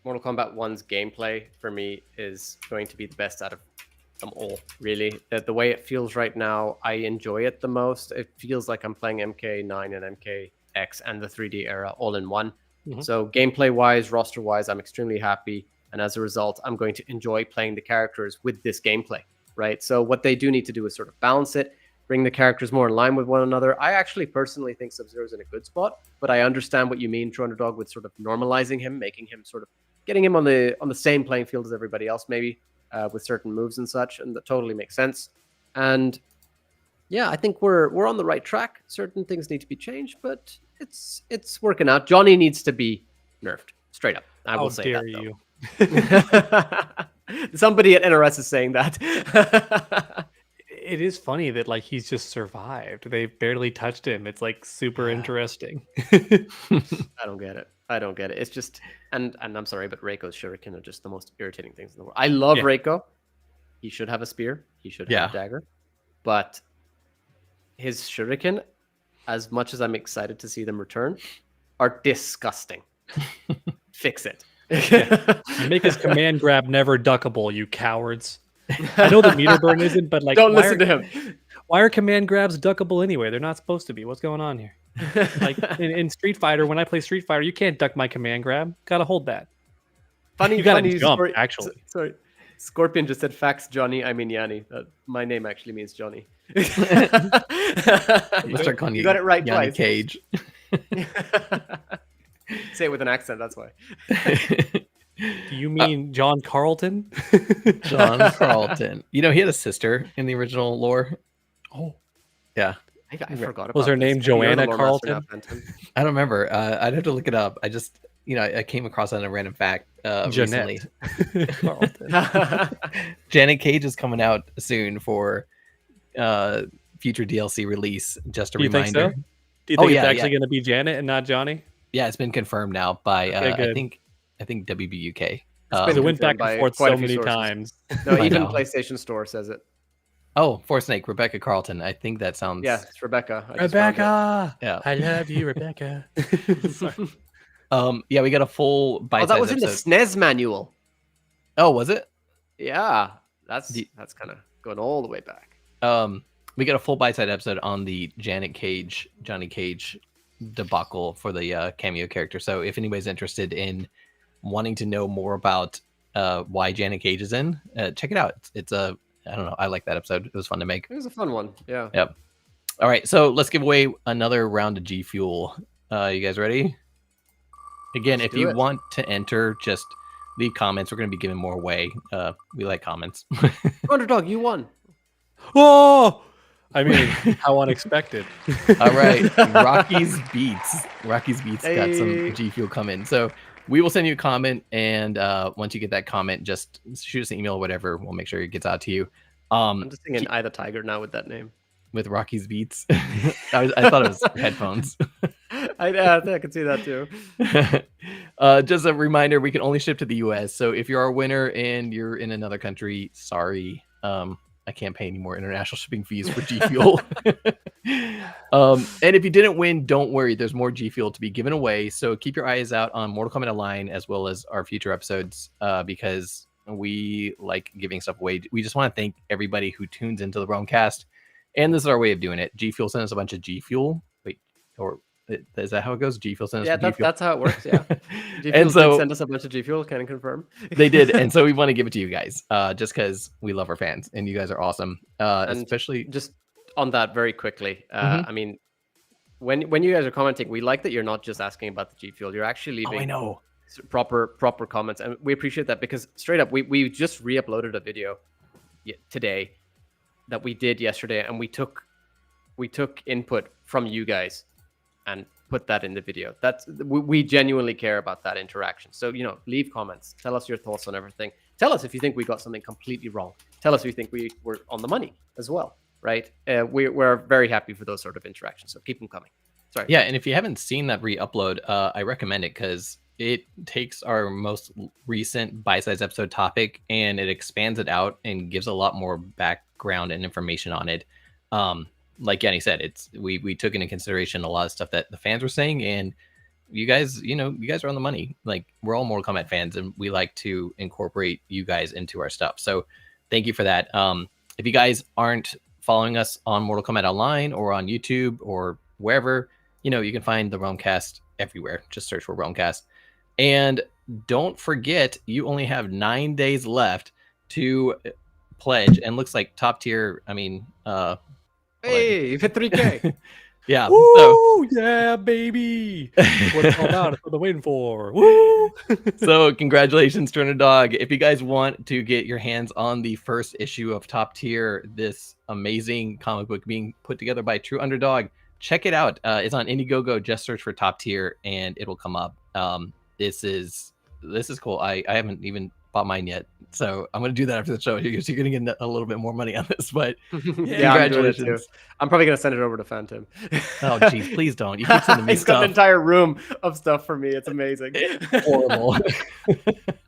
Mortal Kombat 1's gameplay, for me, is going to be the best out of them all, really. The way it feels right now, I enjoy it the most. It feels like I'm playing MK9 and MKX and the 3D era all in one. So gameplay-wise, roster-wise, I'm extremely happy. And as a result, I'm going to enjoy playing the characters with this gameplay. Right. So what they do need to do is sort of balance it, bring the characters more in line with one another. I actually personally think Sub-Zero is in a good spot, but I understand what you mean, TrueUnderDawg, with sort of normalizing him, making him sort of getting him on the same playing field as everybody else, maybe with certain moves and such. And that totally makes sense. And yeah, I think we're on the right track. Certain things need to be changed, but it's working out. Johnny needs to be nerfed straight up. I will say that. How dare you? Somebody at NRS is saying that. It is funny that like he's just survived. They barely touched him. It's like super interesting. I don't get it. It's just, and I'm sorry, but Reiko's shuriken are just the most irritating things in the world. I love Reiko. He should have a spear. He should have a dagger. But his shuriken, as much as I'm excited to see them return, are disgusting. Fix it. Make his command grab never duckable, you cowards. I know the meter burn isn't, but like, don't listen to him. Why are command grabs duckable anyway? They're not supposed to be. What's going on here? Like in Street Fighter, when I play Street Fighter, you can't duck my command grab. Gotta hold that. Funny, you gotta jump. Actually, sorry. Scorpion just said facts, Johnny. I mean Yanni. My name actually means Johnny. You start calling you got it right Yanni twice. Cage. Say it with an accent, that's why. Do you mean John Carlton? John Carlton. You know, he had a sister in the original lore. Oh. Yeah. I forgot about Was her name Joanna Carlton? I don't remember. I'd have to look it up. I just, you know, I came across that in a random fact recently. Janet Cage is coming out soon for future DLC release. Just a reminder. Think so? Do you think it's actually going to be Janet and not Johnny? Yeah, it's been confirmed now by I think WB UK. It went back and forth so many times. No, even PlayStation Store says it. Oh, For Snake, Rebecca Carlton. I think that sounds... Yeah, it's Rebecca. Rebecca! Yeah. I love you, Rebecca. Yeah, we got a full bite-sized that was in episode. the SNES manual. Oh, was it? Yeah, that's kind of going all the way back. We got a full bite-sized episode on the Johnny Cage debacle for the cameo character. So if anybody's interested in wanting to know more about why Janet Cage is in, check it out. It's a I don't know. I like that episode. It was fun to make. It was a fun one. Yeah. Yep. All right. So let's give away another round of GFuel. You guys ready? Again, if you want to enter, just leave comments. We're going to be giving more away. We like comments. Underdawg, you won. Oh! I mean, how unexpected. All right. Rocky's Beats. Rocky's Beats got some GFuel coming. So we will send you a comment, and once you get that comment, just shoot us an email or whatever. We'll make sure it gets out to you. I'm just singing "I the Tiger" now with that name. With Rocky's Beats. I thought it was headphones. I can see that too. Just a reminder, we can only ship to the US. So if you're our winner and you're in another country, sorry. I can't pay any more international shipping fees for G Fuel. And if you didn't win, don't worry. There's more G Fuel to be given away. So keep your eyes out on Mortal Kombat Online as well as our future episodes because we like giving stuff away. We just want to thank everybody who tunes into the Realm Kast. And this is our way of doing it. G Fuel sent us a bunch of G Fuel. Wait, or is that how it goes? G Fuel sent us Yeah, G Fuel. that's how it works. Yeah. G And Fuel so- did send us a bunch of G Fuel. Can I confirm? They did, and so we want to give it to you guys, just because we love our fans, and you guys are awesome. And Especially, just on that very quickly. Mhm. I mean, when you guys are commenting, we like that you're not just asking about the G Fuel. You're actually oh, I leaving know. proper comments, and we appreciate that because straight up, we just re-uploaded a video today that we did yesterday, and we took input from you guys and put that in the video. We genuinely care about that interaction. So leave comments, tell us your thoughts on everything. Tell us if you think we got something completely wrong. Tell us if you think we were on the money as well, right? We're very happy for those sort of interactions, so keep them coming. Sorry. Yeah, and if you haven't seen that re-upload, I recommend it because it takes our most recent bite-sized episode topic and it expands it out and gives a lot more background and information on it. Like Yanni said, we took into consideration a lot of stuff that the fans were saying, and you guys are on the money. Like, we're all Mortal Kombat fans, and we like to incorporate you guys into our stuff. So thank you for that. If you guys aren't following us on Mortal Kombat Online or on YouTube or wherever, you can find the Realm Kast everywhere. Just search for Realm Kast. And don't forget, you only have 9 days left to pledge, and looks like top tier. I mean, Hey, you've hit 3K. yeah. Woo! So, Yeah, baby. That's what it's all about. That's what they're waiting for. Woo! so congratulations, TrueUnderDawg. If you guys want to get your hands on the first issue of Top Tier, this amazing comic book being put together by TrueUnderDawg, check it out. It's on Indiegogo. Just search for Top Tier, and it'll come up. This is cool. I haven't even bought mine yet, so I'm gonna do that after the show. You're gonna get a little bit more money on this, but Yeah, I'm doing it too. congratulations. I'm probably gonna send it over to Phantom. Oh geez, please don't. You keep sending me He's got stuff. an entire room of stuff for me. It's amazing. Horrible.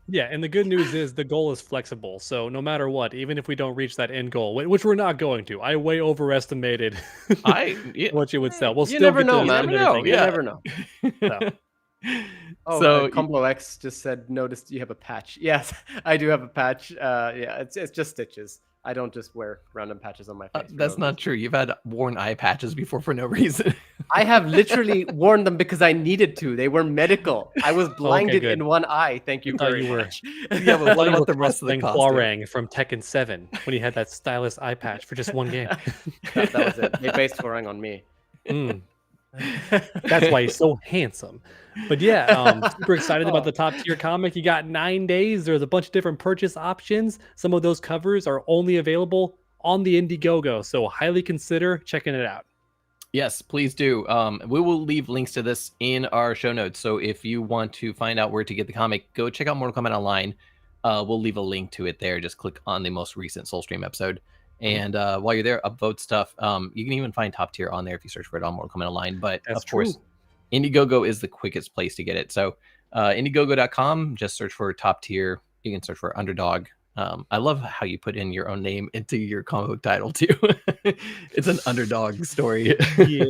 Yeah, and the good news is the goal is flexible. So no matter what, even if we don't reach that end goal, which we're not going to, I way overestimated what you would sell. We'll You still never get know, to man. and everything. You Yeah. never know. So, Oh, So- Combo X just said, noticed you have a patch. Yes, I do have a patch. Yeah, it's just stitches. I don't just wear random patches on my face. for That's no not true. You've had worn eye patches before for no reason. I have literally worn them because I needed to. They were medical. I was blinded good. in one eye. Thank you thought very you were- much. Yeah, but what you about were the rest of the cosplaying costume? Huarang from Tekken 7 when he had that stylus eye patch for just one game. that was it. They based Gorang on me. Mm. That's why he's so handsome. But yeah, super excited about the top tier comic. You got 9 days. There's a bunch of different purchase options. Some of those covers are only available on the Indiegogo, so highly consider checking it out. Yes, please do. We will leave links to this in our show notes. So if you want to find out where to get the comic, go check out Mortal Kombat Online. We'll leave a link to it there. Just click on the most recent Soulstream episode. And while you're there, upvote stuff. You can even find Top Tier on there if you search for it on Mortal Kombat Online. But That's of course, true. Indiegogo is the quickest place to get it. So Indiegogo.com, just search for Top Tier. You can search for Underdawg. I love how you put in your own name into your comic book title too. It's an underdog story. Yeah,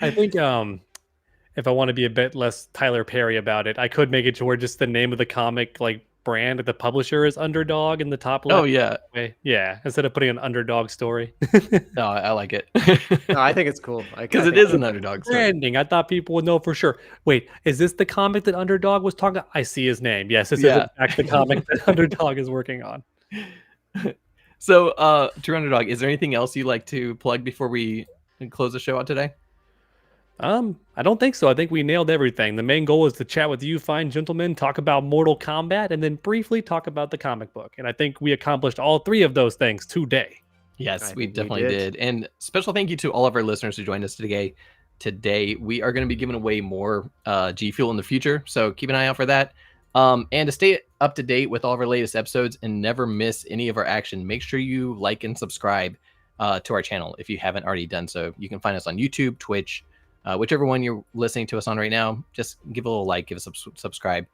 I think if I want to be a bit less Tyler Perry about it, I could make it to where just the name of the comic, like brand of the publisher, is Underdog in the top left. Oh yeah, way. Yeah, instead of putting an underdog story. no, I like it No, I think it's cool. because it is an underdog story. Branding. I thought people would know for sure. Wait, is this the comic that Underdog was talking? I see his name. Yes, this is Yeah. in fact the comic that Underdog is working on. So, TrueUnderDawg, is there anything else you'd like to plug before we close the show out today? I don't think so. I think we nailed everything. The main goal is to chat with you fine gentlemen, talk about Mortal Kombat, and then briefly talk about the comic book. And I think we accomplished all three of those things today. Yes, I we think we definitely did. did. And special thank you to all of our listeners who joined us today. Today, we are going to be giving away more G Fuel in the future, so keep an eye out for that. And to stay up to date with all of our latest episodes and never miss any of our action, make sure you like and subscribe to our channel if you haven't already done so. You can find us on YouTube, Twitch, whichever one you're listening to us on right now, just give a little like, give us a subscribe,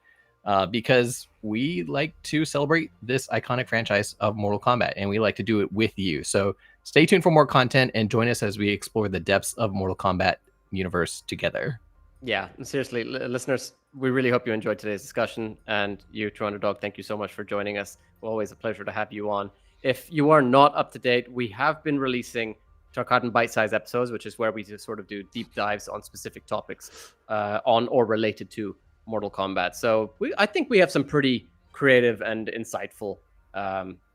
because we like to celebrate this iconic franchise of Mortal Kombat, and we like to do it with you. So stay tuned for more content and join us as we explore the depths of Mortal Kombat universe together. Yeah, seriously, listeners, we really hope you enjoyed today's discussion. And you, TrueUnderDawg, thank you so much for joining us. Always a pleasure to have you on. If you are not up to date, we have been releasing Shortcut and bite-sized episodes, which is where we just sort of do deep dives on specific topics on or related to Mortal Kombat. So I think we have some pretty creative and insightful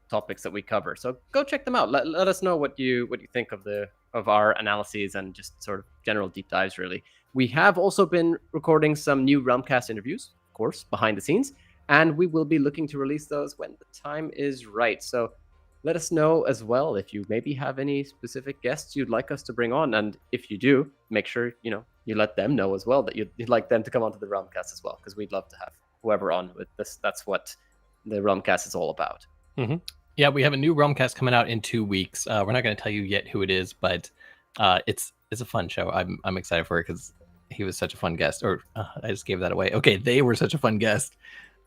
topics that we cover. So go check them out. Let us know what you think of our analyses and just sort of general deep dives, really. We have also been recording some new Realm Kast interviews, of course, behind the scenes, and we will be looking to release those when the time is right. So let us know as well if you maybe have any specific guests you'd like us to bring on. And if you do, make sure, you let them know as well that you'd like them to come onto the Realm Kast as well, because we'd love to have whoever on with this. That's what the Realm Kast is all about. Mm-hmm. Yeah, we have a new Realm Kast coming out in 2 weeks. We're not going to tell you yet who it is, but it's a fun show. I'm excited for it because he was such a fun guest. Or I just gave that away. Okay, they were such a fun guest.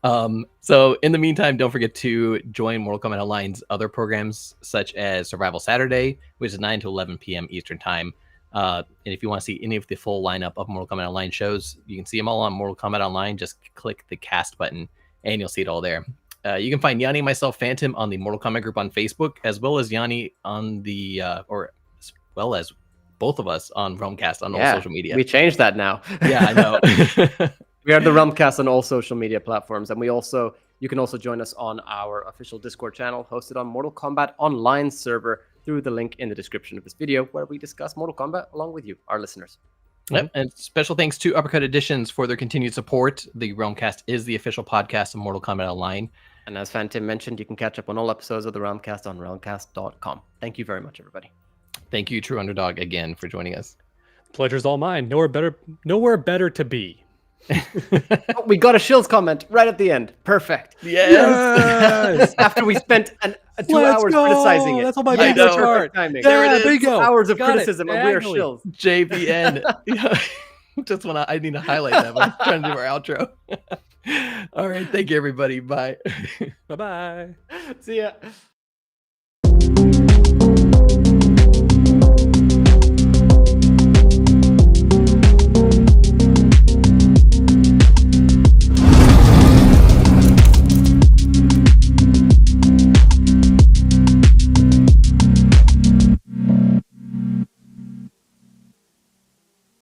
So in the meantime, don't forget to join Mortal Kombat Online's other programs, such as Survival Saturday, which is 9 to 11 p.m. Eastern Time. And if you want to see any of the full lineup of Mortal Kombat Online shows, you can see them all on Mortal Kombat Online. Just click the cast button, and you'll see it all there. You can find Yanni and myself, Phantom, on the Mortal Kombat group on Facebook, as well as Yanni on the, or as well as both of us on Realm Kast on all social media. We changed that now. Yeah, I know. We are the Realm Kast on all social media platforms, and you can also join us on our official Discord channel hosted on Mortal Kombat Online server through the link in the description of this video, where we discuss Mortal Kombat along with you, our listeners. Yep. And special thanks to Uppercut Editions for their continued support. The Realm Kast is the official podcast of Mortal Kombat Online. And as Phantom mentioned, you can catch up on all episodes of the Realm Kast on realmkast.com. Thank you very much, everybody. Thank you, TrueUnderDawg, again for joining us. Pleasure's all mine. Nowhere better to be. Oh, we got a Shills comment right at the end. Perfect. Yes. After we spent 2 hours criticizing it. That's all my I know. Perfect timing. There you go. Hours of Got criticism, and we are Shills. JVN. Just I need to highlight that when I'm trying to do our outro. All right. Thank you, everybody. Bye. Bye-bye. See ya.